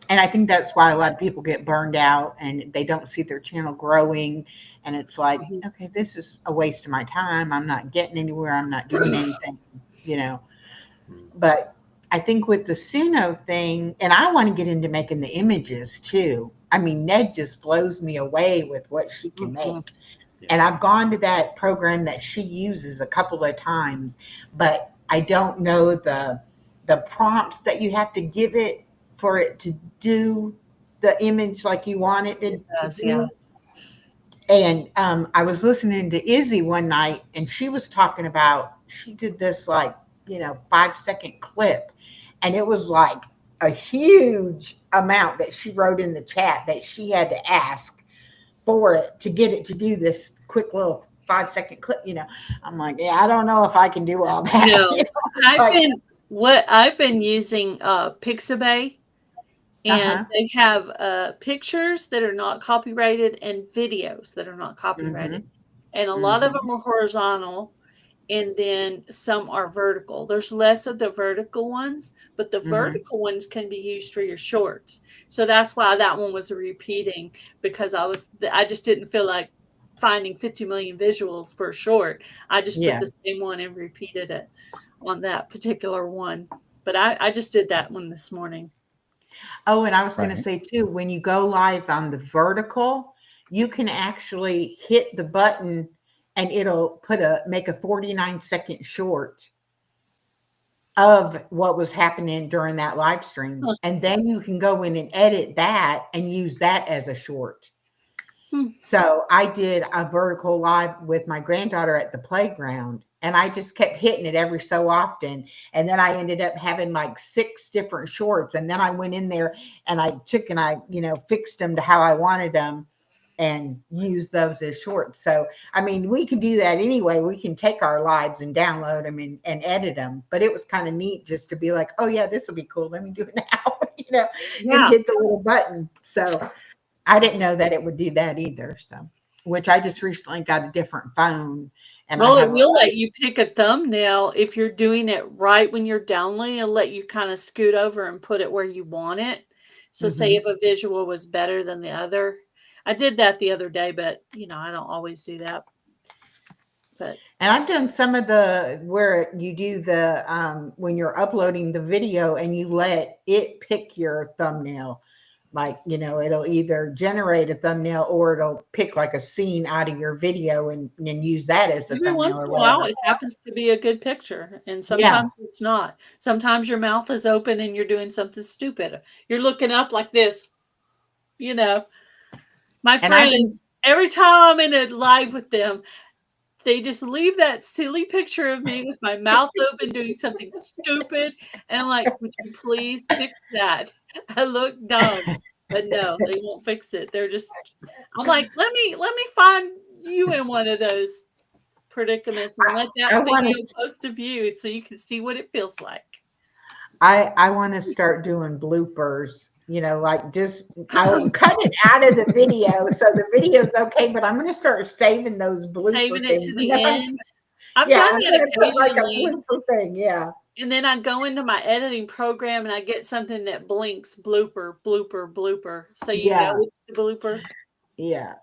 And I think that's why a lot of people get burned out and they don't see their channel growing. And it's like, okay, this is a waste of my time. I'm not getting anywhere. I'm not doing anything, you know. But I think with the Suno thing, and I want to get into making the images too. I mean, Ned just blows me away with what she can make. And I've gone to that program that she uses a couple of times, but I don't know the prompts that you have to give it for it to do the image like you want it to do. Yeah. And I was listening to Izzy one night and she was talking about, she did this like, you know, 5-second clip. And it was like a huge amount that she wrote in the chat that she had to ask for it to get it to do this quick little 5-second clip, you know. I'm like, yeah, I don't know if I can do all that. No, you know? I've been using Pixabay, and they have pictures that are not copyrighted and videos that are not copyrighted. And a lot of them are horizontal, and then some are vertical. There's less of the vertical ones, but the vertical ones can be used for your shorts. So that's why that one was repeating, because I just didn't feel like finding 50 million visuals for a short. I just put the same one and repeated it on that particular one. But I just did that one this morning. Oh, and I was going to say too, when you go live on the vertical, you can actually hit the button and it'll make a 49-second short of what was happening during that live stream. And then you can go in and edit that and use that as a short. So I did a vertical live with my granddaughter at the playground, and I just kept hitting it every so often. And then I ended up having like 6 different shorts. And then I went in there and I you know, fixed them to how I wanted them and use those as shorts. So, I mean, we can do that anyway. We can take our lives and download them and edit them. But it was kind of neat just to be like, oh yeah, this will be cool. Let me do it now, you know, and hit the little button. So I didn't know that it would do that either. So, which I just recently got a different phone. And well, it will let you pick a thumbnail if you're doing it right when you're downloading. It'll let you kind of scoot over and put it where you want it. So say if a visual was better than the other. I did that the other day, but you know, I don't always do that. But and I've done some of where you do the when you're uploading the video and you let it pick your thumbnail. Like, you know, it'll either generate a thumbnail or it'll pick like a scene out of your video and use that as the thumbnail. Once in a while, it happens to be a good picture, and sometimes it's not. Sometimes your mouth is open and you're doing something stupid. You're looking up like this, you know. My friends, every time I'm in a live with them, they just leave that silly picture of me with my mouth open doing something stupid. And I'm like, would you please fix that? I look dumb. But no, they won't fix it. They're just. I'm like, let me find you in one of those predicaments and let that video post to view so you can see what it feels like. I want to start doing bloopers, like just I'll cut it out of the video so the video's okay, but I'm going to start saving those blooper Saving it things. to the end. I've Yeah, done I'm that going to put like a occasionally. blooper thing. Yeah. And then I go into my editing program and I get something that blinks blooper, blooper, blooper. So you know it's the blooper. Yeah.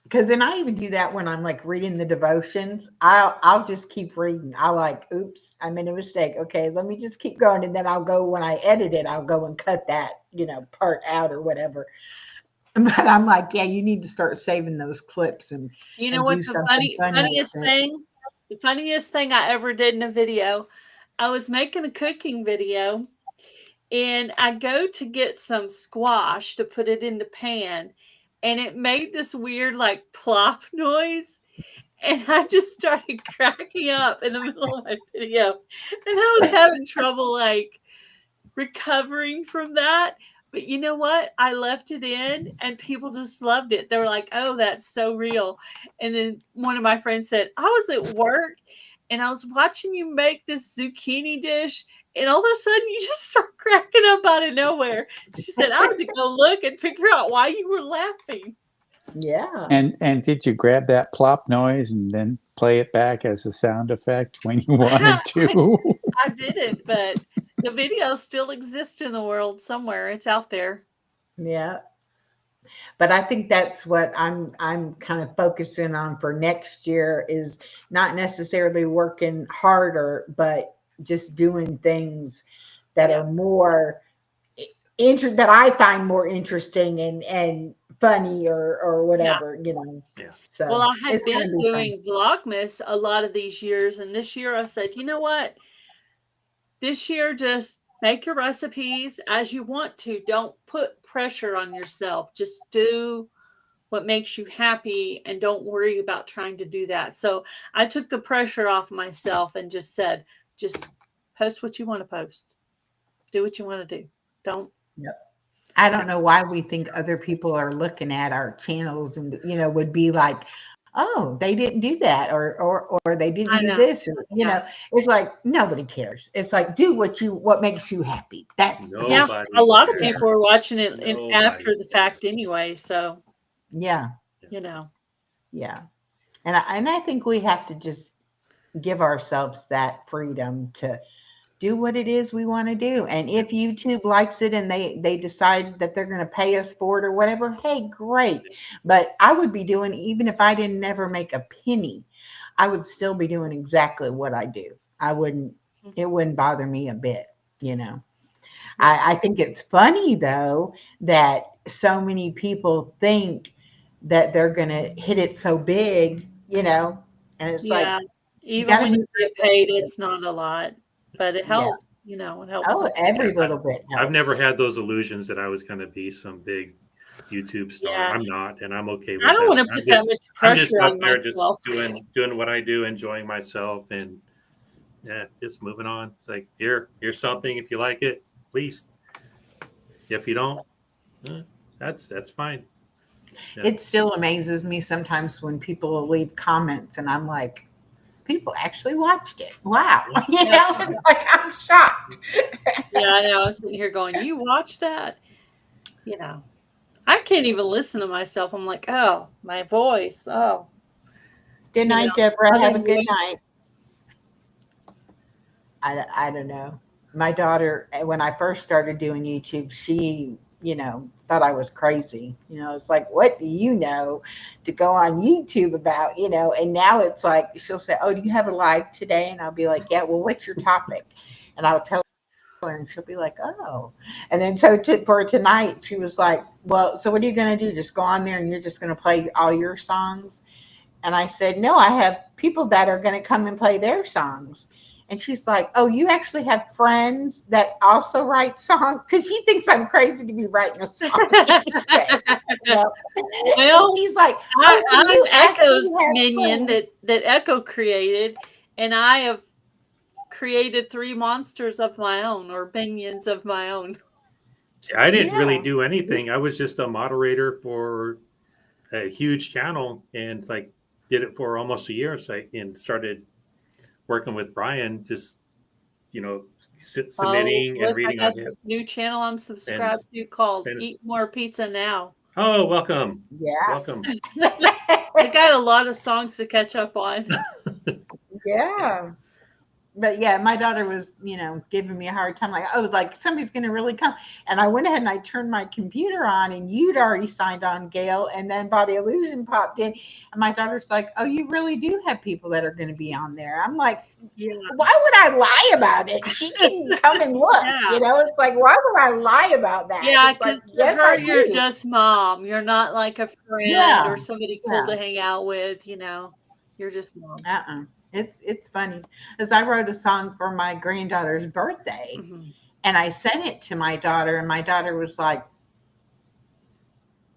Because then I even do that when I'm like reading the devotions. I'll just keep reading. I'll like, oops, I made a mistake. Okay, let me just keep going. And then I'll go, when I edit it, I'll go and cut that, part out or whatever. But I'm like, yeah, you need to start saving those clips and What do the something the funniest thing I ever did in a video, I was making a cooking video and I go to get some squash to put it in the pan and it made this weird like plop noise. And I just started cracking up in the middle of my video. And I was having trouble like recovering from that. But you know what? I left it in and people just loved it. They were like, oh, that's so real. And then one of my friends said, I was at work and I was watching you make this zucchini dish. And all of a sudden you just start cracking up out of nowhere. She said, I had to go look and figure out why you were laughing. Yeah. And did you grab that plop noise and then play it back as a sound effect when you wanted to? I didn't, but the video still exists in the world somewhere. It's out there. Yeah. But I think that's what I'm kind of focusing on for next year, is not necessarily working harder, but just doing things that are more that I find more interesting and funny or whatever, Yeah. So well, I had it's gonna been be doing Vlogmas a lot of these years, and this year I said, you know what? This year, just make your recipes as you want to. Don't put pressure on yourself. Just do what makes you happy and don't worry about trying to do that. So I took the pressure off myself and just said, just post what you want to post. Do what you want to do. Don't. Yep. I don't know why we think other people are looking at our channels and would be like, oh, they didn't do that, or they didn't do this, or it's like nobody cares. It's like, do what makes you happy. That's a lot of people are watching it after the fact anyway. So yeah. Yeah. And I think we have to just give ourselves that freedom to do what it is we want to do. And if YouTube likes it and they decide that they're going to pay us for it or whatever, hey, great. But I would be doing, even if I didn't ever make a penny, I would still be doing exactly what I do. It wouldn't bother me a bit, I think it's funny though, that so many people think that they're going to hit it so big, and it's like, even when you get paid, it's not a lot, but it helps. It helps. Oh, every little bit helps. I've never had those illusions that I was going to be some big YouTube star. I'm not, and I'm okay with that. I don't want to put that much pressure on myself. Just doing what I do, enjoying myself, and just moving on. It's like, here's something. If you like it, please. If you don't, that's fine. Yeah. It still amazes me sometimes when people will leave comments and I'm like, people actually watched it. Wow. It's like, I'm shocked. I know. I was sitting here going, you watched that? I can't even listen to myself. I'm like, oh, my voice. Oh. Good night, Deborah. Have a good night. I don't know. My daughter, when I first started doing YouTube, she, thought I was crazy. It's like, what do you know to go on YouTube about, and now it's like, she'll say, oh, do you have a live today? And I'll be like, yeah, well, what's your topic? And I'll tell her and she'll be like, oh. And then so for tonight, she was like, well, so what are you going to do? Just go on there and you're just going to play all your songs? And I said, no, I have people that are going to come and play their songs. And she's like, oh, you actually have friends that also write songs? Because she thinks I'm crazy to be writing a song. Well, she's like, I'm Echo's minion that Echo created. And I have created 3 monsters of my own, or minions of my own. I didn't really do anything. I was just a moderator for a huge channel, and like did it for almost a year. So and started working with Brian, just submitting and look, I reading got on him. this new channel I'm subscribed to called Eat More Pizza Now. Oh, welcome. Yeah. Welcome. I got a lot of songs to catch up on. Yeah. But yeah, my daughter was, giving me a hard time. Like, I was like, somebody's going to really come. And I went ahead and I turned my computer on, and you'd already signed on, Gail. And then Body Illusion popped in. And my daughter's like, oh, you really do have people that are going to be on there. I'm like, why would I lie about it? She can come and look. It's like, why would I lie about that? Yeah, it's like, because yes, her, I you're do. just mom. You're not like a friend or somebody cool to hang out with. You're just mom. It's funny, because I wrote a song for my granddaughter's birthday, and I sent it to my daughter, and my daughter was like,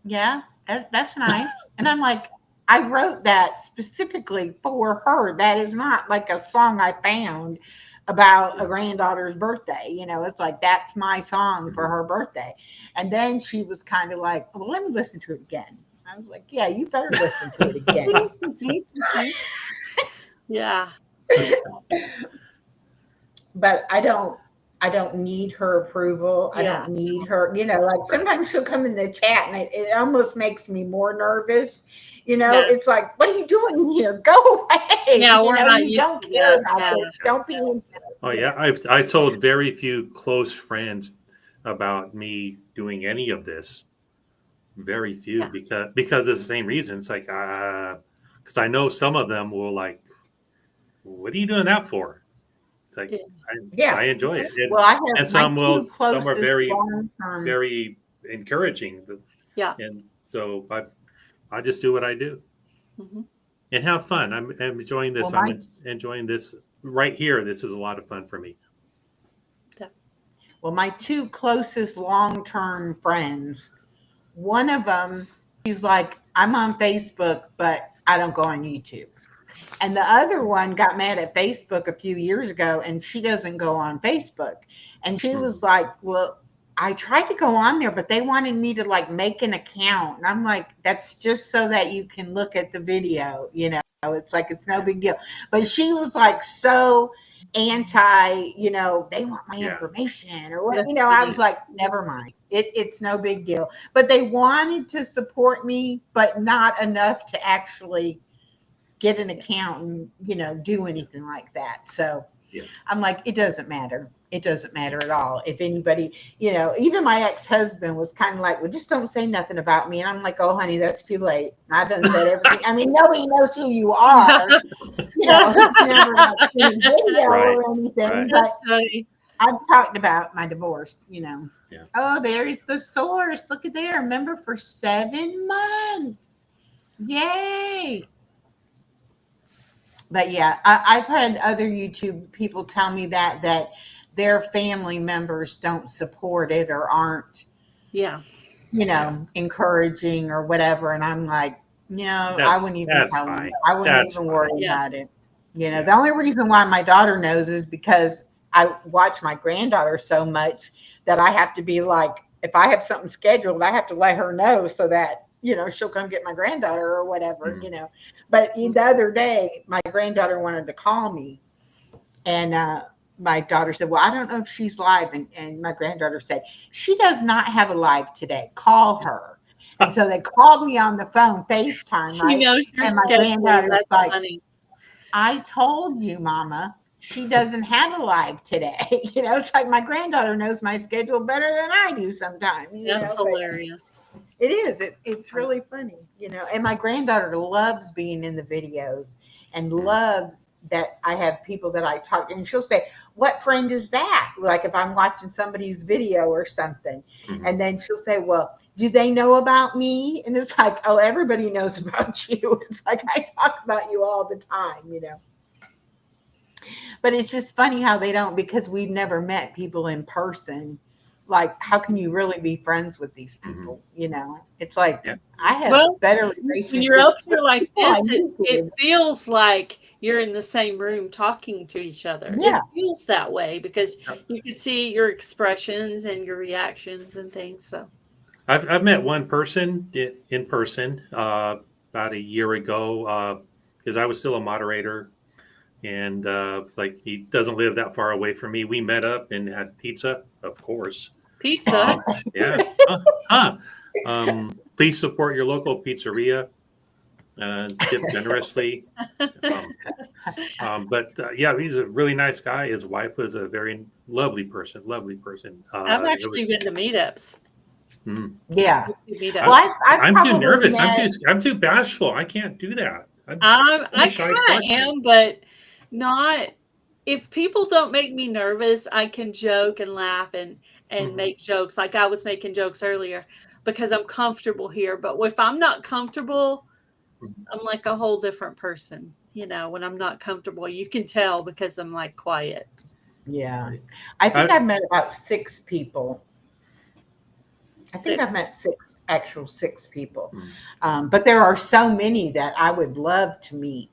yeah, that's nice. And I'm like, I wrote that specifically for her. That is not like a song I found about a granddaughter's birthday. It's like, that's my song for her birthday. And then she was kind of like, well, let me listen to it again. I was like, yeah, you better listen to it again. Yeah. But I don't need her approval. I don't need her, like sometimes she'll come in the chat and it almost makes me more nervous. It's like, what are you doing here? Go away. Yeah, we're not you used don't to care that. about this. Don't be. Oh yeah, I told very few close friends about me doing any of this. Very few, because it's the same reason. It's like, because I know some of them will like, what are you doing that for? It's like, I enjoy it. And, well, I have and some are very, long-term. very encouraging. And so I just do what I do and have fun. I'm enjoying this. Well, I'm enjoying this right here. This is a lot of fun for me. Well, my two closest long-term friends, one of them, he's like, I'm on Facebook, but I don't go on YouTube. And the other one got mad at Facebook a few years ago, and she doesn't go on Facebook. And she was like, well, I tried to go on there, but they wanted me to like make an account. And I'm like, that's just so that you can look at the video. It's like, it's no big deal. But she was like, so anti, they want my information or what, I was like, never mind. It's no big deal. But they wanted to support me, but not enough to actually get an account and, do anything like that. So I'm like, it doesn't matter. It doesn't matter at all. If anybody, even my ex-husband was kind of like, well, just don't say nothing about me. And I'm like, oh, honey, that's too late. I done said everything. I mean, nobody knows who you are. It's never like in video or anything. But I've talked about my divorce, Oh, there's the source. Look at there. Remember, for 7 months. Yay. But yeah, I've had other YouTube people tell me that their family members don't support it or aren't, encouraging or whatever. And I'm like, I wouldn't even tell them. I wouldn't even worry about it. The only reason why my daughter knows is because I watch my granddaughter so much that I have to be like, if I have something scheduled, I have to let her know so that she'll come get my granddaughter or whatever, But the other day, my granddaughter wanted to call me, and my daughter said, well, I don't know if she's live. And my granddaughter said, she does not have a live today. Call her. And so they called me on the phone, FaceTime, right? And my granddaughter was like, funny. I told you, Mama, she doesn't have a live today. It's like my granddaughter knows my schedule better than I do sometimes. That's hilarious. It is. It's really funny, and my granddaughter loves being in the videos and loves that I have people that I talk to, and she'll say, what friend is that? Like if I'm watching somebody's video or something, and then she'll say, well, do they know about me? And it's like, oh, everybody knows about you. It's like, I talk about you all the time, But it's just funny how they don't, because we've never met people in person like, how can you really be friends with these people? You know, it's like Yeah. I have Well, better when you're up relationships here with like people I this, knew it did. feels like you're in the same room talking to each other. It Yeah. feels that way because you can see your expressions and your reactions and things. So I've met one person in person about a year ago because I was still a moderator, and it's like he doesn't live that far away from me. We met up and had pizza, of course. pizza. Yeah. Please support your local pizzeria. Tip generously. But yeah, he's a really nice guy. His wife was a very lovely person. Lovely person. I've It actually was. been to meetups. Yeah. Well, I'm, I've I'm too probably nervous. met. I'm too bashful. I can't do that. I'm a I shy kind of person. am, but not. If people don't make me nervous, I can joke and laugh and make jokes. Like I was making jokes earlier because I'm comfortable here. But if I'm not comfortable, I'm like a whole different person. You know, when I'm not comfortable, you can tell because I'm like quiet. Yeah. I think I've met about 6 people. I think I've met 6 people. But there are so many that I would love to meet.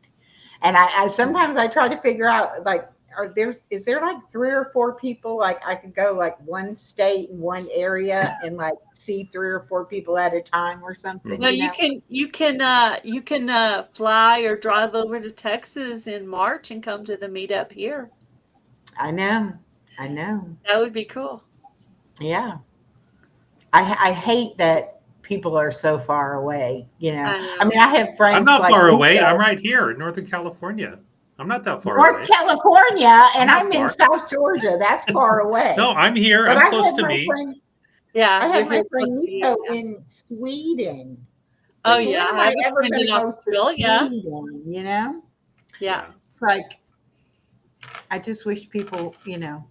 And I sometimes I try to figure out, like, is there like 3 or 4 people, like I could go like one state in one area and like see 3 or 4 people at a time or something, Well, you know? you can fly or drive over to Texas in March and come to the meetup here. I know. I know. That would be cool. Yeah. I hate that people are so far away, you know. I know. I mean, I have friends I'm not like far you away. I'm said, right here in Northern California. I'm not that far North away. California, and not I'm in far. South Georgia. That's far away. No, I'm here. But I'm I close had to my me. friend, Yeah, I you're had my here close friend to you. Nico Yeah. in Sweden. Oh Like, when yeah, am I have I a ever friend going in to go to Australia. Sweden? You know, Yeah. it's like I just wish people, you know.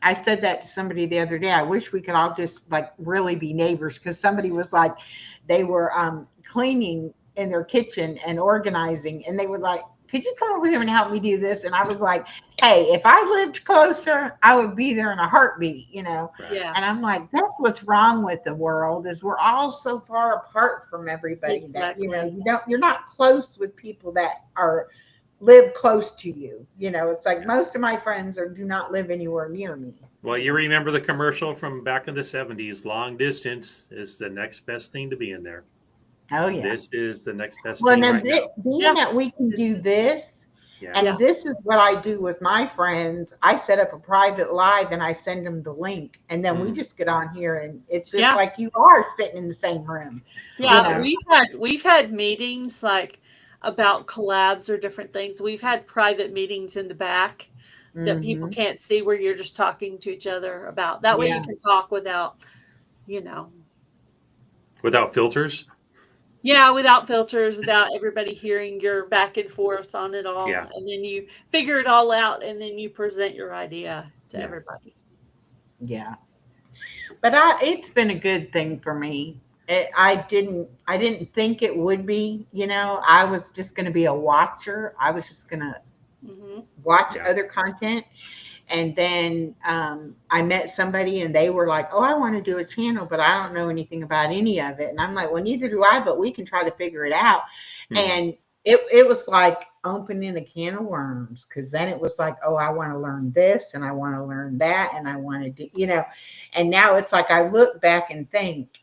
I said that to somebody the other day. I wish we could all just like really be neighbors, because somebody was like, they were cleaning in their kitchen and organizing, and they were like, could you come over here and help me do this? And I was like, hey, if I lived closer, I would be there in a heartbeat, you know? Yeah. And I'm like, that's what's wrong with the world, is we're all so far apart from everybody that, you know, you're not close with people that live close to you. You know, it's like most of my friends do not live anywhere near me. Well, you remember the commercial from back in the 70s, long distance is the next best thing to be in there. Oh yeah. This is the next best Well, thing now right now. being that we can do this, and this is what I do with my friends. I set up a private live and I send them the link, and then we just get on here, and it's just like you are sitting in the same room. Yeah, You know? we've had meetings like about collabs or different things. We've had private meetings in the back that people can't see, where you're just talking to each other about. That way you can talk without, you know. Without filters? Yeah, without filters, without everybody hearing your back and forth on it all. Yeah. And then you figure it all out, and then you present your idea to everybody. Yeah. But it's been a good thing for me. I didn't think it would be, you know. I was just going to be a watcher. I was just going to watch other content. And then I met somebody, and they were like, oh, I want to do a channel, but I don't know anything about any of it. And I'm like, well, neither do I, but we can try to figure it out. And it was like opening a can of worms, because then it was like, oh, I want to learn this, and I want to learn that, and I want to do, you know. And now it's like I look back and think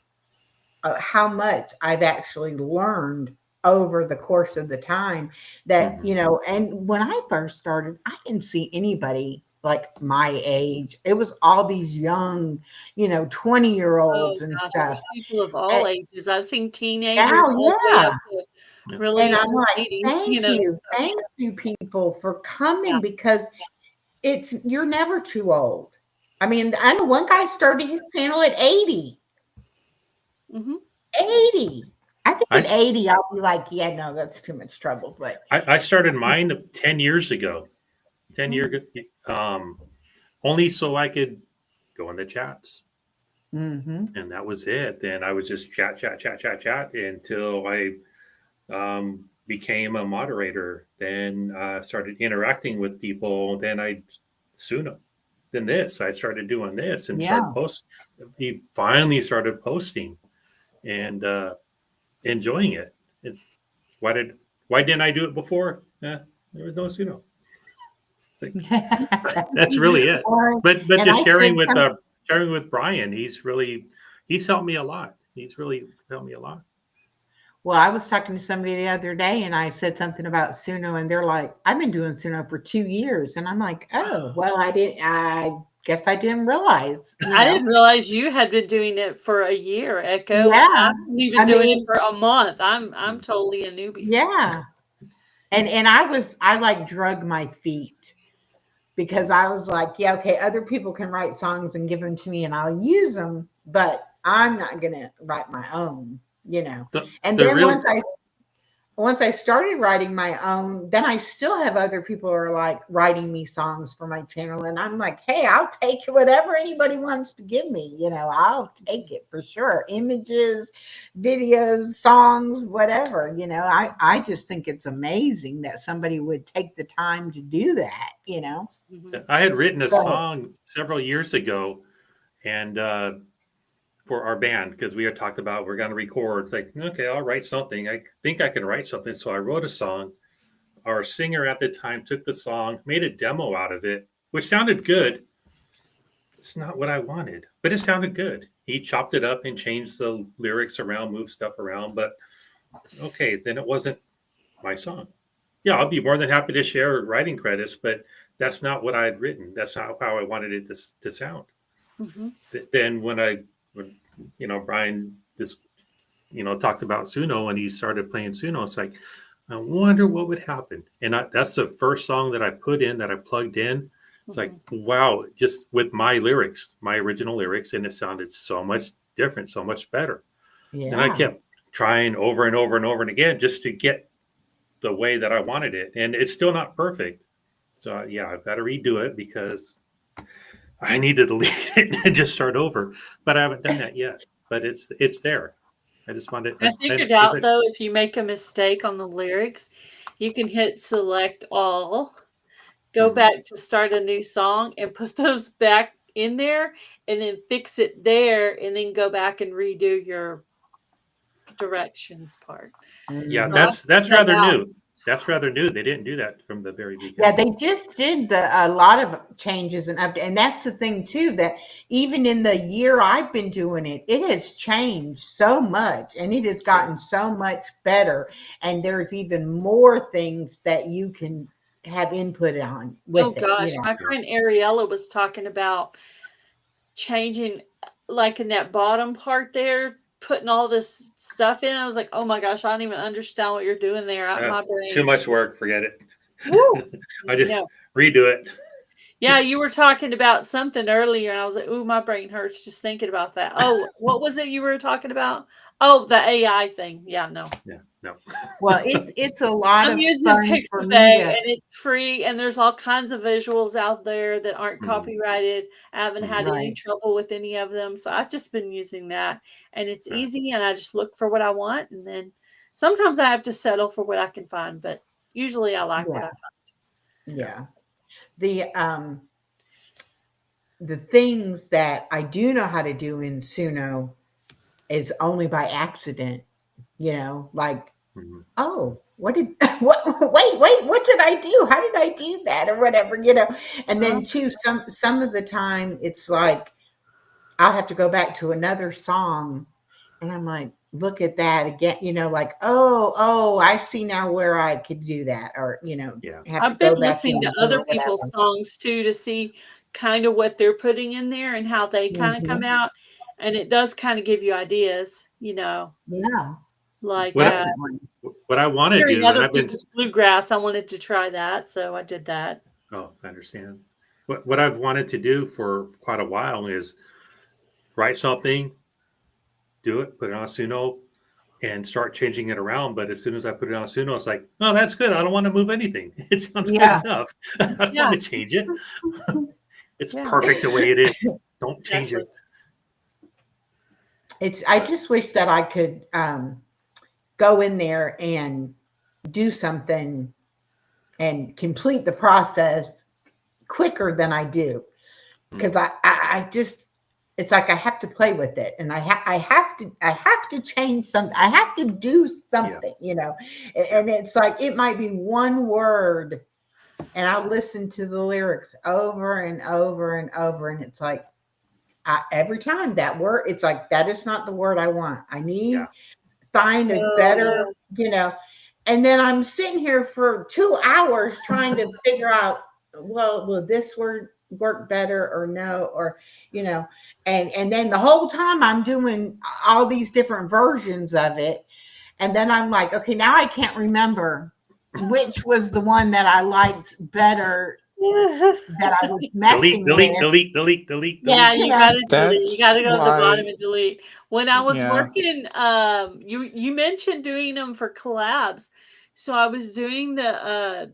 how much I've actually learned over the course of the time that, you know. And when I first started, I didn't see anybody like my age. It was all these young, you know, 20-year-olds and stuff. There's people of all ages. I've seen teenagers Now, all the way up to really and I'm old like, ladies, thank you know. thank you, people, for coming, because you're never too old. I mean, I know one guy started his channel at 80. 80. I think at 80, I'll be like, yeah, no, that's too much trouble. But I started mine 10 years ago. 10 years ago. Only so I could go in the chats. And that was it. Then I was just chat until I became a moderator. Then started interacting with people. Then Suno. then this. I started doing this and he finally started posting and enjoying it. It's why didn't I do it before? There was no Suno. That's really it. But just sharing with Brian, he's helped me a lot. He's really helped me a lot. Well, I was talking to somebody the other day and I said something about Suno and they're like, I've been doing Suno for 2 years. And I'm like, oh, well, I guess I didn't realize. I didn't realize you had been doing it for a year, Echo. Yeah. I've been doing it for a month. I'm totally a newbie. Yeah. And I like drug my feet because I was like, yeah, okay, other people can write songs and give them to me and I'll use them, but I'm not going to write my own, then once I started writing my own, then I still have other people who are like writing me songs for my channel. And I'm like, hey, I'll take whatever anybody wants to give me. I'll take it for sure. Images, videos, songs, whatever. I just think it's amazing that somebody would take the time to do that, I had written a song several years ago and for our band, because we had talked about we're going to record. It's like, okay, I'll write something. I think I can write something. So I wrote a song. Our singer at the time took the song, made a demo out of it, which sounded good. It's not what I wanted, but it sounded good. He chopped it up and changed the lyrics around, moved stuff around. But okay, then it wasn't my song. Yeah, I'll be more than happy to share writing credits, but that's not what I had written. That's not how I wanted it to sound. Mm-hmm. Then when Brian talked about Suno and he started playing Suno, it's like, I wonder what would happen. And that's the first song that I put in, that I plugged in. It's like, wow, just with my lyrics, my original lyrics, and it sounded so much different, so much better. Yeah. And I kept trying over and over and over and again just to get the way that I wanted it. And it's still not perfect. So I've got to redo it because I need to delete it and just start over. But I haven't done that yet. But it's there. I just wanted. I figured out though, if you make a mistake on the lyrics, you can hit select all, go back to start a new song, and put those back in there, and then fix it there, and then go back and redo your directions part. Yeah, that's rather new. That's rather new. They didn't do that from the very beginning. Yeah, they just did a lot of changes and updates. And that's the thing too, that even in the year I've been doing it, it has changed so much and it has gotten so much better. And there's even more things that you can have input on with it. Oh gosh, my friend Ariella was talking about changing, like in that bottom part there, putting all this stuff in. I was like, oh my gosh, I don't even understand what you're doing there. My brain. Too much work. Forget it. I just redo it. Yeah, you were talking about something earlier, and I was like, ooh, my brain hurts just thinking about that. Oh, what was it you were talking about? Oh, the AI thing. Yeah, no. Yeah, no. Well, it's a lot I'm of using fun for me and it's free, and there's all kinds of visuals out there that aren't copyrighted. I haven't had any trouble with any of them, so I've just been using that, and it's easy, and I just look for what I want, and then sometimes I have to settle for what I can find, but usually I like what I find. Yeah. The things that I do know how to do in Suno is only by accident, like, what did I do? How did I do that? Or whatever, and then too, some of the time it's like, I'll have to go back to another song and I'm like, look at that again, like, oh, I see now where I could do that. Or, I've been listening to other people's songs too, to see kind of what they're putting in there and how they kind of come out. And it does kind of give you ideas, Yeah. Like what I want to do. Other people's bluegrass. I wanted to try that, so I did that. Oh, I understand. What I've wanted to do for quite a while is write something, do it, put it on Suno, and start changing it around. But as soon as I put it on Suno, it's like, oh, that's good. I don't want to move anything. It sounds good enough. I don't want to change it. It's perfect the way it is. Don't change it. I just wish that I could go in there and do something and complete the process quicker than I do. because I just, it's like I have to play with it, and I have to change something. I have to do something, and it's like it might be one word, and I'll listen to the lyrics over and over and over, and it's like every time that word, it's like that is not the word I want. I need find a better, and then I'm sitting here for 2 hours trying to figure out, well, will this word work better or no, or and then the whole time I'm doing all these different versions of it, and then I'm like, okay, now I can't remember which was the one that I liked better that I was messing delete. Yeah, you gotta delete. You That's gotta go to the bottom why, and delete. When I was yeah. working, you mentioned doing them for collabs, so I was doing the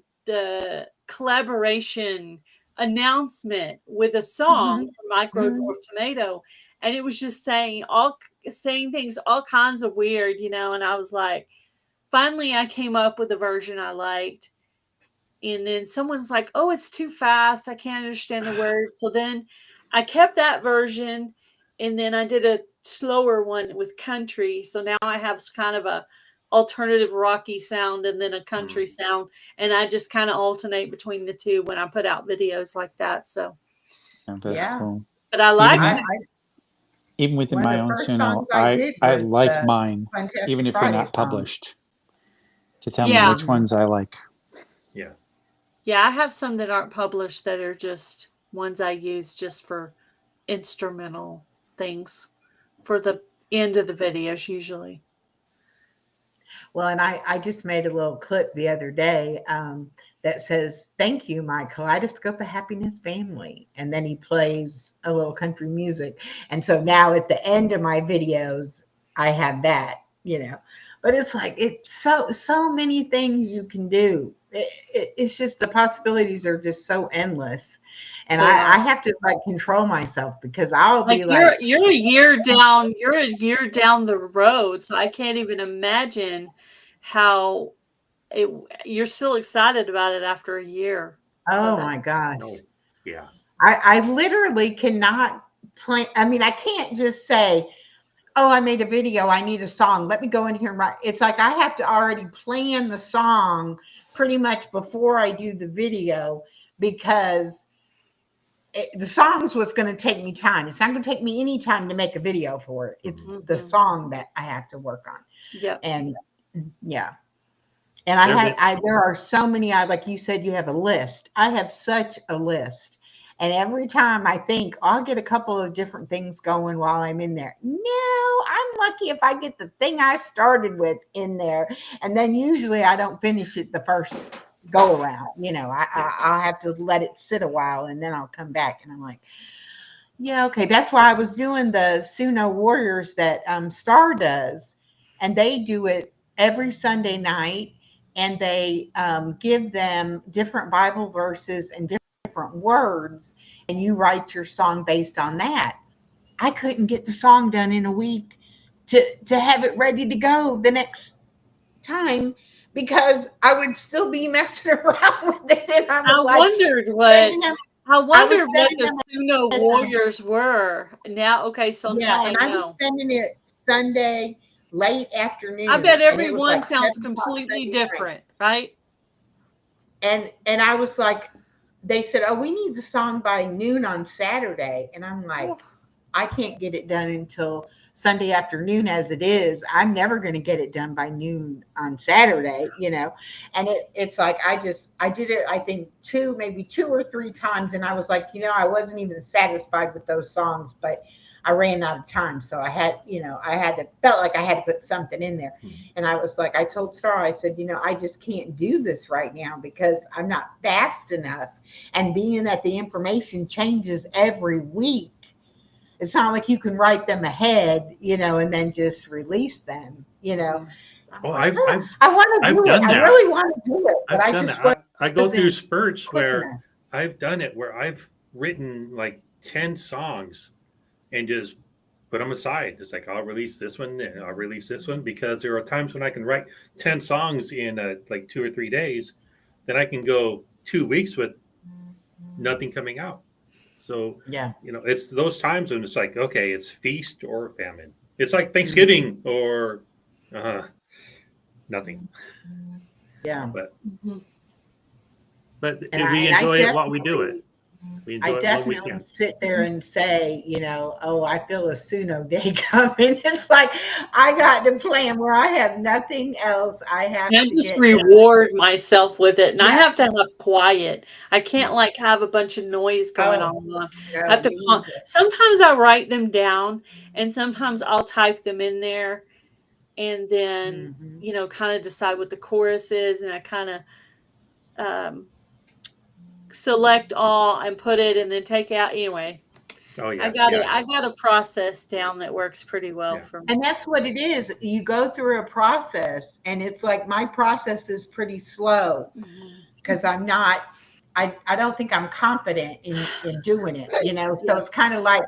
collaboration announcement with a song from Micro Dwarf Tomato, and it was just saying things all kinds of weird, and I was like, finally I came up with a version I liked. And then someone's like, oh, it's too fast. I can't understand the words. So then I kept that version, and then I did a slower one with country. So now I have kind of a alternative rocky sound and then a country sound. And I just kind of alternate between the two when I put out videos like that. So That's cool. But I like even within my own channel, I like mine, even if they're not published, to tell me which ones I like. Yeah, I have some that aren't published that are just ones I use just for instrumental things for the end of the videos usually. Well, and I just made a little clip the other day that says, thank you, my Kaleidoscope of Happiness family. And then he plays a little country music. And so now at the end of my videos, I have that, But it's like, it's so many things you can do. It's just the possibilities are just so endless. And I have to control myself because I'll be like, you're a year down the road. So I can't even imagine how you're still excited about it after a year. Oh my gosh. Yeah. I literally cannot plan. I mean, I can't just say, oh, I made a video, I need a song, let me go in here and write. It's like I have to already plan the song pretty much before I do the video, because the song's what's going to take me time. It's not going to take me any time to make a video for it. It's the song that I have to work on. Yeah. And and there are so many, like you said, you have a list. I have such a list. And every time I think, I'll get a couple of different things going while I'm in there. No, I'm lucky if I get the thing I started with in there. And then usually I don't finish it the first go around. I'll have to let it sit a while, and then I'll come back. And I'm like, yeah, okay. That's why I was doing the Suno Warriors that Star does. And they do it every Sunday night. And they give them different Bible verses and different words, and you write your song based on that. I couldn't get the song done in a week to have it ready to go the next time, because I would still be messing around with it. And I wondered what the Suno Warriors were. Now, okay, so now I know. was sending it Sunday late afternoon. I bet every one sounds completely different, right? And I was like, they said, oh, we need the song by noon on Saturday. And I'm like, I can't get it done until Sunday afternoon as it is. I'm never going to get it done by noon on Saturday, And it's like, I did it, I think maybe two or three times. And I was like, I wasn't even satisfied with those songs, but I ran out of time. So I had, felt like I had to put something in there. And I was like, I told Star, I said, I just can't do this right now because I'm not fast enough. And being that the information changes every week, it's not like you can write them ahead, and then just release them, Well, I want to do it. I really want to do it, but I go through spurts where I've done it, where I've written like 10 songs and just put them aside. It's like, I'll release this one and I'll release this one, because there are times when I can write 10 songs in like 2 or 3 days. Then I can go 2 weeks with nothing coming out. So, Yeah. it's those times when it's like, okay, it's feast or famine. It's like Thanksgiving or nothing. Yeah. But And we enjoy it while we do it. We I enjoy it while we definitely can. sit there and say, oh, I feel a Suno day coming. It's like I got to plan where I have nothing else. I have to just get reward myself with it, and I Yeah. have to have quiet. I can't like have a bunch of noise going on. I have to. Sometimes I write them down, and sometimes I'll type them in there, and then kind of decide what the chorus is, and I kind of select all and put it, and then take out anyway. Oh yeah, I got a process down that works pretty well for me. And that's what it is. You go through a process, and it's like my process is pretty slow because I'm not. I don't think I'm confident in doing it, So it's kind of like,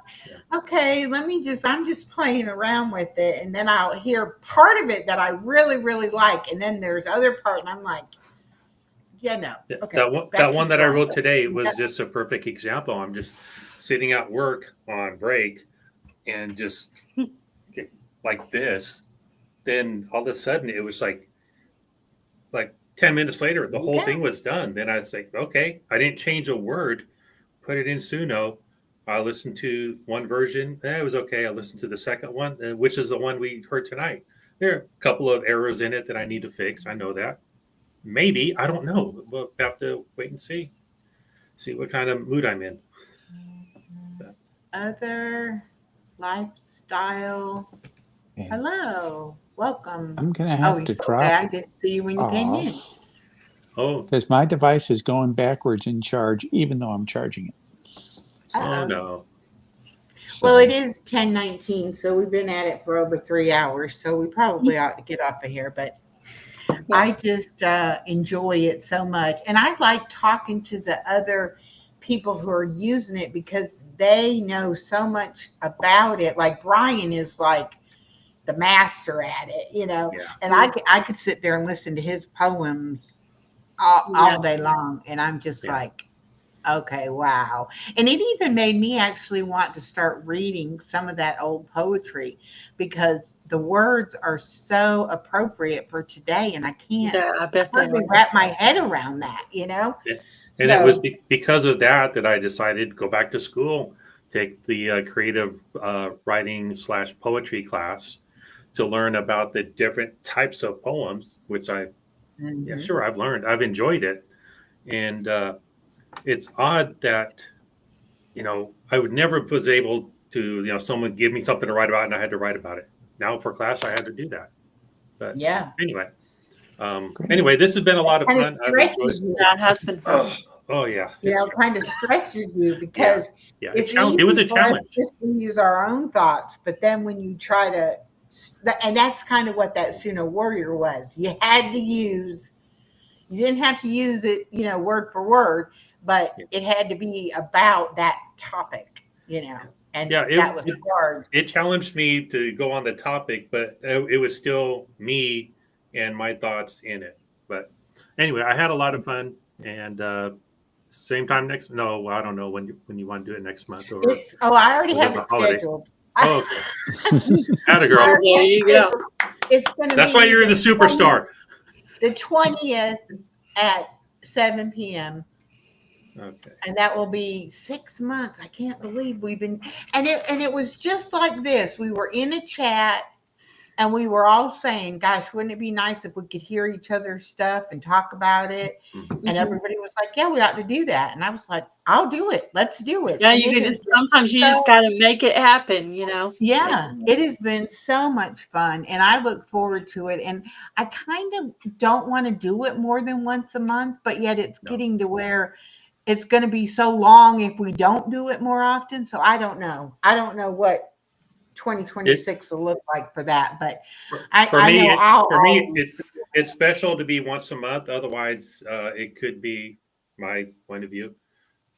okay, I'm just playing around with it, and then I'll hear part of it that I really, really like, and then there's other part, and I'm like, no. Okay. That one that I wrote today was just a perfect example. I'm just sitting at work on break and just like this. Then all of a sudden it was like 10 minutes later, the whole thing was done. Then I was like, okay, I didn't change a word, put it in Suno. I listened to one version. It was okay. I listened to the second one, which is the one we heard tonight. There are a couple of errors in it that I need to fix. I know that. Maybe. I don't know. We'll have to wait and see what kind of mood I'm in. Other lifestyle. Okay. Hello. Welcome. I'm going to have to drop. I didn't see you when you came in. Oh. Because my device is going backwards in charge, even though I'm charging it. Oh, no. So, well, it is 10:19, so we've been at it for over 3 hours, so we probably ought to get off of here. But I just enjoy it so much. And I like talking to the other people who are using it because they know so much about it. Like Brian is like the master at it, and I could sit there and listen to his poems all day long. And I'm just like, okay, wow. And it even made me actually want to start reading some of that old poetry because the words are so appropriate for today. And I can't hardly wrap my head around that, Yeah. And it was because of that I decided to go back to school, take the creative writing / poetry class to learn about the different types of poems, which I've learned. I've enjoyed it. And it's odd that, I would never was able to, someone give me something to write about and I had to write about it. Now for class, I had to do that. But anyway, this has been a lot of fun. That has been fun. Oh yeah. Kind of stretches you because it's it was a challenge. Just to use our own thoughts, but then when you try to, and that's kind of what that Suno Warrior was. You didn't have to use it, word for word, but it had to be about that topic, and that was hard. It challenged me to go on the topic, but it was still me and my thoughts in it. But anyway, I had a lot of fun, and same time I don't know when you want to do it next month. I already have it scheduled. Oh, okay. Atta girl. There you go. It's going to That's why you're the superstar. The 20th at 7 p.m. Okay. And that will be 6 months. I can't believe we've been, and it was just like this. We were in a chat and we were all saying, gosh, wouldn't it be nice if we could hear each other's stuff and talk about it? Mm-hmm. And everybody was like, yeah, we ought to do that. And I was like, I'll do it. Let's do it. Yeah, sometimes you just got to make it happen, Yeah, it has been so much fun and I look forward to it. And I kind of don't want to do it more than once a month, but yet it's getting to where it's going to be so long if we don't do it more often. So I don't know. I don't know what 2026 will look like for that, but it's special to be once a month. Otherwise, it could be my point of view.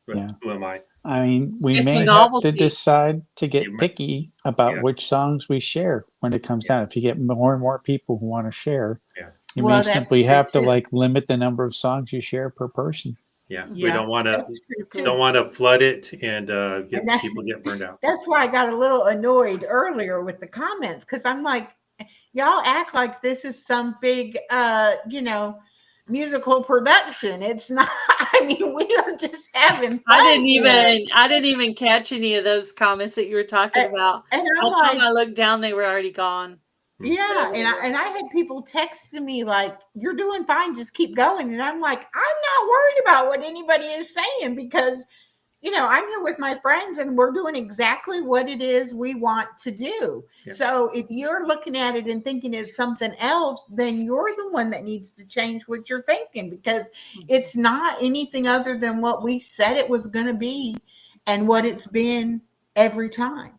But who am I? I mean, we may have to decide to get picky about which songs we share when it comes down. If you get more and more people who want to share, you may simply have to limit the number of songs you share per person. Yeah, we Yeah, don't want to that's true too. flood it and And that, people get burned out. that's why I got a little annoyed earlier with the comments, because I'm like, y'all act like this is some big, musical production. It's not. I mean, we are just having fun I didn't even catch any of those comments that you were talking about. And By I'm the time like, I looked down, they were already gone. yeah, and I had people texting me like, "You're doing fine, just keep going." And I'm like, I'm not worried about what anybody is saying, because I'm here with my friends and we're doing exactly what it is we want to do. Yeah. So if you're looking at it and thinking it's something else, then you're the one that needs to change what you're thinking, because it's not anything other than what we said it was going to be and what it's been every time.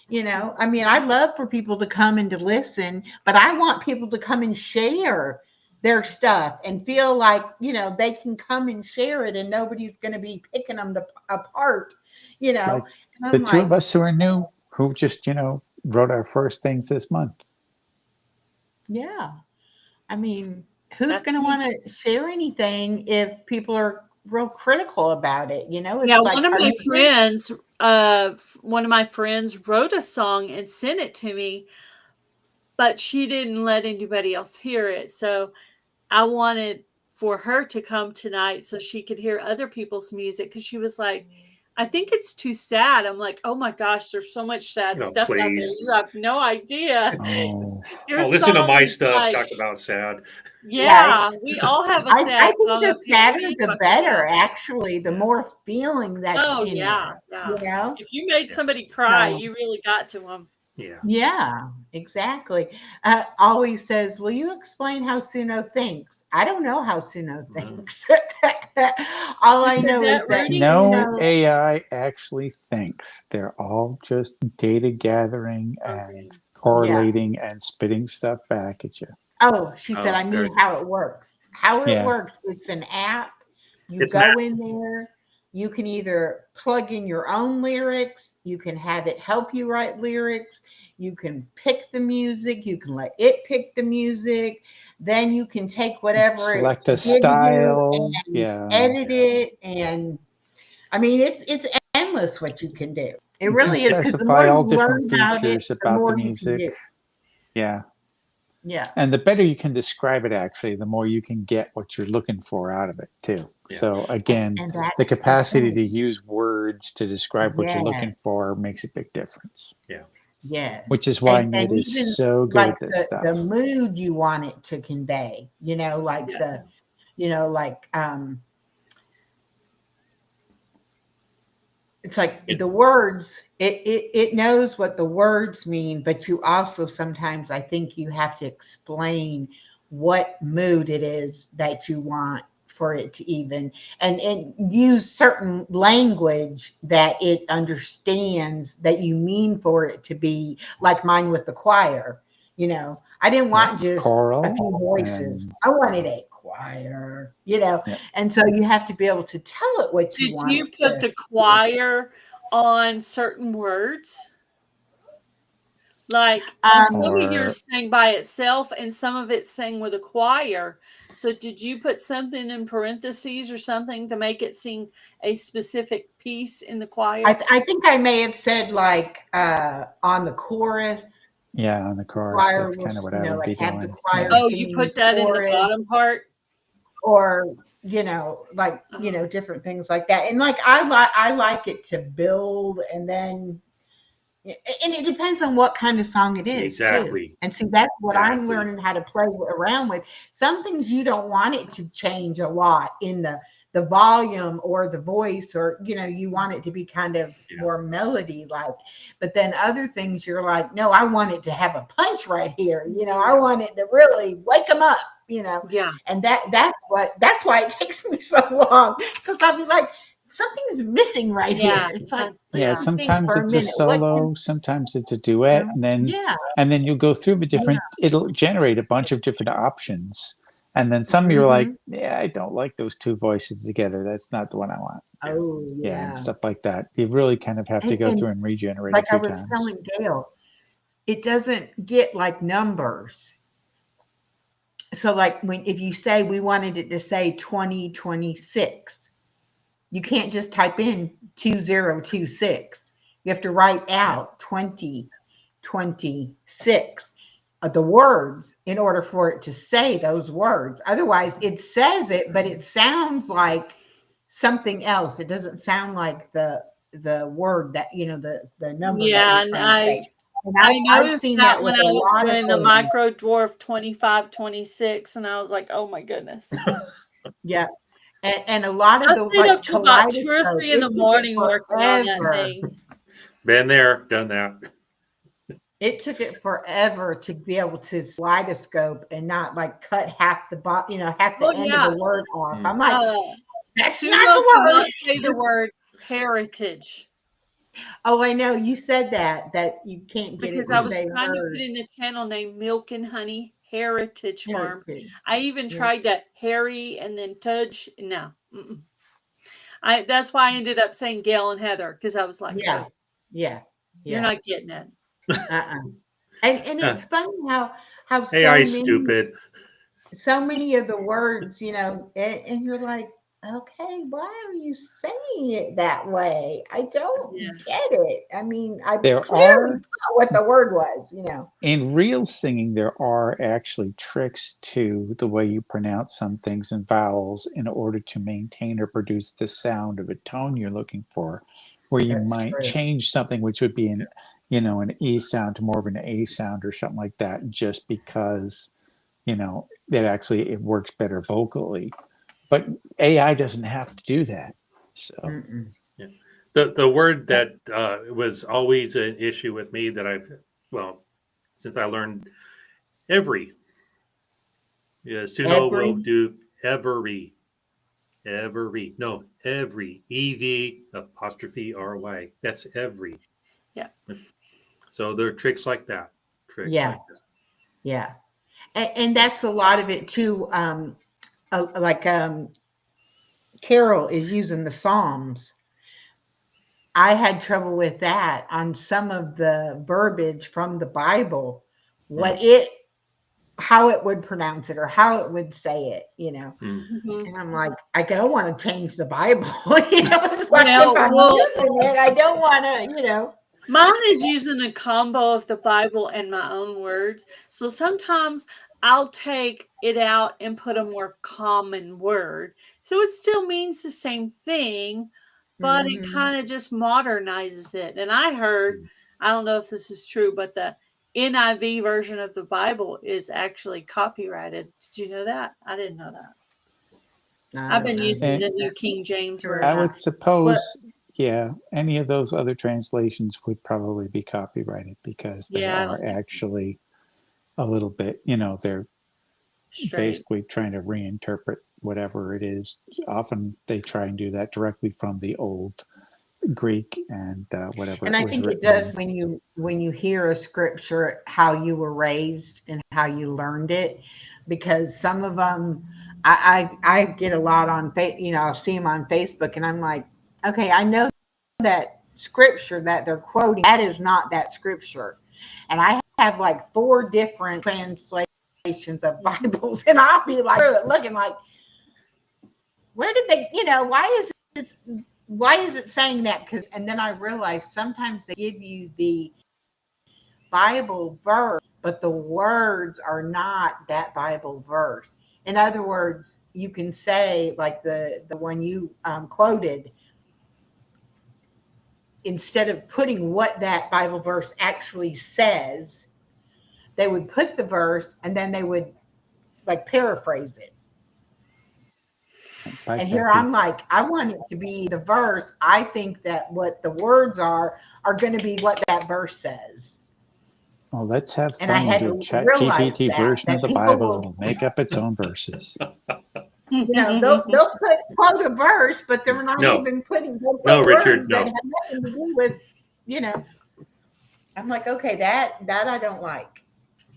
I mean, I love for people to come and to listen, but I want people to come and share their stuff and feel like, they can come and share it and nobody's going to be picking them apart, Like And the I'm two like, of us who are new, who just, wrote our first things this month. yeah. I mean, who's That's going to me. want to share anything if people are real critical about it? It's Yeah, like, one of my friends wrote a song and sent it to me, but she didn't let anybody else hear it. So I wanted for her to come tonight so she could hear other people's music, because she was like, I think it's too sad. I'm like, oh my gosh, there's so much sad stuff out there. Please. You have no idea. Oh, Listen to my is stuff. like, Talk about sad. yeah, we all have a I sad think song the up here. sadder What are you the talking better, about? actually, the more feeling that's Oh in yeah, there, yeah. If you made somebody cry, So, you really got to them. Yeah. yeah, exactly. Always says, will you explain how Suno thinks? I don't know how Suno thinks. All Who I said know that, is that Rudy? no Suno, AI actually thinks. They're all just data gathering and Okay. correlating and spitting stuff back at you. oh, she said, Oh, I very mean how it works. How it Yeah. works, it's an app. You It's go in there, you can either plug in your own lyrics, you can have it help you write lyrics, you can pick the music, you can let it pick the music, then you can take whatever it Select a gives you style. and Yeah. edit it. And I mean, it's endless what you can do. It You can really is, because the more specify all you learn different about it, features the about the more you can music. do. Yeah. Yeah. And the better you can describe it, actually, the more you can get what you're looking for out of it, too. Yeah. So, again, And that's the capacity to thing. use words to describe what you're looking Yes. for makes a big difference. Yeah. Yes. Which is why And Nate is even so good like at this stuff. the mood you want it to convey, like it's like the words, it knows what the words mean, but you also sometimes, I think you have to explain what mood it is that you want for it to even, and use certain language that it understands that you mean for it to be, like mine with the choir. I didn't want just choral a few voices. and I wanted a choir, yeah. and so you have to be able to tell it what you Did want you it put to. the choir on certain words? Like some of yours sang by itself and some of it sang with a choir. So did you put something in parentheses or something to make it sing a specific piece in the choir? I think I may have said like on the chorus. Yeah, on the chorus. Choir That's kind of what I would like be have the doing. choir. Oh, you put that in the bottom part? Or different things like that. And like I like it to build, and then and it depends on what kind of song it is Exactly. too. And see, that's what I'm learning how to play around with. Some things you don't want it to change a lot in the volume or the voice, or you want it to be kind of more melody like. But then other things you're like, no, I want it to have a punch right here. I want it to really wake them up. Yeah. And that's why it takes me so long, because I'll be like, something's missing right here. It's like, sometimes it's a solo, sometimes it's a duet, and then you go through the different. It'll generate a bunch of different options, and then some you're like, I don't like those two voices together. That's not the one I want. Oh and stuff like that. You really kind of have to go through and regenerate like a few I was times. telling Gail, it doesn't get like numbers. So like if you say we wanted it to say 2026, You can't just type in 2026. You have to write out 2026 the words in order for it to say those words. Otherwise, it says it, but it sounds like something else. It doesn't sound like the word that, the number that Yeah, you're and trying to say. And I I've noticed seen that that when with I a was lot of doing the things. micro dwarf 2526, and I was like, oh my goodness. Yeah. And a lot I of the stayed up to about 2 or kaleidoscope, 3 in it the took it morning working on that forever. thing. Been there, done that. It took it forever to be able to kaleidoscope and not like cut half the half the end of yeah. the word off. I'm like, that's Suno not the cannot word. say the word heritage. Oh, I know. You said that you can't get Because it I to was say trying to put in hers. a channel named Milk and Honey Heritage Farms. Heritage. I even Yeah. tried to Harry and then Tudge. No. That's why I ended up saying Gail and Heather, because I was like, Yeah. oh, Yeah. you're not getting it. And it's funny how AI stupid. so many of the words, and you're like, okay, why are you saying it that way? I don't get it. I mean, I clearly know what the word was, In real singing, there are actually tricks to the way you pronounce some things and vowels in order to maintain or produce the sound of a tone you're looking for, where you might change something which would be an E sound to more of an A sound or something like that, just because it works better vocally. But AI doesn't have to do that. So yeah. The word that was always an issue with me that since I learned every, Suno will do every, no, every, EV''RY. That's every. Yeah. So there are tricks like that. Yeah. And that's a lot of it too. Carol is using the Psalms. I had trouble with that on some of the verbiage from the Bible, how it would pronounce it or how it would say it, And I'm like, I don't want to change the Bible. It's like if I'm using it, I don't want to, Mine is using a combo of the Bible and my own words. So sometimes I'll take it out and put a more common word. So it still means the same thing, but it kind of just modernizes it. And I heard, I don't know if this is true, but the NIV version of the Bible is actually copyrighted. Did you know that? I didn't know that. I've been using the New King James version. I would suppose, any of those other translations would probably be copyrighted because they are actually a little bit, they're basically trying to reinterpret whatever it is. Often they try and do that directly from the old Greek and whatever. And I think it does when you hear a scripture, how you were raised and how you learned it, because some of them I get a lot on I'll see them on Facebook and I'm like, okay, I know that scripture that they're quoting, that is not that scripture. And I have like 4 different translations of Bibles and I'll be like looking like, where did they, why is it saying that? And then I realized sometimes they give you the Bible verse, but the words are not that Bible verse. In other words, you can say like the one you quoted, instead of putting what that Bible verse actually says, they would put the verse and then they would like paraphrase it. And here I'm like, I want it to be the verse. I think that what the words are going to be what that verse says. Well, let's have fun and and do a ChatGPT version of the Bible. It'll make up its own verses. They'll quote a verse, but they're not even putting Richard, words that have nothing to do with, I'm like, okay, that I don't like.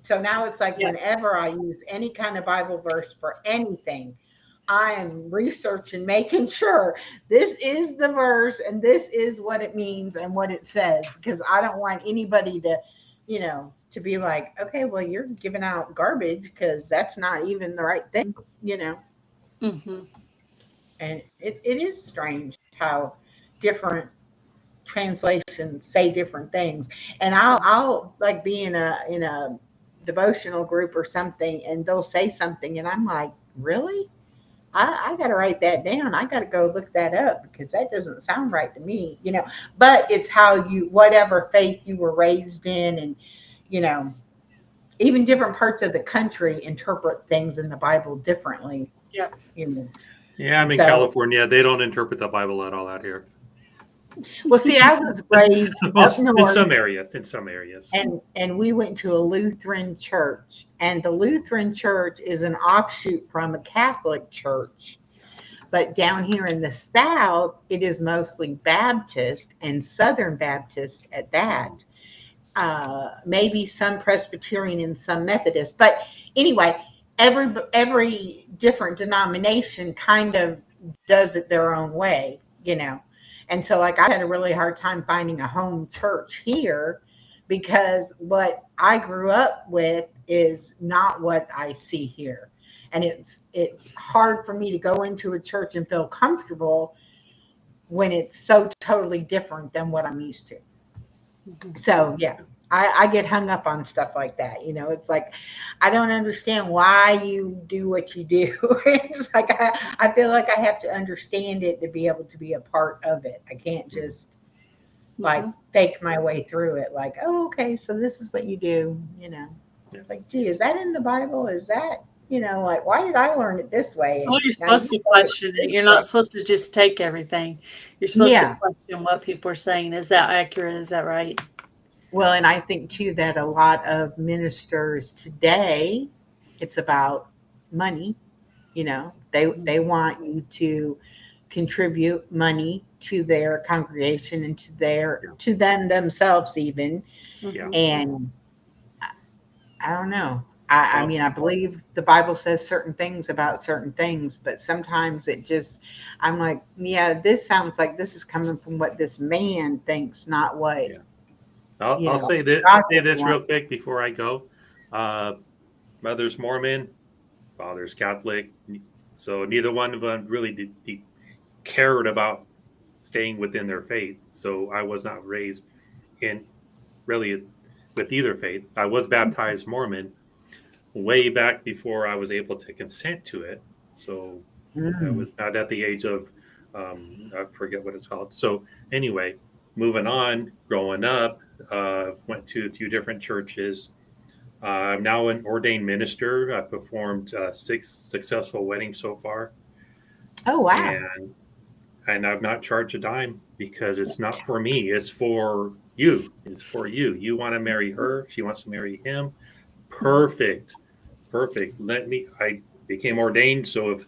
So now it's like whenever I use any kind of Bible verse for anything, I am researching, making sure this is the verse and this is what it means and what it says, because I don't want anybody to, to be like, okay, well, you're giving out garbage because that's not even the right thing, And it is strange. how different translations say different things. And I'll like be in a devotional group or something, and they'll say something, and I'm like, really? I got to write that down. I got to go look that up because that doesn't sound right to me, But it's how whatever faith you were raised in, and even different parts of the country interpret things in the Bible differently. Yeah. Yeah, I'm in California. They don't interpret the Bible at all out here. Well, see, I was raised up north in some areas. And we went to a Lutheran church, and the Lutheran church is an offshoot from a Catholic church. But down here in the South, it is mostly Baptist and Southern Baptist at that. Maybe some Presbyterian and some Methodist. But anyway, every different denomination kind of does it their own way, And so like I had a really hard time finding a home church here because what I grew up with is not what I see here. And it's hard for me to go into a church and feel comfortable when it's so totally different than what I'm used to. So yeah, I get hung up on stuff like that. It's like, I don't understand why you do what you do. It's like, I feel like I have to understand it to be able to be a part of it. I can't just like fake my way through it. Like, oh, okay, so this is what you do, It's like, gee, is that in the Bible? Is that, like, why did I learn it this way? Well, you're supposed to question it. You're not supposed to just take everything. You're supposed to question what people are saying. Is that accurate? Is that right? Well, and I think too that a lot of ministers today, it's about money. They want you to contribute money to their congregation and to them themselves even. Yeah. And I don't know. I mean, I believe the Bible says certain things about certain things, but sometimes I'm like, yeah, this sounds like this is coming from what this man thinks, not what. Yeah. I'll say this. Real quick before I go. Mother's Mormon, father's Catholic, so neither one of them really cared about staying within their faith. So I was not raised in really with either faith. I was baptized Mormon way back before I was able to consent to it. So I was not at the age of I forget what it's called. So anyway, moving on, growing up, went to a few different churches. I'm now an ordained minister. I performed 6 successful weddings so far. Oh, wow. And I've not charged a dime because it's not for me. It's for you. It's for you. You want to marry her. She wants to marry him. Perfect. I became ordained. So if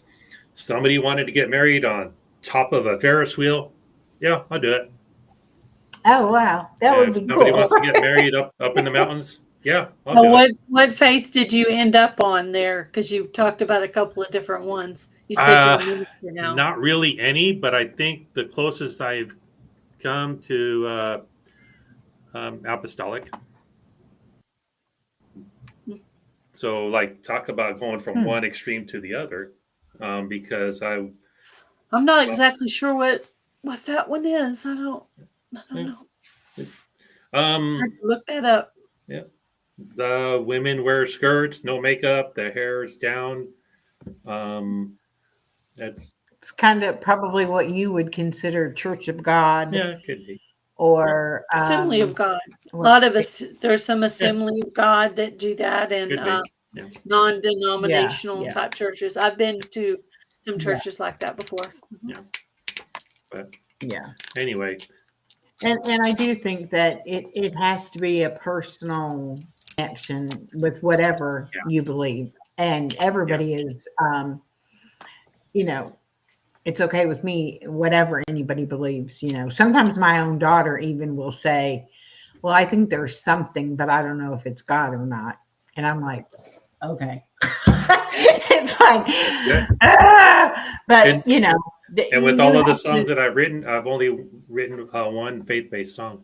somebody wanted to get married on top of a Ferris wheel, yeah, I'll do it. Oh, wow. That would be cool. If somebody wants to get married up in the mountains, yeah, I'll do it. What faith did you end up on there? Because you talked about a couple of different ones. You said you're a minister now. Not really any, but I think the closest I've come to apostolic. So, like, talk about going from one extreme to the other, because I'm not exactly sure what that one is. I don't know. Look that up. Yeah, the women wear skirts, no makeup, the hair is down. It's kind of probably what you would consider Church of God. Yeah, it could be. Or Assembly of God. A lot of us, there's some Assembly of God that do that, and non-denominational type churches. I've been to some churches like that before. Yeah. But yeah. Anyway. And I do think that it has to be a personal connection with whatever you believe. And everybody is, it's okay with me, whatever anybody believes, Sometimes my own daughter even will say, well, I think there's something, but I don't know if it's God or not. And I'm like, okay. It's like, but and with all of the songs that I've written, I've only written one faith-based song,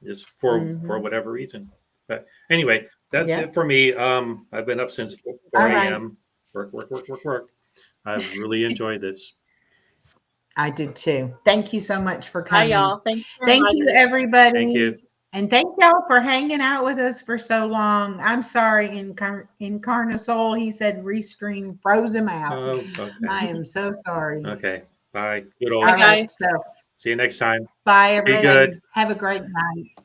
just for whatever reason. But anyway, that's it for me. I've been up since 4 a.m. Work. I've really enjoyed this. I did too. Thank you so much for Hi, coming. y'all. Thanks for Thank inviting you, me. everybody. Thank you. And thank y'all for hanging out with us for so long. I'm sorry, Incarnasol, he said Restream froze him out. Oh, okay. I am so sorry. Okay. Bye. All right, guys. so See you next time. bye, Be everybody. good. Have a great night.